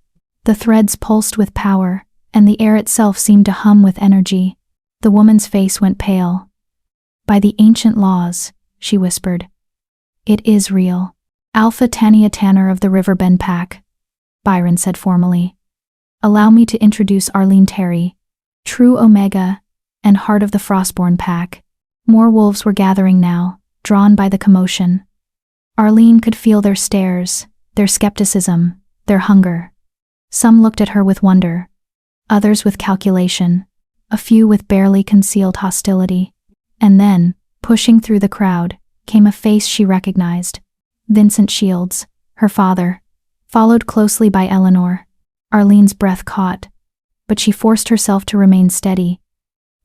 The threads pulsed with power, and the air itself seemed to hum with energy. The woman's face went pale. "By the ancient laws," she whispered. "It is real." "Alpha Tania Tanner of the Riverbend Pack," Byron said formally. "Allow me to introduce Arlene Terry, true Omega and heart of the Frostborn Pack." More wolves were gathering now, drawn by the commotion. Arlene could feel their stares, their skepticism, their hunger. Some looked at her with wonder, others with calculation, a few with barely concealed hostility. And then, pushing through the crowd, came a face she recognized. Vincent Shields, her father, followed closely by Eleanor. Arlene's breath caught, but she forced herself to remain steady,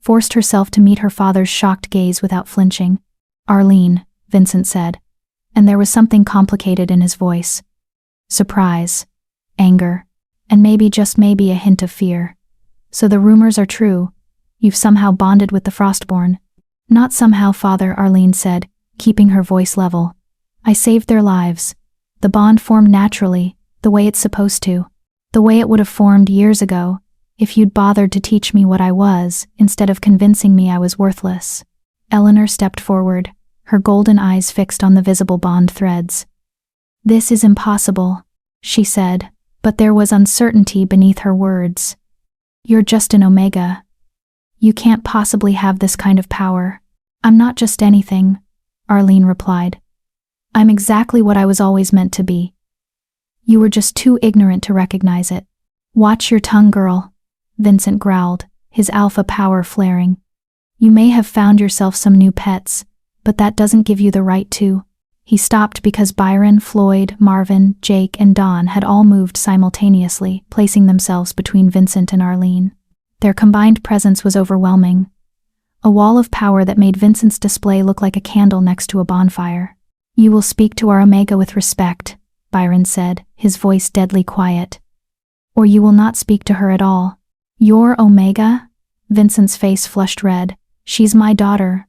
forced herself to meet her father's shocked gaze without flinching. "Arlene," Vincent said, and there was something complicated in his voice. Surprise, anger, and maybe, just maybe, a hint of fear. "So the rumors are true. You've somehow bonded with the Frostborn." "Not somehow, father," Arlene said, keeping her voice level. "I saved their lives. The bond formed naturally, the way it's supposed to. The way it would have formed years ago, if you'd bothered to teach me what I was, instead of convincing me I was worthless." Eleanor stepped forward, her golden eyes fixed on the visible bond threads. "This is impossible," she said, but there was uncertainty beneath her words. "You're just an Omega. You can't possibly have this kind of power." "I'm not just anything," Arlene replied. "I'm exactly what I was always meant to be. You were just too ignorant to recognize it." "Watch your tongue, girl," Vincent growled, his alpha power flaring. "You may have found yourself some new pets, but that doesn't give you the right to. He stopped because Byron, Floyd, Marvin, Jake, and Don had all moved simultaneously, placing themselves between Vincent and Arlene. Their combined presence was overwhelming. A wall of power that made Vincent's display look like a candle next to a bonfire. "You will speak to our Omega with respect," Byron said, his voice deadly quiet. "Or you will not speak to her at all." "Your Omega?" Vincent's face flushed red. "She's my daughter,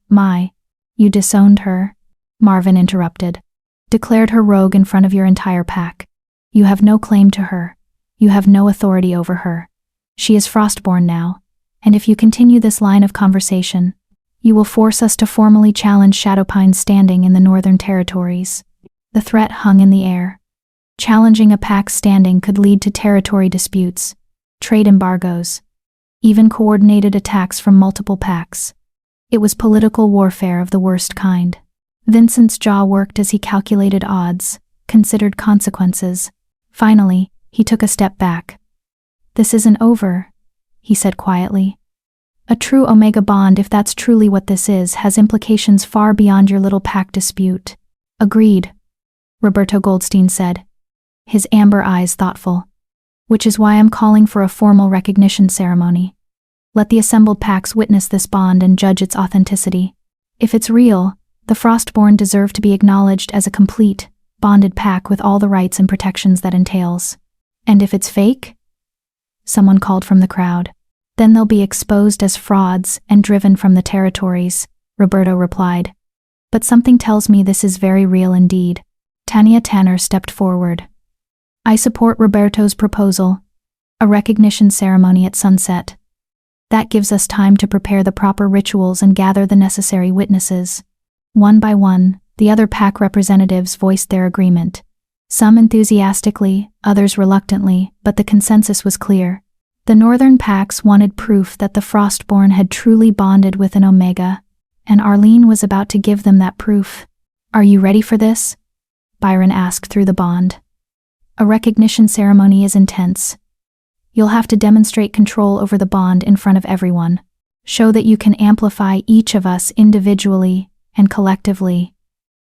You disowned her," Marvin interrupted. "Declared her rogue in front of your entire pack. You have no claim to her. You have no authority over her. She is Frostborn now, and if you continue this line of conversation, you will force us to formally challenge Shadowpine's standing in the Northern Territories." The threat hung in the air. Challenging a pack's standing could lead to territory disputes, trade embargoes, even coordinated attacks from multiple packs. It was political warfare of the worst kind. Vincent's jaw worked as he calculated odds, considered consequences. Finally, he took a step back. "This isn't over," he said quietly. "A true Omega bond, if that's truly what this is, has implications far beyond your little pack dispute." "Agreed," Roberto Goldstein said, his amber eyes thoughtful. "Which is why I'm calling for a formal recognition ceremony. Let the assembled packs witness this bond and judge its authenticity. If it's real, the Frostborn deserve to be acknowledged as a complete, bonded pack with all the rights and protections that entails. And if it's fake?" Someone called from the crowd. "Then they'll be exposed as frauds and driven from the territories," Roberto replied. "But something tells me this is very real indeed." Tanya Tanner stepped forward. "I support Roberto's proposal. A recognition ceremony at sunset. That gives us time to prepare the proper rituals and gather the necessary witnesses." One by one, the other pack representatives voiced their agreement. Some enthusiastically, others reluctantly, but the consensus was clear. The northern packs wanted proof that the Frostborn had truly bonded with an Omega, and Arlene was about to give them that proof. "Are you ready for this?" Byron asked through the bond. "A recognition ceremony is intense. You'll have to demonstrate control over the bond in front of everyone. Show that you can amplify each of us individually and collectively.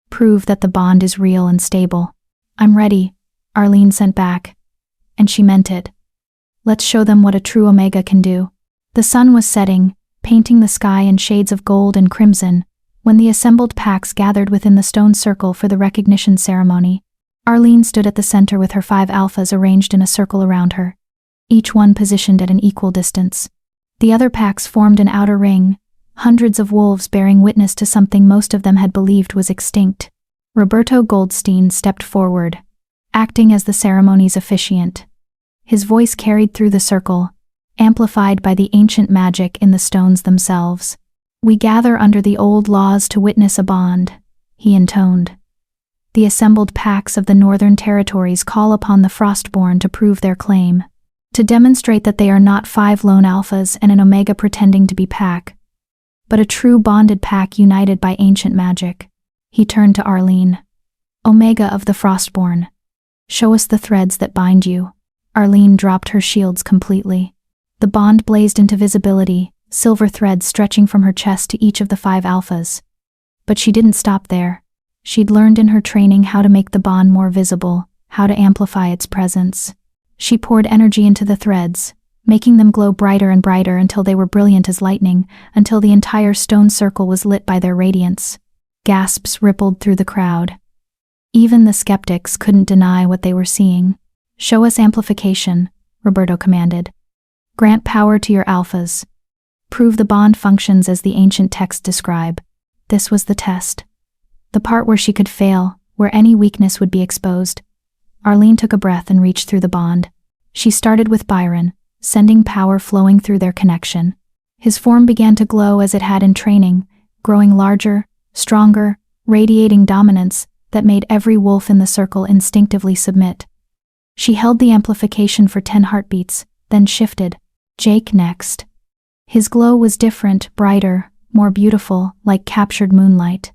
Prove that the bond is real and stable." "I'm ready," Arlene sent back. And she meant it. "Let's show them what a true Omega can do." The sun was setting, painting the sky in shades of gold and crimson, when the assembled packs gathered within the stone circle for the recognition ceremony. Arlene stood at the center with her 5 alphas arranged in a circle around her, each one positioned at an equal distance. The other packs formed an outer ring, hundreds of wolves bearing witness to something most of them had believed was extinct. Roberto Goldstein stepped forward, acting as the ceremony's officiant. His voice carried through the circle, amplified by the ancient magic in the stones themselves. "We gather under the old laws to witness a bond," he intoned. "The assembled packs of the Northern Territories call upon the Frostborn to prove their claim, to demonstrate that they are not 5 lone alphas and an Omega pretending to be pack, but a true bonded pack united by ancient magic." He turned to Arlene. "Omega of the Frostborn, show us the threads that bind you." Arlene dropped her shields completely. The bond blazed into visibility, silver threads stretching from her chest to each of the 5 alphas. But she didn't stop there. She'd learned in her training how to make the bond more visible, how to amplify its presence. She poured energy into the threads, making them glow brighter and brighter until they were brilliant as lightning, until the entire stone circle was lit by their radiance. Gasps rippled through the crowd. Even the skeptics couldn't deny what they were seeing. "Show us amplification," Roberto commanded. "Grant power to your alphas. Prove the bond functions as the ancient texts describe." This was the test. The part where she could fail, where any weakness would be exposed. Arlene took a breath and reached through the bond. She started with Byron, sending power flowing through their connection. His form began to glow as it had in training, growing larger, stronger, radiating dominance that made every wolf in the circle instinctively submit. She held the amplification for 10 heartbeats, then shifted. Jake next. His glow was different, brighter, more beautiful, like captured moonlight.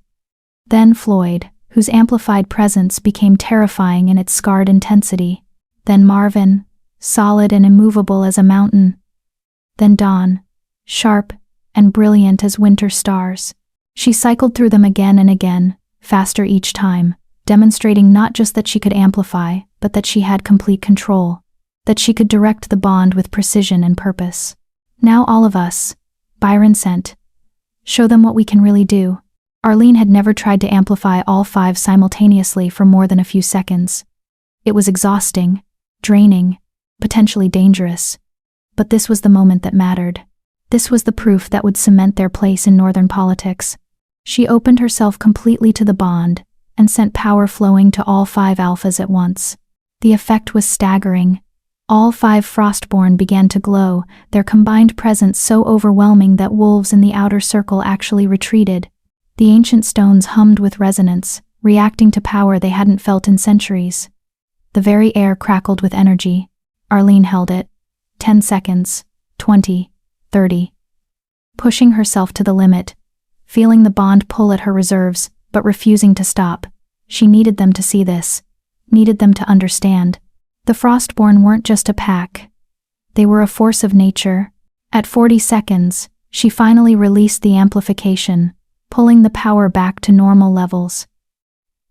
Then Floyd, whose amplified presence became terrifying in its scarred intensity. Then Marvin, solid and immovable as a mountain. Then Don, sharp and brilliant as winter stars. She cycled through them again and again, faster each time, demonstrating not just that she could amplify, but that she had complete control, that she could direct the bond with precision and purpose. Now all of us, Byron sent. Show them what we can really do. Arlene had never tried to amplify all 5 simultaneously for more than a few seconds. It was exhausting, draining, potentially dangerous. But this was the moment that mattered. This was the proof that would cement their place in northern politics. She opened herself completely to the bond and sent power flowing to all 5 alphas at once. The effect was staggering. All 5 Frostborn began to glow, their combined presence so overwhelming that wolves in the outer circle actually retreated. The ancient stones hummed with resonance, reacting to power they hadn't felt in centuries. The very air crackled with energy. Arlene held it. 10 seconds, 20, 30. Pushing herself to the limit, feeling the bond pull at her reserves, but refusing to stop. She needed them to see this, needed them to understand. The Frostborn weren't just a pack. They were a force of nature. At 40 seconds, she finally released the amplification, pulling the power back to normal levels.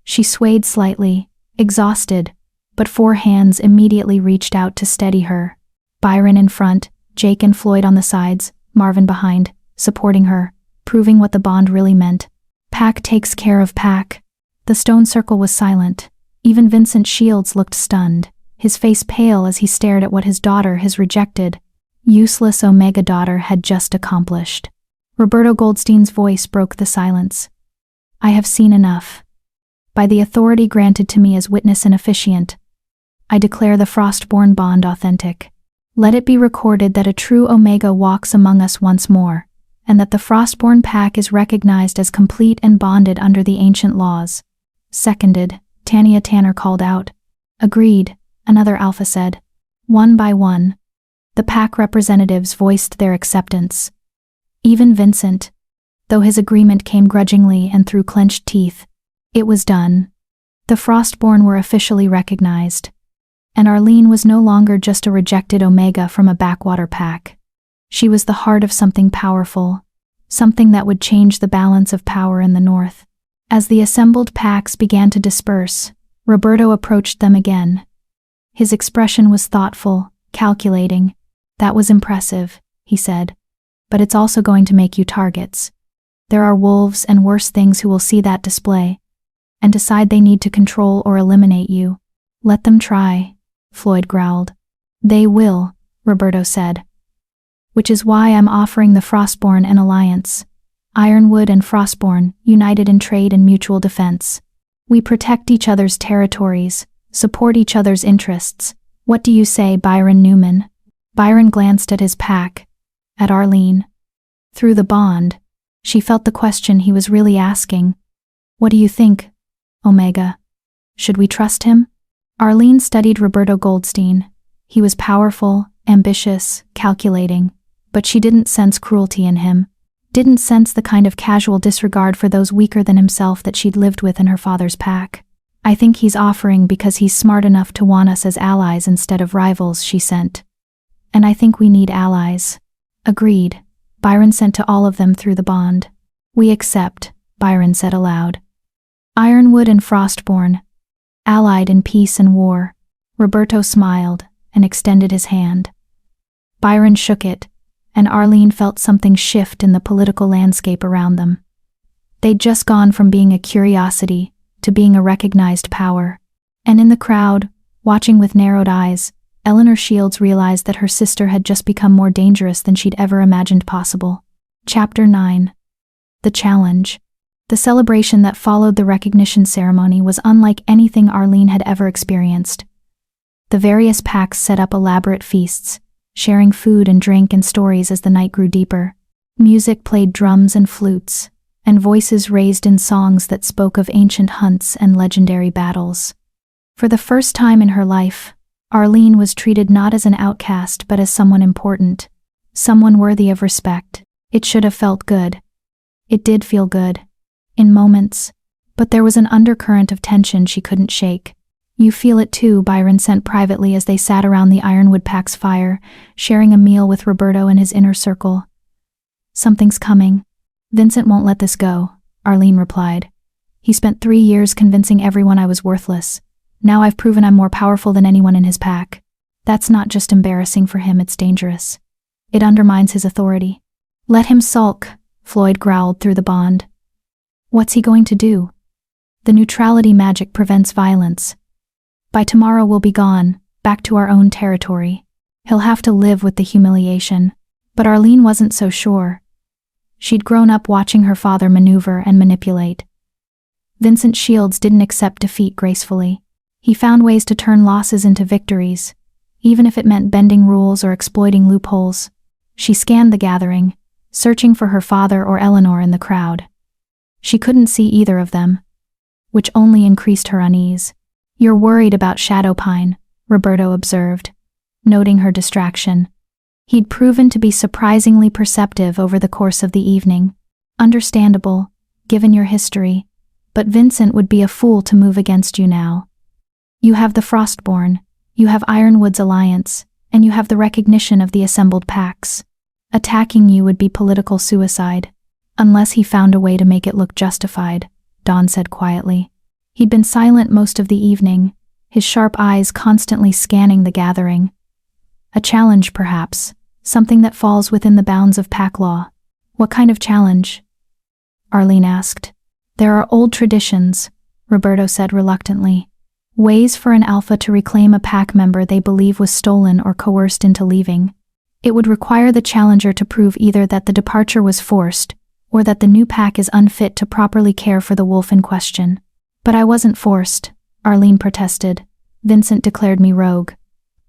She swayed slightly, exhausted, but 4 hands immediately reached out to steady her. Byron in front, Jake and Floyd on the sides, Marvin behind, supporting her, proving what the bond really meant. Pack takes care of pack. The stone circle was silent. Even Vincent Shields looked stunned, his face pale as he stared at what his daughter, his rejected, useless Omega daughter, had just accomplished. Roberto Goldstein's voice broke the silence. I have seen enough. By the authority granted to me as witness and officiant, I declare the Frostborn bond authentic. Let it be recorded that a true Omega walks among us once more, and that the Frostborn pack is recognized as complete and bonded under the ancient laws. Seconded, Tanya Tanner called out. Agreed, another alpha said. One by one, the pack representatives voiced their acceptance. Even Vincent, though his agreement came grudgingly and through clenched teeth. It was done. The Frostborn were officially recognized. And Arlene was no longer just a rejected Omega from a backwater pack. She was the heart of something powerful, something that would change the balance of power in the north. As the assembled packs began to disperse, Roberto approached them again. His expression was thoughtful, calculating. That was impressive, he said. But it's also going to make you targets. There are wolves and worse things who will see that display and decide they need to control or eliminate you. Let them try, Floyd growled. They will, Roberto said. Which is why I'm offering the Frostborn an alliance. Ironwood and Frostborn, united in trade and mutual defense. We protect each other's territories, support each other's interests. What do you say, Byron Newman? Byron glanced at his pack, at Arlene. Through the bond, she felt the question he was really asking. What do you think, Omega? Should we trust him? Arlene studied Roberto Goldstein. He was powerful, ambitious, calculating, but she didn't sense cruelty in him, didn't sense the kind of casual disregard for those weaker than himself that she'd lived with in her father's pack. I think he's offering because he's smart enough to want us as allies instead of rivals, she sent. And I think we need allies. Agreed, Byron sent to all of them through the bond. We accept, Byron said aloud. Ironwood and Frostborn, allied in peace and war. Roberto smiled and extended his hand. Byron shook it, and Arlene felt something shift in the political landscape around them. They'd just gone from being a curiosity to being a recognized power. And in the crowd, watching with narrowed eyes, Eleanor Shields realized that her sister had just become more dangerous than she'd ever imagined possible. Chapter 9. The Challenge. The celebration that followed the recognition ceremony was unlike anything Arlene had ever experienced. The various packs set up elaborate feasts, sharing food and drink and stories as the night grew deeper. Music played drums and flutes, and voices raised in songs that spoke of ancient hunts and legendary battles. For the first time in her life, Arlene was treated not as an outcast but as someone important, someone worthy of respect. It should have felt good. It did feel good, in moments, but there was an undercurrent of tension she couldn't shake. You feel it too, Byron sent privately as they sat around the Ironwood pack's fire, sharing a meal with Roberto and his inner circle. Something's coming. Vincent won't let this go, Arlene replied. He spent 3 years convincing everyone I was worthless. Now I've proven I'm more powerful than anyone in his pack. That's not just embarrassing for him, it's dangerous. It undermines his authority. Let him sulk, Floyd growled through the bond. What's he going to do? The neutrality magic prevents violence. By tomorrow we'll be gone, back to our own territory. He'll have to live with the humiliation. But Arlene wasn't so sure. She'd grown up watching her father maneuver and manipulate. Vincent Shields didn't accept defeat gracefully. He found ways to turn losses into victories, even if it meant bending rules or exploiting loopholes. She scanned the gathering, searching for her father or Eleanor in the crowd. She couldn't see either of them, which only increased her unease. "You're worried about Shadowpine," Roberto observed, noting her distraction. He'd proven to be surprisingly perceptive over the course of the evening. Understandable, given your history, but Vincent would be a fool to move against you now. You have the Frostborn, you have Ironwood's alliance, and you have the recognition of the assembled packs. Attacking you would be political suicide, unless he found a way to make it look justified, Dawn said quietly. He'd been silent most of the evening, his sharp eyes constantly scanning the gathering. A challenge, perhaps, something that falls within the bounds of pack law. What kind of challenge? Arlene asked. There are old traditions, Roberto said reluctantly. Ways for an alpha to reclaim a pack member they believe was stolen or coerced into leaving. It would require the challenger to prove either that the departure was forced, or that the new pack is unfit to properly care for the wolf in question. But I wasn't forced, Arlene protested. Vincent declared me rogue.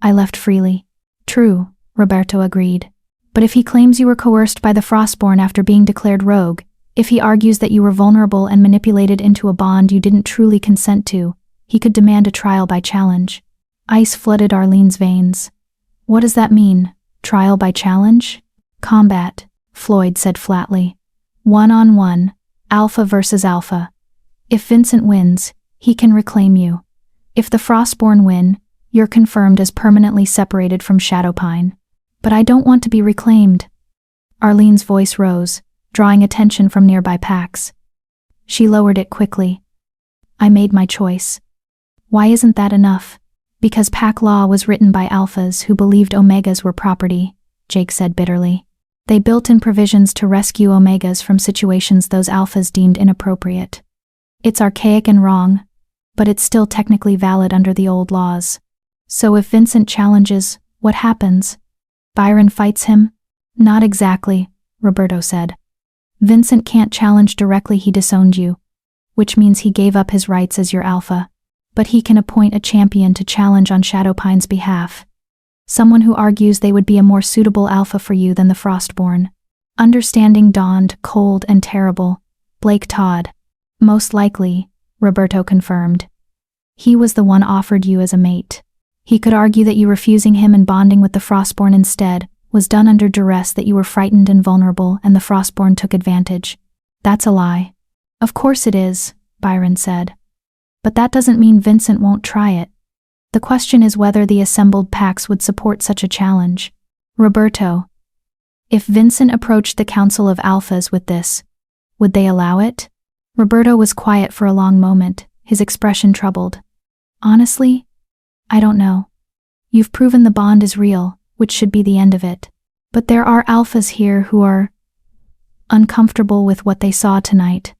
I left freely. True, Roberto agreed. But if he claims you were coerced by the Frostborn after being declared rogue, if he argues that you were vulnerable and manipulated into a bond you didn't truly consent to, he could demand a trial by challenge. Ice flooded Arlene's veins. What does that mean? Trial by challenge? Combat, Floyd said flatly. 1-on-1, alpha versus alpha. If Vincent wins, he can reclaim you. If the Frostborn win, you're confirmed as permanently separated from Shadowpine. But I don't want to be reclaimed. Arlene's voice rose, drawing attention from nearby packs. She lowered it quickly. I made my choice. Why isn't that enough? Because pack law was written by alphas who believed omegas were property, Jake said bitterly. They built in provisions to rescue omegas from situations those alphas deemed inappropriate. It's archaic and wrong, but it's still technically valid under the old laws. So if Vincent challenges, what happens? Byron fights him? Not exactly, Roberto said. Vincent can't challenge directly, he disowned you, which means he gave up his rights as your alpha. But he can appoint a champion to challenge on Shadowpine's behalf. Someone who argues they would be a more suitable alpha for you than the Frostborn. Understanding dawned, cold and terrible. Blake Todd. Most likely, Roberto confirmed. He was the one offered you as a mate. He could argue that you refusing him and bonding with the Frostborn instead was done under duress, that you were frightened and vulnerable and the Frostborn took advantage. That's a lie. Of course it is, Byron said. But that doesn't mean Vincent won't try it. The question is whether the assembled packs would support such a challenge. Roberto, if Vincent approached the Council of Alphas with this, would they allow it? Roberto was quiet for a long moment, his expression troubled. Honestly, I don't know. You've proven the bond is real, which should be the end of it. But there are alphas here who are uncomfortable with what they saw tonight.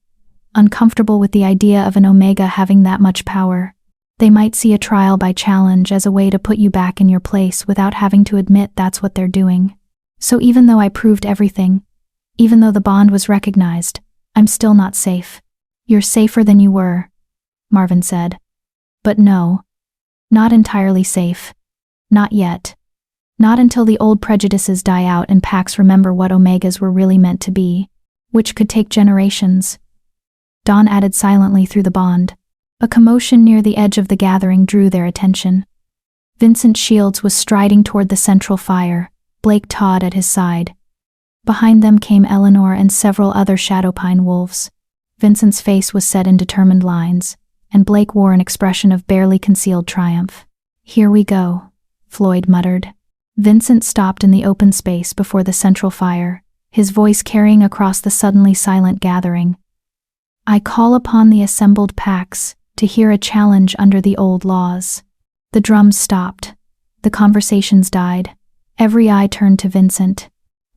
Uncomfortable with the idea of an Omega having that much power. They might see a trial by challenge as a way to put you back in your place without having to admit that's what they're doing. So even though I proved everything, even though the bond was recognized, I'm still not safe. You're safer than you were, Marvin said. But no, not entirely safe. Not yet. Not until the old prejudices die out and packs remember what Omegas were really meant to be, which could take generations. Dawn added silently through the bond. A commotion near the edge of the gathering drew their attention. Vincent Shields was striding toward the central fire, Blake Todd at his side. Behind them came Eleanor and several other Shadowpine wolves. Vincent's face was set in determined lines, and Blake wore an expression of barely concealed triumph. Here we go, Floyd muttered. Vincent stopped in the open space before the central fire, his voice carrying across the suddenly silent gathering. I call upon the assembled packs to hear a challenge under the old laws. The drums stopped. The conversations died. Every eye turned to Vincent.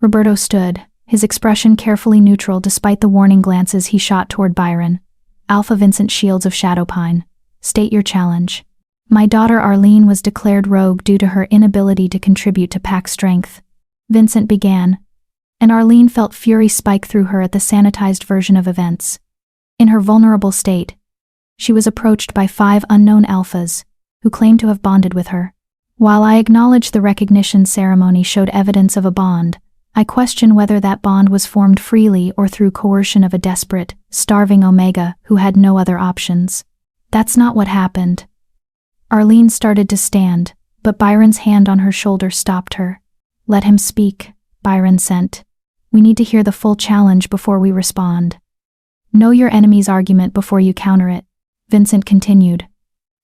Roberto stood, his expression carefully neutral despite the warning glances he shot toward Byron. Alpha Vincent Shields of Shadowpine, state your challenge. My daughter Arlene was declared rogue due to her inability to contribute to pack strength. Vincent began, and Arlene felt fury spike through her at the sanitized version of events. In her vulnerable state, she was approached by 5 unknown alphas, who claimed to have bonded with her. While I acknowledge the recognition ceremony showed evidence of a bond, I question whether that bond was formed freely or through coercion of a desperate, starving Omega who had no other options. That's not what happened. Arlene started to stand, but Byron's hand on her shoulder stopped her. Let him speak, Byron sent. We need to hear the full challenge before we respond. Know your enemy's argument before you counter it, Vincent continued.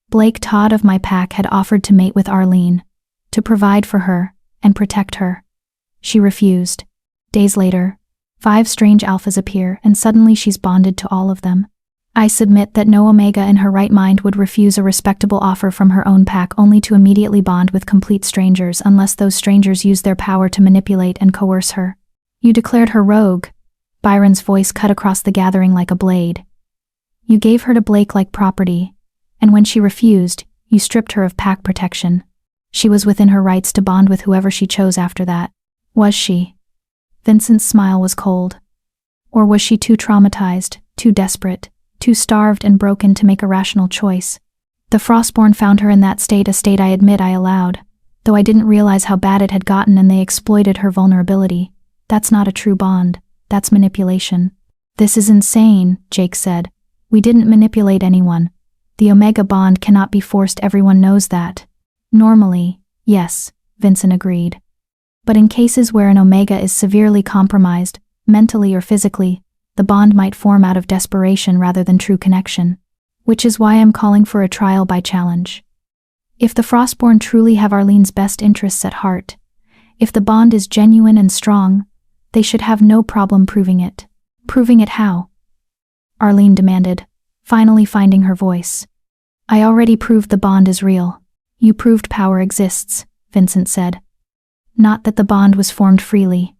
Blake Todd of my pack had offered to mate with Arlene, to provide for her and protect her. She refused. Days later, 5 strange alphas appear and suddenly she's bonded to all of them. I submit that no Omega in her right mind would refuse a respectable offer from her own pack only to immediately bond with complete strangers unless those strangers use their power to manipulate and coerce her. You declared her rogue. Byron's voice cut across the gathering like a blade. You gave her to Blake like property, and when she refused, you stripped her of pack protection. She was within her rights to bond with whoever she chose after that. Was she? Vincent's smile was cold. Or was she too traumatized, too desperate, too starved and broken to make a rational choice? The Frostborn found her in that state, a state I admit I allowed, though I didn't realize how bad it had gotten and they exploited her vulnerability. That's not a true bond. That's manipulation. This is insane, Jake said. We didn't manipulate anyone. The Omega bond cannot be forced, everyone knows that. Normally, yes, Vincent agreed. But in cases where an Omega is severely compromised, mentally or physically, the bond might form out of desperation rather than true connection. Which is why I'm calling for a trial by challenge. If the Frostborn truly have Arlene's best interests at heart, if the bond is genuine and strong, they should have no problem proving it. Proving it how? Arlene demanded, finally finding her voice. I already proved the bond is real. You proved power exists, Vincent said. Not that the bond was formed freely.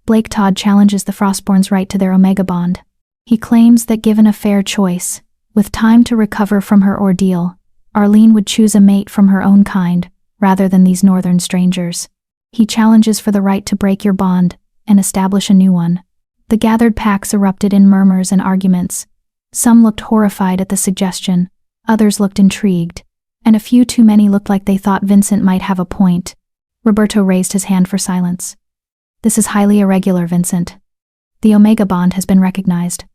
Blake Todd challenges the Frostborn's right to their Omega bond. He claims that given a fair choice, with time to recover from her ordeal, Arlene would choose a mate from her own kind, rather than these northern strangers. He challenges for the right to break your bond and establish a new one. The gathered packs erupted in murmurs and arguments. Some looked horrified at the suggestion, others looked intrigued, and a few too many looked like they thought Vincent might have a point. Roberto raised his hand for silence. This is highly irregular, Vincent. The Omega bond has been recognized.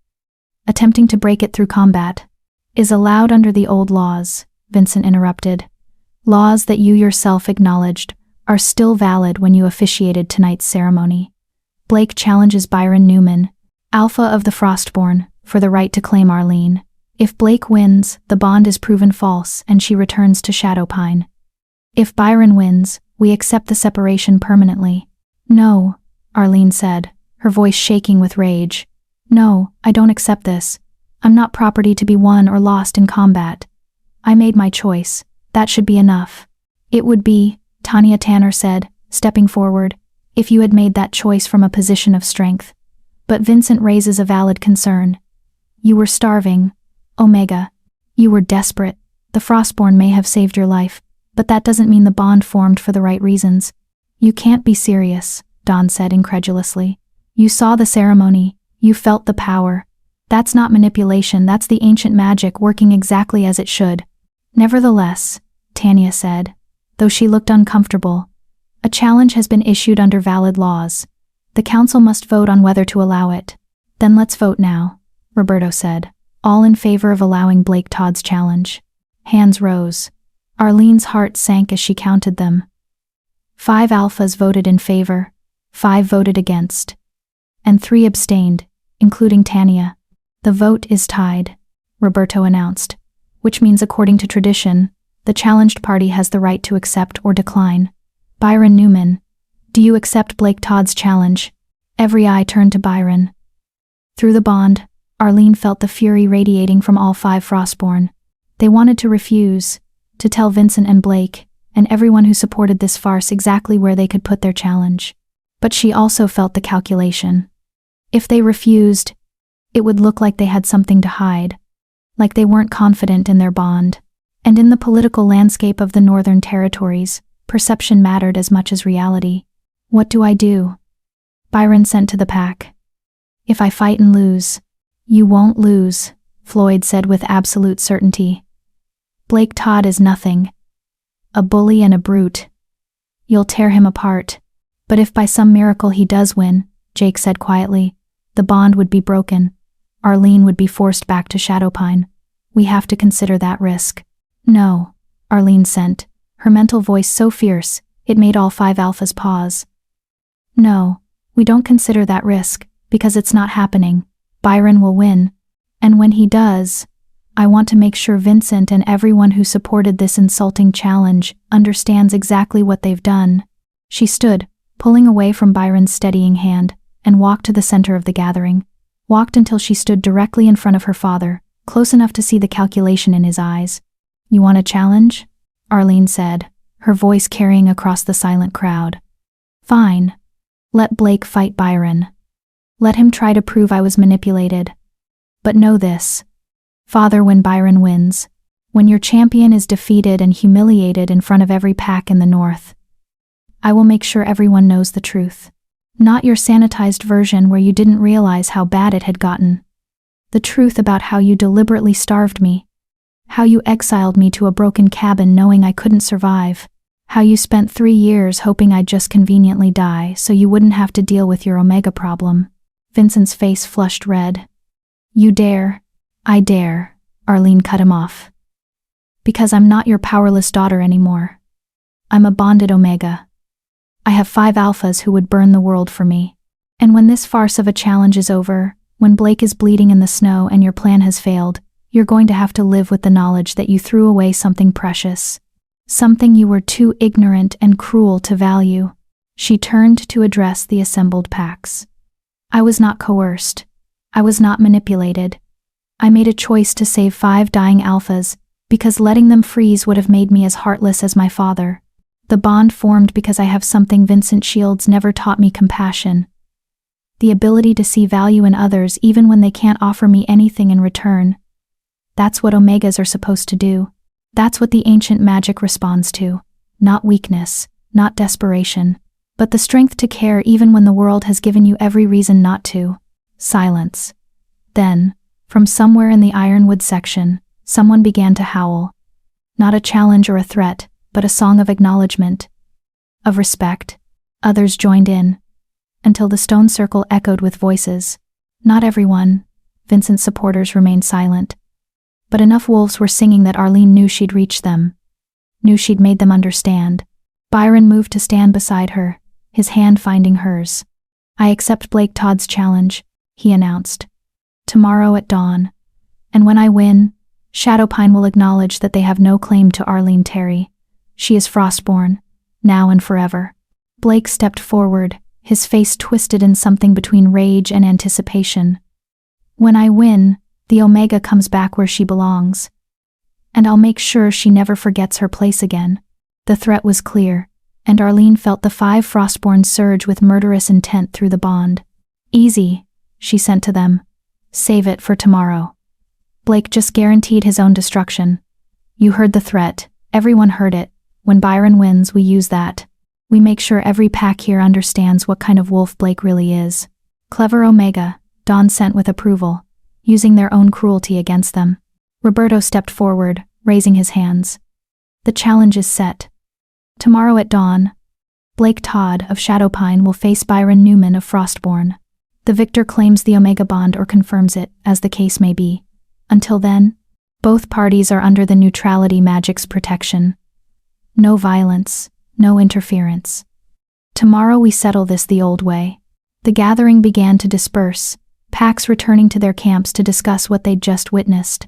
Attempting to break it through combat is allowed under the old laws, Vincent interrupted. Laws that you yourself acknowledged are still valid when you officiated tonight's ceremony. Blake challenges Byron Newman, Alpha of the Frostborn, for the right to claim Arlene. If Blake wins, the bond is proven false and she returns to Shadowpine. If Byron wins, we accept the separation permanently. No, Arlene said, her voice shaking with rage. No, I don't accept this. I'm not property to be won or lost in combat. I made my choice. That should be enough. It would be, Tanya Tanner said, stepping forward, if you had made that choice from a position of strength. But Vincent raises a valid concern. You were starving, Omega. You were desperate. The Frostborn may have saved your life, but that doesn't mean the bond formed for the right reasons. You can't be serious, Dawn said incredulously. You saw the ceremony. You felt the power. That's not manipulation, that's the ancient magic working exactly as it should. Nevertheless, Tanya said, though she looked uncomfortable, a challenge has been issued under valid laws. The council must vote on whether to allow it. Then let's vote now, Roberto said, all in favor of allowing Blake Todd's challenge. Hands rose. Arlene's heart sank as she counted them. 5 alphas voted in favor, 5 voted against, and 3 abstained, including Tanya. The vote is tied, Roberto announced, which means according to tradition, the challenged party has the right to accept or decline. Byron Newman, do you accept Blake Todd's challenge? Every eye turned to Byron. Through the bond, Arlene felt the fury radiating from all 5 Frostborn. They wanted to refuse, to tell Vincent and Blake, and everyone who supported this farce exactly where they could put their challenge. But she also felt the calculation. If they refused, it would look like they had something to hide, like they weren't confident in their bond. And in the political landscape of the Northern Territories, perception mattered as much as reality. "What do I do?" Byron sent to the pack. "If I fight and lose." "You won't lose," Floyd said with absolute certainty. "Blake Todd is nothing. A bully and a brute. You'll tear him apart. But if by some miracle he does win," Jake said quietly, "the bond would be broken. Arlene would be forced back to Shadowpine. We have to consider that risk." "No," Arlene sent, her mental voice so fierce, it made all 5 alphas pause. "No, we don't consider that risk, because it's not happening. Byron will win. And when he does, I want to make sure Vincent and everyone who supported this insulting challenge understands exactly what they've done." She stood, pulling away from Byron's steadying hand, and walked to the center of the gathering. Walked until she stood directly in front of her father, close enough to see the calculation in his eyes. "You want a challenge?" Arlene said, her voice carrying across the silent crowd. "Fine. Let Blake fight Byron. Let him try to prove I was manipulated. But know this, Father, when Byron wins, when your champion is defeated and humiliated in front of every pack in the North, I will make sure everyone knows the truth. Not your sanitized version where you didn't realize how bad it had gotten. The truth about how you deliberately starved me. How you exiled me to a broken cabin knowing I couldn't survive. How you spent 3 years hoping I'd just conveniently die so you wouldn't have to deal with your Omega problem." Vincent's face flushed red. "You dare." "I dare," Arlene cut him off. "Because I'm not your powerless daughter anymore. I'm a bonded Omega. I have 5 alphas who would burn the world for me. And when this farce of a challenge is over, when Blake is bleeding in the snow and your plan has failed, you're going to have to live with the knowledge that you threw away something precious. Something you were too ignorant and cruel to value." She turned to address the assembled packs. "I was not coerced. I was not manipulated. I made a choice to save 5 dying alphas, because letting them freeze would have made me as heartless as my father. The bond formed because I have something Vincent Shields never taught me: compassion. The ability to see value in others even when they can't offer me anything in return. That's what Omegas are supposed to do. That's what the ancient magic responds to. Not weakness, not desperation, but the strength to care even when the world has given you every reason not to." Silence. Then, from somewhere in the Ironwood section, someone began to howl. Not a challenge or a threat, but a song of acknowledgement, of respect. Others joined in, until the stone circle echoed with voices. Not everyone. Vincent's supporters remained silent. But enough wolves were singing that Arlene knew she'd reached them. Knew she'd made them understand. Byron moved to stand beside her, his hand finding hers. "I accept Blake Todd's challenge," he announced. "Tomorrow at dawn. And when I win, Shadowpine will acknowledge that they have no claim to Arlene Terry. She is Frostborn, now and forever." Blake stepped forward, his face twisted in something between rage and anticipation. "When I win, the Omega comes back where she belongs. And I'll make sure she never forgets her place again." The threat was clear, and Arlene felt the 5 Frostborn surge with murderous intent through the bond. "Easy," she sent to them. "Save it for tomorrow." Blake just guaranteed his own destruction. "You heard the threat. Everyone heard it. When Byron wins, we use that. We make sure every pack here understands what kind of wolf Blake really is." "Clever Omega," Dawn sent with approval, using their own cruelty against them. Roberto stepped forward, raising his hands. "The challenge is set. Tomorrow at dawn, Blake Todd of Shadowpine will face Byron Newman of Frostborn. The victor claims the Omega bond or confirms it, as the case may be. Until then, both parties are under the neutrality magic's protection. No violence, no interference. Tomorrow we settle this the old way." The gathering began to disperse, packs returning to their camps to discuss what they'd just witnessed.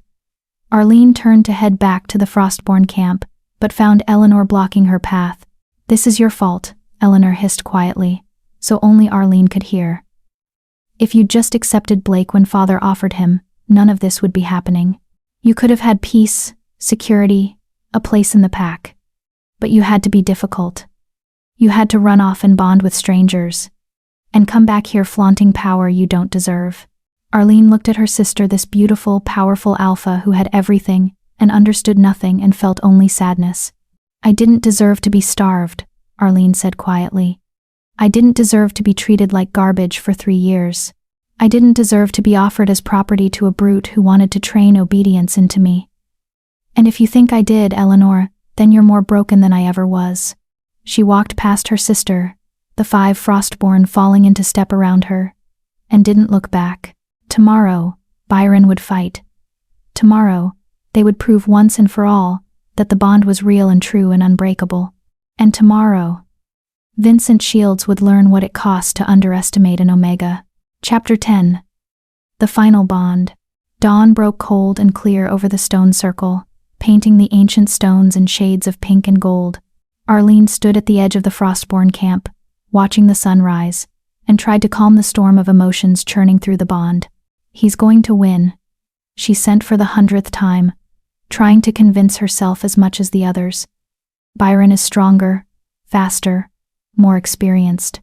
Arlene turned to head back to the Frostborn camp, but found Eleanor blocking her path. "This is your fault," Eleanor hissed quietly, so only Arlene could hear. If you'd just accepted Blake when father offered him, none of this would be happening. You could have had peace, security, a place in the pack. But you had to be difficult. You had to run off and bond with strangers. And come back here flaunting power you don't deserve. Arlene looked at her sister, this beautiful, powerful alpha who had everything, and understood nothing and felt only sadness. I didn't deserve to be starved, Arlene said quietly. I didn't deserve to be treated like garbage for 3 years. I didn't deserve to be offered as property to a brute who wanted to train obedience into me. And if you think I did, Eleanor, then you're more broken than I ever was. She walked past her sister, the 5 Frostborn falling into step around her, and didn't look back. Tomorrow, Byron would fight. Tomorrow, they would prove once and for all that the bond was real and true and unbreakable. And tomorrow, Vincent Shields would learn what it cost to underestimate an Omega. Chapter 10. The Final Bond. Dawn broke cold and clear over the stone circle, painting the ancient stones in shades of pink and gold. Arlene stood at the edge of the Frostborn camp, watching the sun rise, and tried to calm the storm of emotions churning through the bond. He's going to win. She sent for the 100th time, trying to convince herself as much as the others. Byron is stronger, faster, more experienced.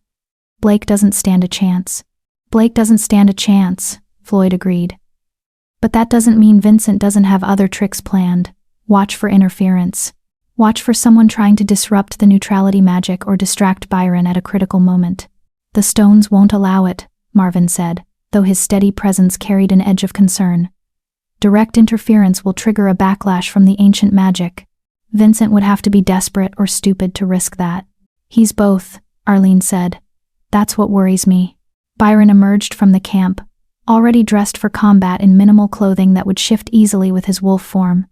Blake doesn't stand a chance. Blake doesn't stand a chance, Floyd agreed. But that doesn't mean Vincent doesn't have other tricks planned. Watch for interference. Watch for someone trying to disrupt the neutrality magic or distract Byron at a critical moment. The stones won't allow it, Marvin said, though his steady presence carried an edge of concern. Direct interference will trigger a backlash from the ancient magic. Vincent would have to be desperate or stupid to risk that. He's both, Arlene said. That's what worries me. Byron emerged from the camp, already dressed for combat in minimal clothing that would shift easily with his wolf form.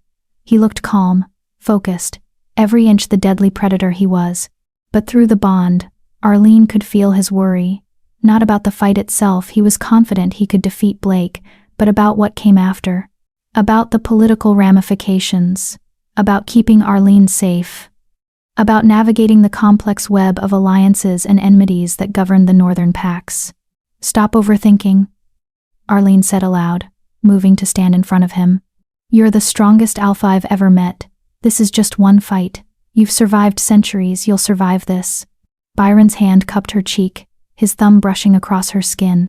He looked calm, focused, every inch the deadly predator he was. But through the bond, Arlene could feel his worry. Not about the fight itself, he was confident he could defeat Blake, but about what came after. About the political ramifications. About keeping Arlene safe. About navigating the complex web of alliances and enmities that governed the northern packs. Stop overthinking, Arlene said aloud, moving to stand in front of him. You're the strongest alpha I've ever met. This is just one fight. You've survived centuries, you'll survive this. Byron's hand cupped her cheek, his thumb brushing across her skin.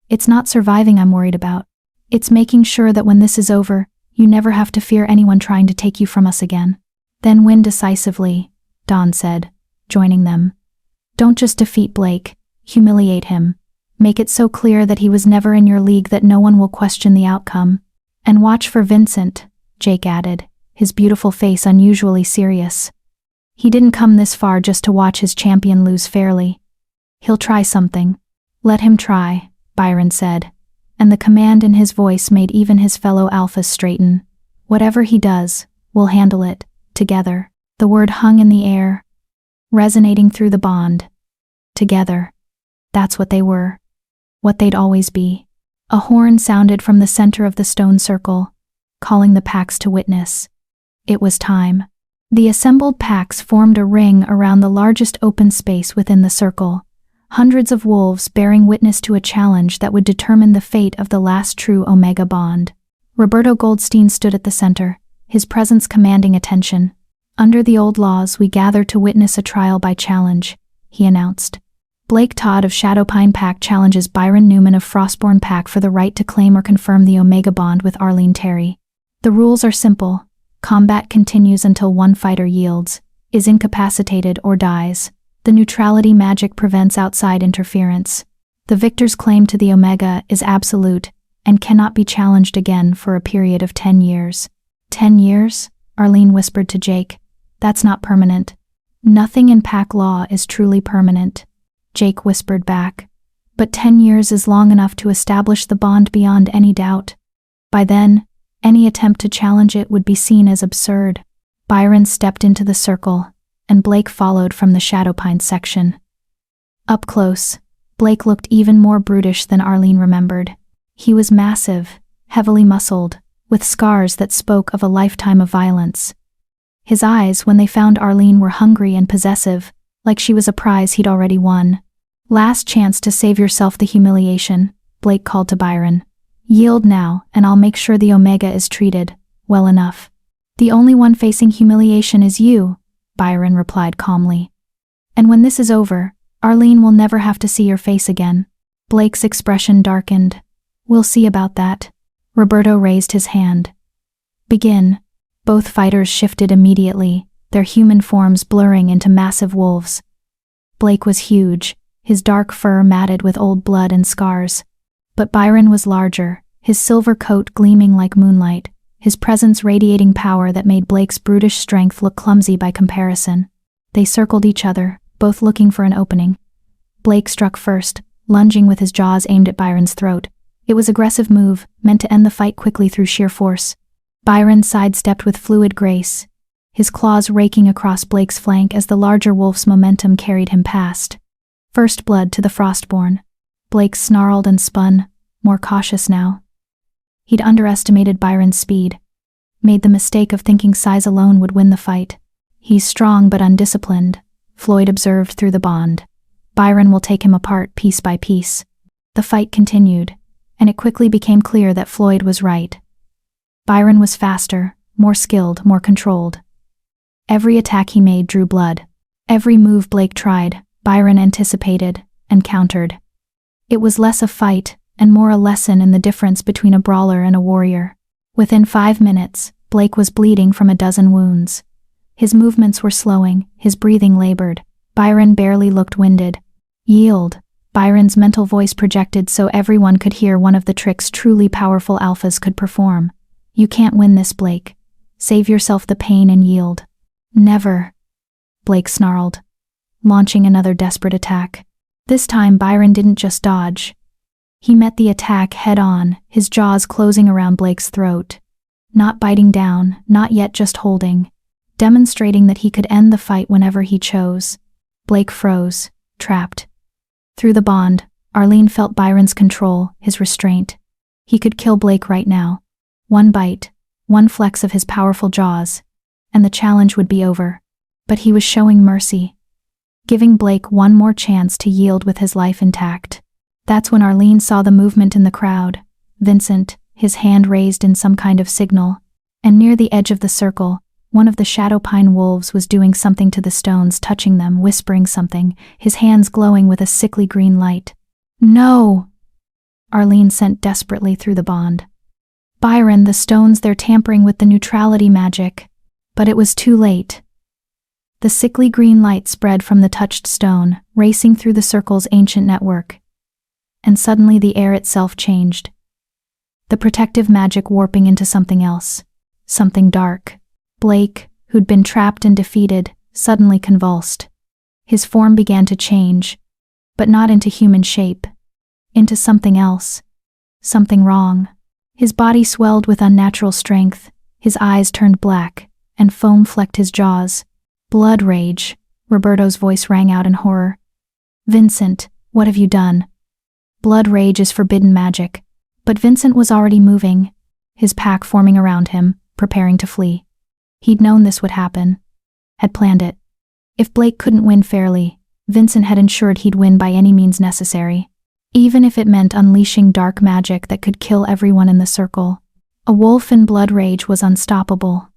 It's not surviving I'm worried about. It's making sure that when this is over, you never have to fear anyone trying to take you from us again. Then win decisively, Dawn said, joining them. Don't just defeat Blake, humiliate him. Make it so clear that he was never in your league that no one will question the outcome. And watch for Vincent, Jake added, his beautiful face unusually serious. He didn't come this far just to watch his champion lose fairly. He'll try something. Let him try, Byron said, and the command in his voice made even his fellow alphas straighten. Whatever he does, we'll handle it, together. The word hung in the air, resonating through the bond. Together. That's what they were. What they'd always be. A horn sounded from the center of the stone circle, calling the packs to witness. It was time. The assembled packs formed a ring around the largest open space within the circle, hundreds of wolves bearing witness to a challenge that would determine the fate of the last true Omega bond. Roberto Goldstein stood at the center, his presence commanding attention. Under the old laws, we gather to witness a trial by challenge, he announced. Blake Todd of Shadowpine Pack challenges Byron Newman of Frostborn Pack for the right to claim or confirm the Omega bond with Arlene Terry. The rules are simple. Combat continues until one fighter yields, is incapacitated, or dies. The neutrality magic prevents outside interference. The victor's claim to the Omega is absolute and cannot be challenged again for a period of 10 years. 10 years? Arlene whispered to Jake. That's not permanent. Nothing in pack law is truly permanent. Jake whispered back. But 10 years is long enough to establish the bond beyond any doubt. By then, any attempt to challenge it would be seen as absurd. Byron stepped into the circle, and Blake followed from the Shadowpine section. Up close, Blake looked even more brutish than Arlene remembered. He was massive, heavily muscled, with scars that spoke of a lifetime of violence. His eyes, when they found Arlene, were hungry and possessive, like she was a prize he'd already won. Last chance to save yourself the humiliation, Blake called to Byron. Yield now, and I'll make sure the Omega is treated well enough. The only one facing humiliation is you, Byron replied calmly. And when this is over, Arlene will never have to see your face again. Blake's expression darkened. We'll see about that. Roberto raised his hand. Begin. Both fighters shifted immediately, their human forms blurring into massive wolves. Blake was huge, his dark fur matted with old blood and scars. But Byron was larger, his silver coat gleaming like moonlight, his presence radiating power that made Blake's brutish strength look clumsy by comparison. They circled each other, both looking for an opening. Blake struck first, lunging with his jaws aimed at Byron's throat. It was an aggressive move, meant to end the fight quickly through sheer force. Byron sidestepped with fluid grace, his claws raking across Blake's flank as the larger wolf's momentum carried him past. First blood to the Frostborn. Blake snarled and spun, more cautious now. He'd underestimated Byron's speed, made the mistake of thinking size alone would win the fight. He's strong but undisciplined, Floyd observed through the bond. Byron will take him apart piece by piece. The fight continued, and it quickly became clear that Floyd was right. Byron was faster, more skilled, more controlled. Every attack he made drew blood. Every move Blake tried, Byron anticipated and countered. It was less a fight and more a lesson in the difference between a brawler and a warrior. Within 5 minutes, Blake was bleeding from a dozen wounds. His movements were slowing, his breathing labored. Byron barely looked winded. Yield, Byron's mental voice projected so everyone could hear one of the tricks truly powerful alphas could perform. You can't win this, Blake. Save yourself the pain and yield. Never, Blake snarled, launching another desperate attack. This time Byron didn't just dodge. He met the attack head-on, his jaws closing around Blake's throat. Not biting down, not yet just holding, demonstrating that he could end the fight whenever he chose. Blake froze, trapped. Through the bond, Arlene felt Byron's control, his restraint. He could kill Blake right now. One bite, one flex of his powerful jaws, and the challenge would be over. But he was showing mercy, giving Blake one more chance to yield with his life intact. That's when Arlene saw the movement in the crowd. Vincent, his hand raised in some kind of signal, and near the edge of the circle, one of the shadow pine wolves was doing something to the stones, touching them, whispering something, his hands glowing with a sickly green light. No! Arlene sent desperately through the bond. Byron, the stones, they're tampering with the neutrality magic. But it was too late. The sickly green light spread from the touched stone, racing through the circle's ancient network. And suddenly the air itself changed. The protective magic warping into something else. Something dark. Blake, who'd been trapped and defeated, suddenly convulsed. His form began to change, but not into human shape. Into something else. Something wrong. His body swelled with unnatural strength, his eyes turned black, and foam flecked his jaws. Blood rage, Roberto's voice rang out in horror. Vincent, what have you done? Blood rage is forbidden magic. But Vincent was already moving, his pack forming around him, preparing to flee. He'd known this would happen. Had planned it. If Blake couldn't win fairly, Vincent had ensured he'd win by any means necessary. Even if it meant unleashing dark magic that could kill everyone in the circle. A wolf in blood rage was unstoppable.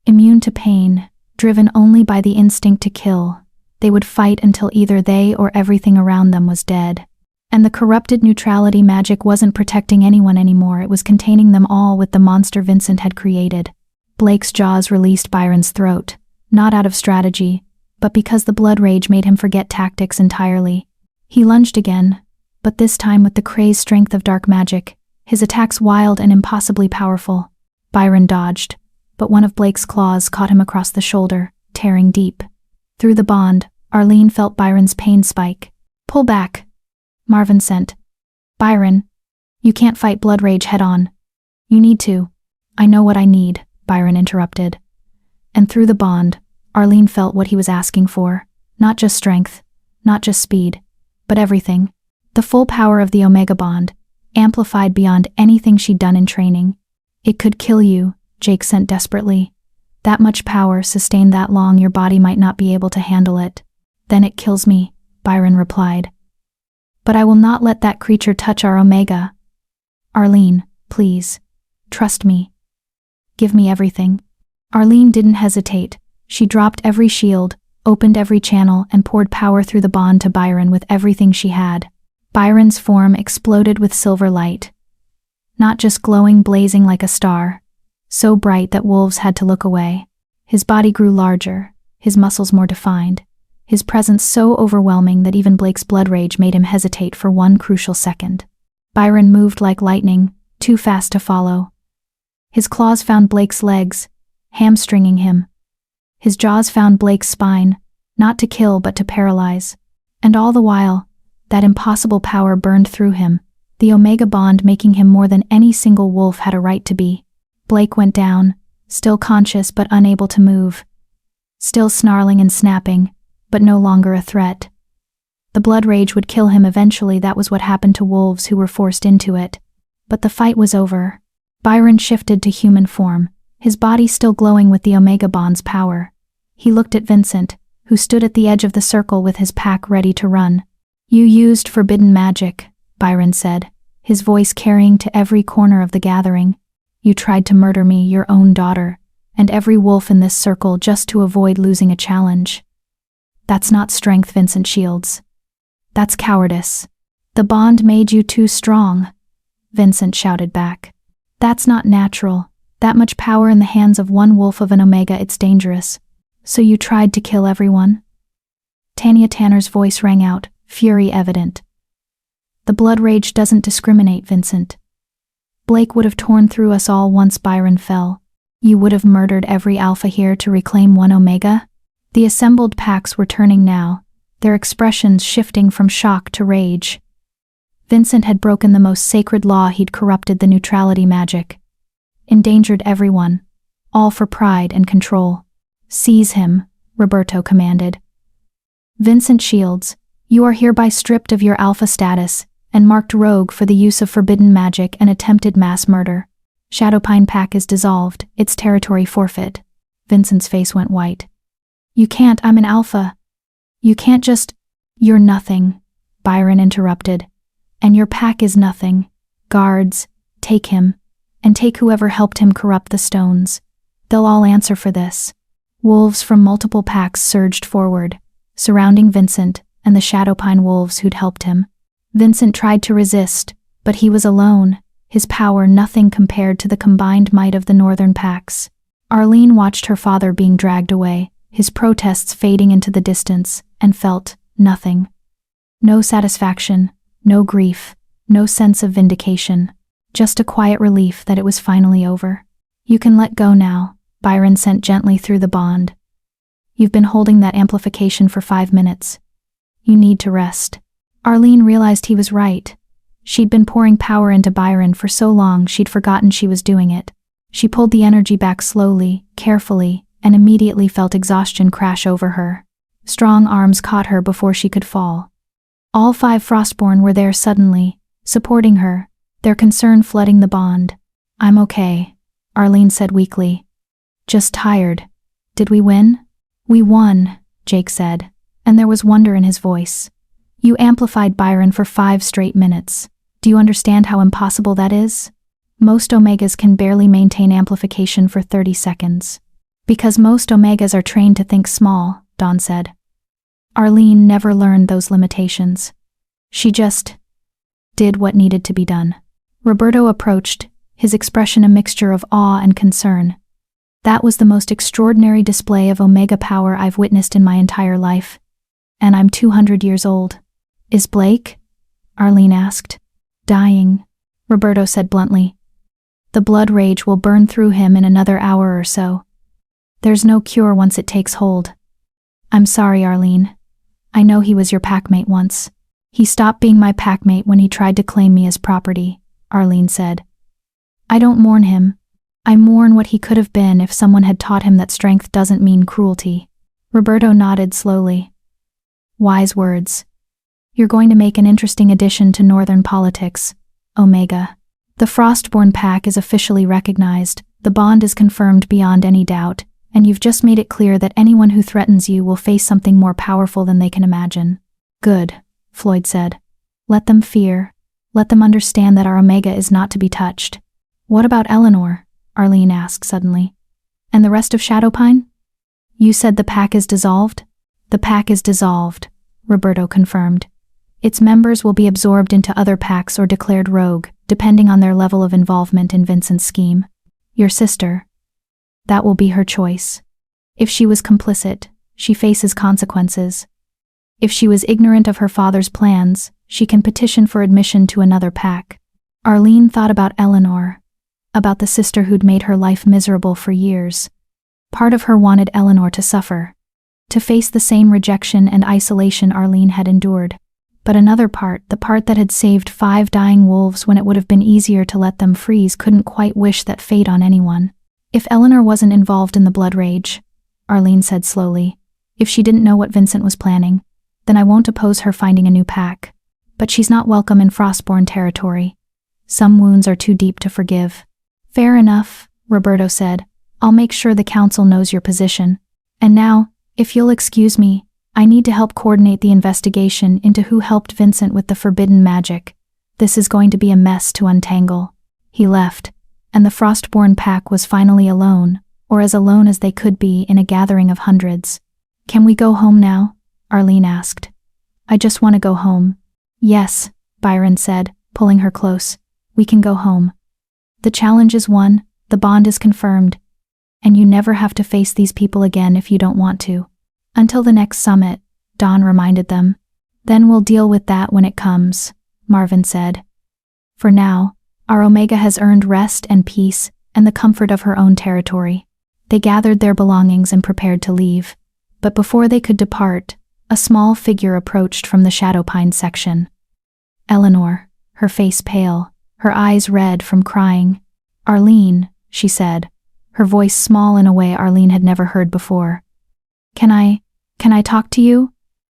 Immune to pain, driven only by the instinct to kill, they would fight until either they or everything around them was dead. And the corrupted neutrality magic wasn't protecting anyone anymore, it was containing them all with the monster Vincent had created. Blake's jaws released Byron's throat, not out of strategy, but because the blood rage made him forget tactics entirely. He lunged again, but this time with the crazed strength of dark magic, his attacks wild and impossibly powerful. Byron dodged, but one of Blake's claws caught him across the shoulder, tearing deep. Through the bond, Arlene felt Byron's pain spike. Pull back, Marvin sent. Byron, you can't fight blood rage head-on. You need to. I know what I need, Byron interrupted. And through the bond, Arlene felt what he was asking for. Not just strength, not just speed, but everything. The full power of the Omega bond, amplified beyond anything she'd done in training. It could kill you, Jake sent desperately. That much power, sustained that long, your body might not be able to handle it. Then it kills me, Byron replied. But I will not let that creature touch our Omega. Arlene, please. Trust me. Give me everything. Arlene didn't hesitate. She dropped every shield, opened every channel, and poured power through the bond to Byron with everything she had. Byron's form exploded with silver light. Not just glowing, blazing like a star, so bright that wolves had to look away. His body grew larger, his muscles more defined, his presence so overwhelming that even Blake's blood rage made him hesitate for one crucial second. Byron moved like lightning, too fast to follow. His claws found Blake's legs, hamstringing him. His jaws found Blake's spine, not to kill but to paralyze. And all the while, that impossible power burned through him, the Omega bond making him more than any single wolf had a right to be. Blake went down, still conscious but unable to move. Still snarling and snapping, but no longer a threat. The blood rage would kill him eventually. That was what happened to wolves who were forced into it. But the fight was over. Byron shifted to human form, his body still glowing with the Omega bond's power. He looked at Vincent, who stood at the edge of the circle with his pack ready to run. You used forbidden magic, Byron said, his voice carrying to every corner of the gathering. You tried to murder me, your own daughter, and every wolf in this circle just to avoid losing a challenge. That's not strength, Vincent Shields. That's cowardice. The bond made you too strong, Vincent shouted back. That's not natural. That much power in the hands of one wolf of an Omega, it's dangerous. So you tried to kill everyone? Tanya Tanner's voice rang out, fury evident. The blood rage doesn't discriminate, Vincent. Blake would have torn through us all once Byron fell. You would have murdered every alpha here to reclaim one Omega? The assembled packs were turning now, their expressions shifting from shock to rage. Vincent had broken the most sacred law. He'd corrupted the neutrality magic. Endangered everyone, all for pride and control. Seize him, Roberto commanded. Vincent Shields, you are hereby stripped of your alpha status and marked rogue for the use of forbidden magic and attempted mass murder. Shadowpine Pack is dissolved, its territory forfeit. Vincent's face went white. You can't, I'm an alpha. You can't just… You're nothing, Byron interrupted. And your pack is nothing. Guards, take him, and take whoever helped him corrupt the stones. They'll all answer for this. Wolves from multiple packs surged forward, surrounding Vincent and the Shadowpine wolves who'd helped him. Vincent tried to resist, but he was alone, his power nothing compared to the combined might of the northern packs. Arlene watched her father being dragged away, his protests fading into the distance, and felt nothing. No satisfaction, no grief, no sense of vindication, just a quiet relief that it was finally over. You can let go now, Byron sent gently through the bond. You've been holding that amplification for 5 minutes. You need to rest. Arlene realized he was right. She'd been pouring power into Byron for so long she'd forgotten she was doing it. She pulled the energy back slowly, carefully, and immediately felt exhaustion crash over her. Strong arms caught her before she could fall. All 5 Frostborn were there suddenly, supporting her, their concern flooding the bond. I'm okay, Arlene said weakly. Just tired. Did we win? We won, Jake said, and there was wonder in his voice. You amplified Byron for 5 straight minutes. Do you understand how impossible that is? Most Omegas can barely maintain amplification for 30 seconds. Because most Omegas are trained to think small, Dawn said. Arlene never learned those limitations. She just did what needed to be done. Roberto approached, his expression a mixture of awe and concern. That was the most extraordinary display of Omega power I've witnessed in my entire life. And I'm 200 years old. Is Blake? Arlene asked. Dying, Roberto said bluntly. The blood rage will burn through him in another hour or so. There's no cure once it takes hold. I'm sorry, Arlene. I know he was your packmate once. He stopped being my packmate when he tried to claim me as property, Arlene said. I don't mourn him. I mourn what he could have been if someone had taught him that strength doesn't mean cruelty. Roberto nodded slowly. Wise words. You're going to make an interesting addition to Northern politics, Omega. The Frostborn pack is officially recognized, the bond is confirmed beyond any doubt, and you've just made it clear that anyone who threatens you will face something more powerful than they can imagine. Good, Floyd said. Let them fear. Let them understand that our Omega is not to be touched. What about Eleanor? Arlene asked suddenly. And the rest of Shadowpine? You said the pack is dissolved? The pack is dissolved, Roberto confirmed. Its members will be absorbed into other packs or declared rogue, depending on their level of involvement in Vincent's scheme. Your sister. That will be her choice. If she was complicit, she faces consequences. If she was ignorant of her father's plans, she can petition for admission to another pack. Arlene thought about Eleanor, about the sister who'd made her life miserable for years. Part of her wanted Eleanor to suffer, to face the same rejection and isolation Arlene had endured. But another part, the part that had saved 5 dying wolves when it would have been easier to let them freeze, couldn't quite wish that fate on anyone. If Eleanor wasn't involved in the blood rage, Arlene said slowly, if she didn't know what Vincent was planning, then I won't oppose her finding a new pack. But she's not welcome in Frostborn territory. Some wounds are too deep to forgive. Fair enough, Roberto said. I'll make sure the council knows your position. And now, if you'll excuse me, I need to help coordinate the investigation into who helped Vincent with the forbidden magic. This is going to be a mess to untangle. He left, and the Frostborn pack was finally alone, or as alone as they could be in a gathering of hundreds. Can we go home now? Arlene asked. I just want to go home. Yes, Byron said, pulling her close. We can go home. The challenge is won, the bond is confirmed, and you never have to face these people again if you don't want to. Until the next summit, Dawn reminded them. Then we'll deal with that when it comes, Marvin said. For now, our Omega has earned rest and peace and the comfort of her own territory. They gathered their belongings and prepared to leave. But before they could depart, a small figure approached from the Shadowpine section. Eleanor, her face pale, her eyes red from crying. Arlene, she said, her voice small in a way Arlene had never heard before. Can I talk to you?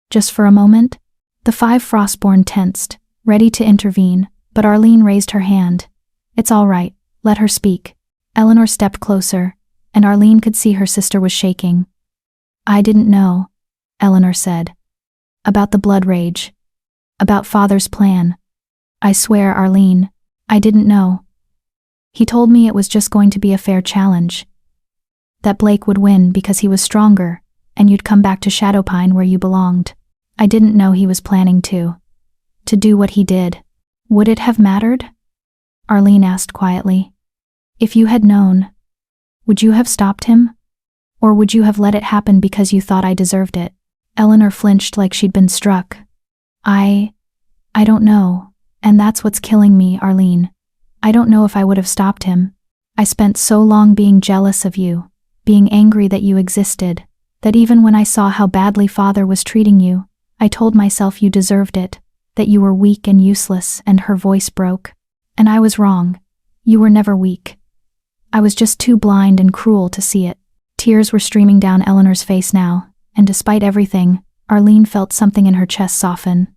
Just for a moment? The 5 Frostborn tensed, ready to intervene, but Arlene raised her hand. It's all right, let her speak. Eleanor stepped closer, and Arlene could see her sister was shaking. I didn't know, Eleanor said. About the blood rage. About Father's plan. I swear, Arlene, I didn't know. He told me it was just going to be a fair challenge. That Blake would win because he was stronger, and you'd come back to Shadowpine where you belonged. I didn't know he was planning to do what he did. Would it have mattered? Arlene asked quietly. If you had known, would you have stopped him? Or would you have let it happen because you thought I deserved it? Eleanor flinched like she'd been struck. I don't know, and that's what's killing me, Arlene. I don't know if I would have stopped him. I spent so long being jealous of you, being angry that you existed, that even when I saw how badly Father was treating you, I told myself you deserved it, that you were weak and useless, and her voice broke. And I was wrong. You were never weak. I was just too blind and cruel to see it. Tears were streaming down Eleanor's face now, and despite everything, Arlene felt something in her chest soften.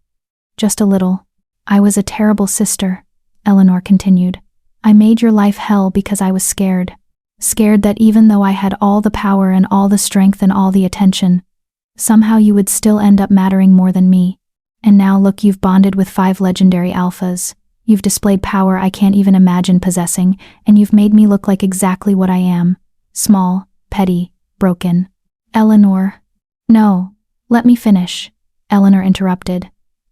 Just a little. I was a terrible sister, Eleanor continued. I made your life hell because I was scared. Scared that even though I had all the power and all the strength and all the attention, somehow you would still end up mattering more than me. And now look, you've bonded with 5 legendary alphas. You've displayed power I can't even imagine possessing, and you've made me look like exactly what I am. Small, petty, broken. Eleanor. No, let me finish, Eleanor interrupted.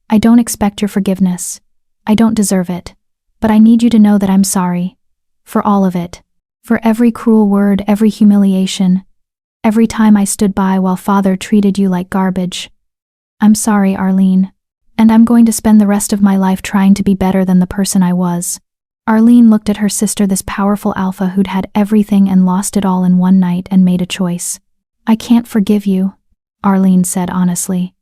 I don't expect your forgiveness. I don't deserve it. But I need you to know that I'm sorry. For all of it. For every cruel word, every humiliation. Every time I stood by while Father treated you like garbage. I'm sorry, Arlene. And I'm going to spend the rest of my life trying to be better than the person I was. Arlene looked at her sister, this powerful alpha who'd had everything and lost it all in one night, and made a choice. I can't forgive you, Arlene said honestly.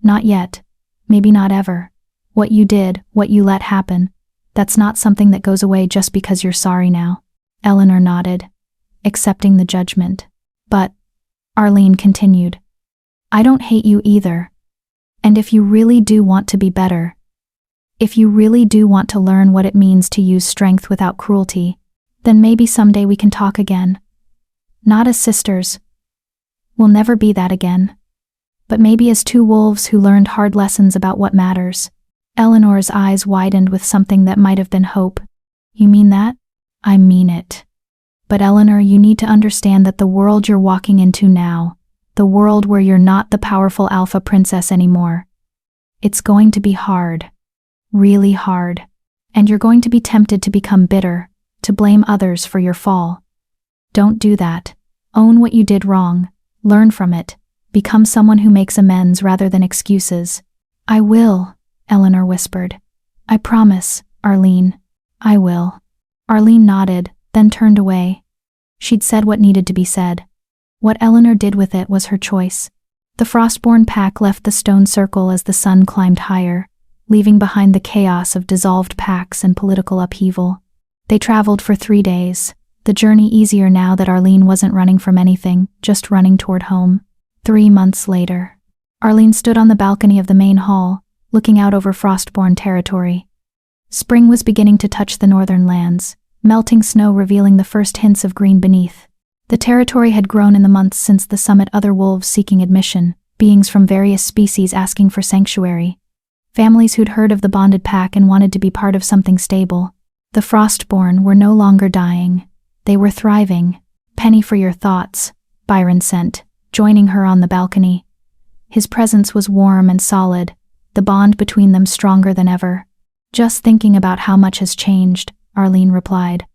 Not yet. Maybe not ever. What you did, what you let happen, that's not something that goes away just because you're sorry now. Eleanor nodded, accepting the judgment. But, Arlene continued, I don't hate you either. And if you really do want to be better, if you really do want to learn what it means to use strength without cruelty, then maybe someday we can talk again. Not as sisters. We'll never be that again. But maybe as 2 wolves who learned hard lessons about what matters. Eleanor's eyes widened with something that might have been hope. You mean that? I mean it. But Eleanor, you need to understand that the world you're walking into now, the world where you're not the powerful alpha princess anymore, it's going to be hard. Really hard. And you're going to be tempted to become bitter, to blame others for your fall. Don't do that. Own what you did wrong. Learn from it. Become someone who makes amends rather than excuses. I will, Eleanor whispered. I promise, Arlene. I will. Arlene nodded, then turned away. She'd said what needed to be said. What Eleanor did with it was her choice. The Frostborn pack left the stone circle as the sun climbed higher, leaving behind the chaos of dissolved packs and political upheaval. They traveled for 3 days, the journey easier now that Arlene wasn't running from anything, just running toward home. 3 months later, Arlene stood on the balcony of the main hall, looking out over Frostborn territory. Spring was beginning to touch the northern lands, melting snow revealing the first hints of green beneath. The territory had grown in the months since the summit, other wolves seeking admission, beings from various species asking for sanctuary. Families who'd heard of the bonded pack and wanted to be part of something stable. The Frostborn were no longer dying. They were thriving. Penny for your thoughts, Byron sent, joining her on the balcony. His presence was warm and solid, the bond between them stronger than ever. Just thinking about how much has changed, Arlene replied.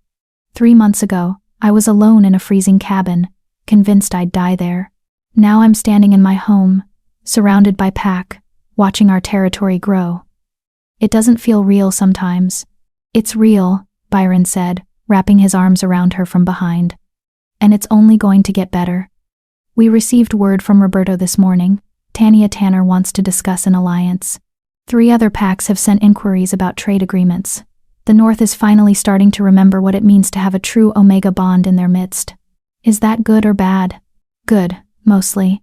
3 months ago, I was alone in a freezing cabin, convinced I'd die there. Now I'm standing in my home, surrounded by pack, watching our territory grow. It doesn't feel real sometimes. It's real, Byron said, wrapping his arms around her from behind. And it's only going to get better. We received word from Roberto this morning. Tanya Tanner wants to discuss an alliance. 3 other packs have sent inquiries about trade agreements. The North is finally starting to remember what it means to have a true Omega bond in their midst. Is that good or bad? Good, mostly.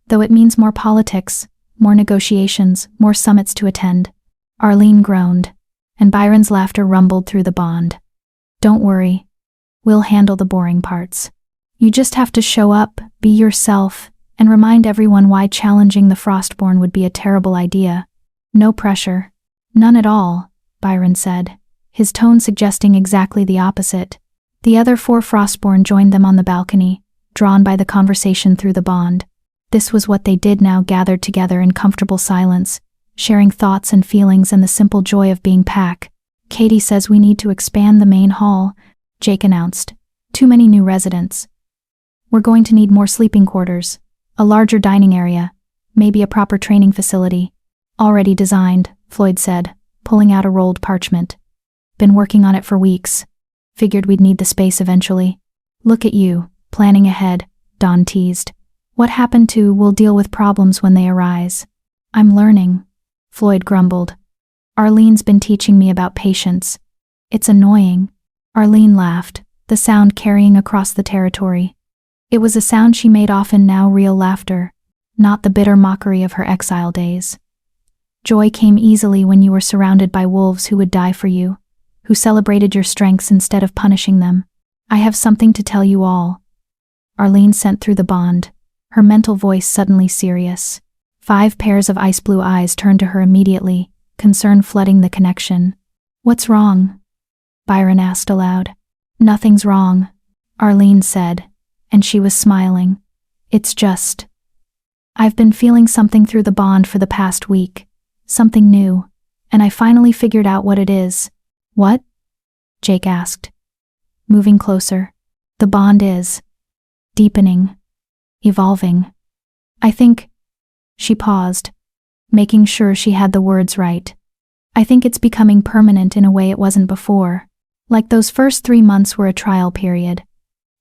Though it means more politics, more negotiations, more summits to attend. Arlene groaned, and Byron's laughter rumbled through the bond. Don't worry. We'll handle the boring parts. You just have to show up, be yourself, and remind everyone why challenging the Frostborn would be a terrible idea. No pressure. None at all, Byron said, his tone suggesting exactly the opposite. The other 4 Frostborn joined them on the balcony, drawn by the conversation through the bond. This was what they did now, gathered together in comfortable silence, sharing thoughts and feelings and the simple joy of being pack. Katie says we need to expand the main hall, Jake announced. Too many new residents. We're going to need more sleeping quarters, a larger dining area, maybe a proper training facility. Already designed, Floyd said, pulling out a rolled parchment. Been working on it for weeks. Figured we'd need the space eventually. Look at you, planning ahead, Dawn teased. What happened to we'll deal with problems when they arise? I'm learning, Floyd grumbled. Arlene's been teaching me about patience. It's annoying. Arlene laughed, the sound carrying across the territory. It was a sound she made often, now real laughter, not the bitter mockery of her exile days. Joy came easily when you were surrounded by wolves who would die for you, who celebrated your strengths instead of punishing them. I have something to tell you all. Arlene sent through the bond, her mental voice suddenly serious. 5 pairs of ice blue eyes turned to her immediately, concern flooding the connection. What's wrong? Byron asked aloud. Nothing's wrong, Arlene said, and she was smiling. It's just, I've been feeling something through the bond for the past week, something new, and I finally figured out what it is. What? Jake asked, moving closer. The bond is deepening, evolving. I think, she paused, making sure she had the words right. I think it's becoming permanent in a way it wasn't before. Like those first 3 months were a trial period.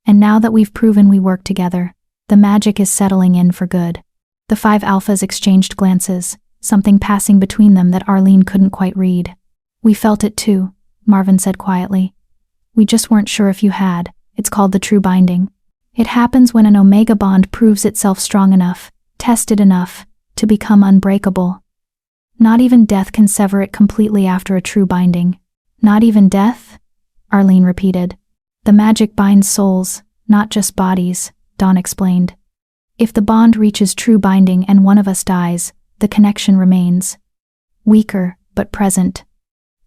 And now that we've proven we work together, the magic is settling in for good. The 5 alphas exchanged glances, something passing between them that Arlene couldn't quite read. We felt it too, Marvin said quietly. We just weren't sure if you had. It's called the true binding. It happens when an Omega bond proves itself strong enough, tested enough, to become unbreakable. Not even death can sever it completely after a true binding. Not even death? Arlene repeated. The magic binds souls, not just bodies, Dawn explained. If the bond reaches true binding and one of us dies, the connection remains. Weaker, but present,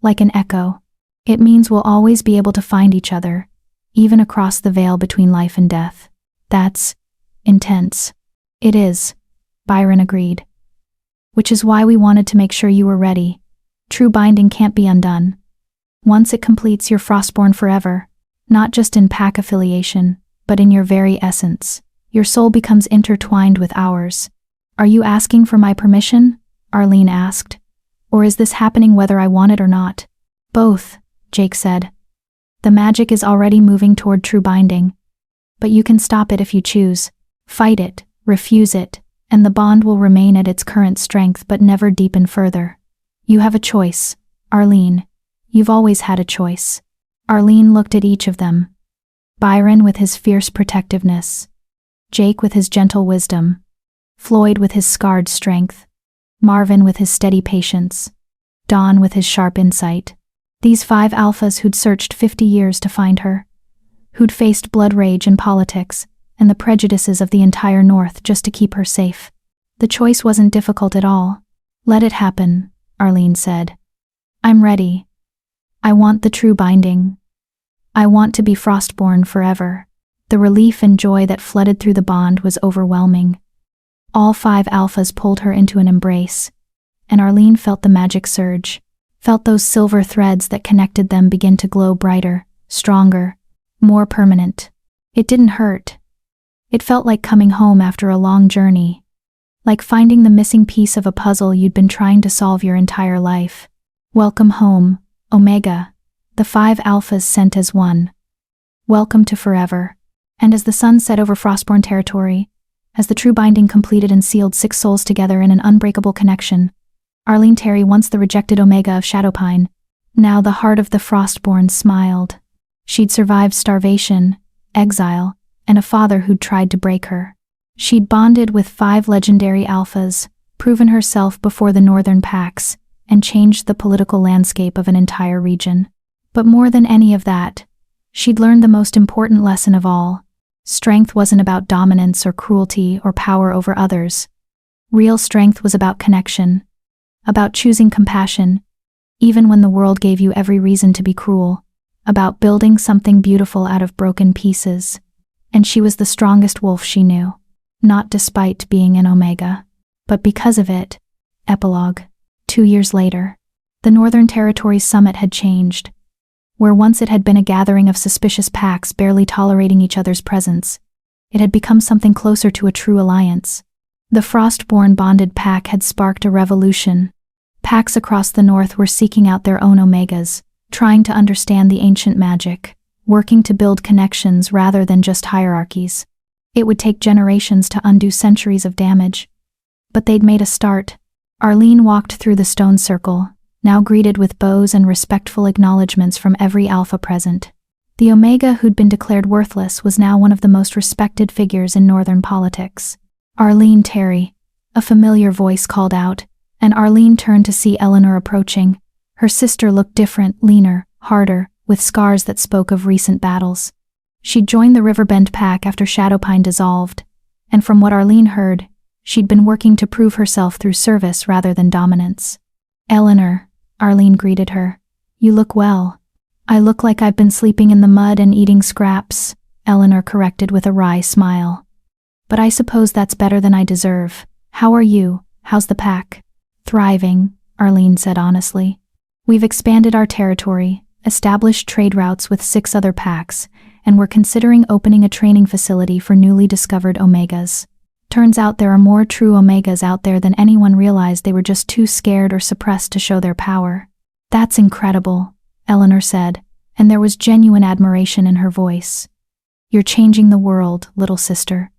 like an echo. It means we'll always be able to find each other, even across the veil between life and death. That's intense. It is, Byron agreed. Which is why we wanted to make sure you were ready. True binding can't be undone. Once it completes, you're Frostborn forever, not just in pack affiliation, but in your very essence. Your soul becomes intertwined with ours. Are you asking for my permission? Arlene asked. Or is this happening whether I want it or not? Both, Jake said. The magic is already moving toward true binding. But you can stop it if you choose. Fight it, refuse it, and the bond will remain at its current strength but never deepen further. You have a choice, Arlene. You've always had a choice. Arlene looked at each of them. Byron with his fierce protectiveness. Jake with his gentle wisdom. Floyd with his scarred strength. Marvin with his steady patience. Dawn with his sharp insight. These 5 alphas who'd searched 50 years to find her. Who'd faced blood rage and politics, and the prejudices of the entire North just to keep her safe. The choice wasn't difficult at all. Let it happen, Arlene said. I'm ready. I want the true binding. I want to be Frostborn forever. The relief and joy that flooded through the bond was overwhelming. All 5 alphas pulled her into an embrace, and Arlene felt the magic surge, felt those silver threads that connected them begin to glow brighter, stronger, more permanent. It didn't hurt. It felt like coming home after a long journey, like finding the missing piece of a puzzle you'd been trying to solve your entire life. Welcome home, Omega, the 5 alphas sent as one. Welcome to forever. And as the sun set over Frostborn territory, as the true binding completed and sealed 6 souls together in an unbreakable connection, Arlene Terry, once the rejected Omega of Shadowpine, now the heart of the Frostborn, smiled. She'd survived starvation, exile, and a father who'd tried to break her. She'd bonded with 5 legendary alphas, proven herself before the northern packs, and changed the political landscape of an entire region. But more than any of that, she'd learned the most important lesson of all. Strength wasn't about dominance or cruelty or power over others. Real strength was about connection, about choosing compassion, even when the world gave you every reason to be cruel, about building something beautiful out of broken pieces. And she was the strongest wolf she knew, not despite being an Omega, but because of it. Epilogue. 2 years later, the Northern Territory's summit had changed. Where once it had been a gathering of suspicious packs barely tolerating each other's presence, it had become something closer to a true alliance. The Frostborn bonded pack had sparked a revolution. Packs across the North were seeking out their own Omegas, trying to understand the ancient magic, working to build connections rather than just hierarchies. It would take generations to undo centuries of damage. But they'd made a start. Arlene walked through the stone circle, now greeted with bows and respectful acknowledgments from every alpha present. The Omega who'd been declared worthless was now one of the most respected figures in Northern politics. Arlene Terry, a familiar voice called out, and Arlene turned to see Eleanor approaching. Her sister looked different, leaner, harder, with scars that spoke of recent battles. She'd joined the Riverbend pack after Shadowpine dissolved, and from what Arlene heard, she'd been working to prove herself through service rather than dominance. Eleanor, Arlene greeted her. You look well. I look like I've been sleeping in the mud and eating scraps, Eleanor corrected with a wry smile. But I suppose that's better than I deserve. How are you? How's the pack? Thriving, Arlene said honestly. We've expanded our territory, established trade routes with 6 other packs, and we're considering opening a training facility for newly discovered Omegas. Turns out there are more true Omegas out there than anyone realized. They were just too scared or suppressed to show their power. That's incredible, Eleanor said, and there was genuine admiration in her voice. You're changing the world, little sister.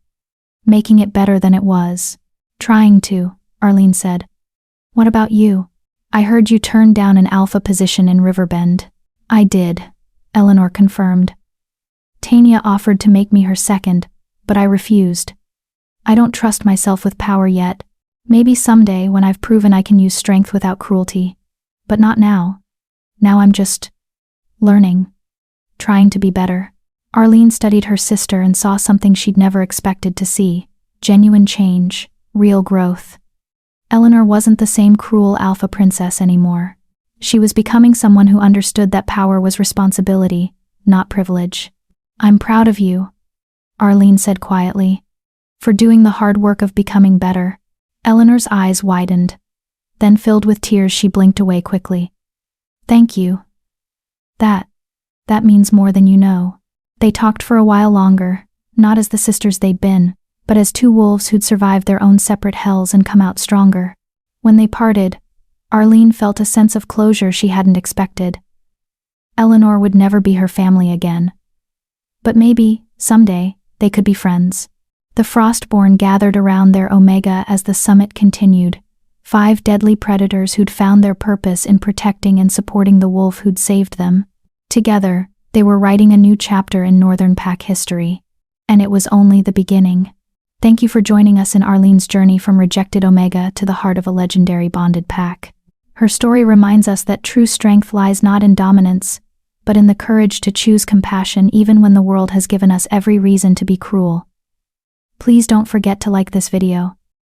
Making it better than it was. Trying to, Arlene said. What about you? I heard you turned down an alpha position in Riverbend. I did, Eleanor confirmed. Tanya offered to make me her second, but I refused. I don't trust myself with power yet. Maybe someday when I've proven I can use strength without cruelty. But not now. Now I'm just learning. Trying to be better. Arlene studied her sister and saw something she'd never expected to see. Genuine change. Real growth. Eleanor wasn't the same cruel alpha princess anymore. She was becoming someone who understood that power was responsibility, not privilege. "I'm proud of you," Arlene said quietly, "for doing the hard work of becoming better." Eleanor's eyes widened. Then filled with tears, she blinked away quickly. "Thank you. That means more than you know." They talked for a while longer, not as the sisters they'd been, but as two wolves who'd survived their own separate hells and come out stronger. When they parted, Arlene felt a sense of closure she hadn't expected. Eleanor would never be her family again. But maybe, someday, they could be friends. The Frostborn gathered around their Omega as the summit continued, 5 deadly predators who'd found their purpose in protecting and supporting the wolf who'd saved them. Together, they were writing a new chapter in Northern Pack history. And it was only the beginning. Thank you for joining us in Arlene's journey from rejected Omega to the heart of a legendary bonded pack. Her story reminds us that true strength lies not in dominance, but in the courage to choose compassion even when the world has given us every reason to be cruel. Please don't forget to like this video,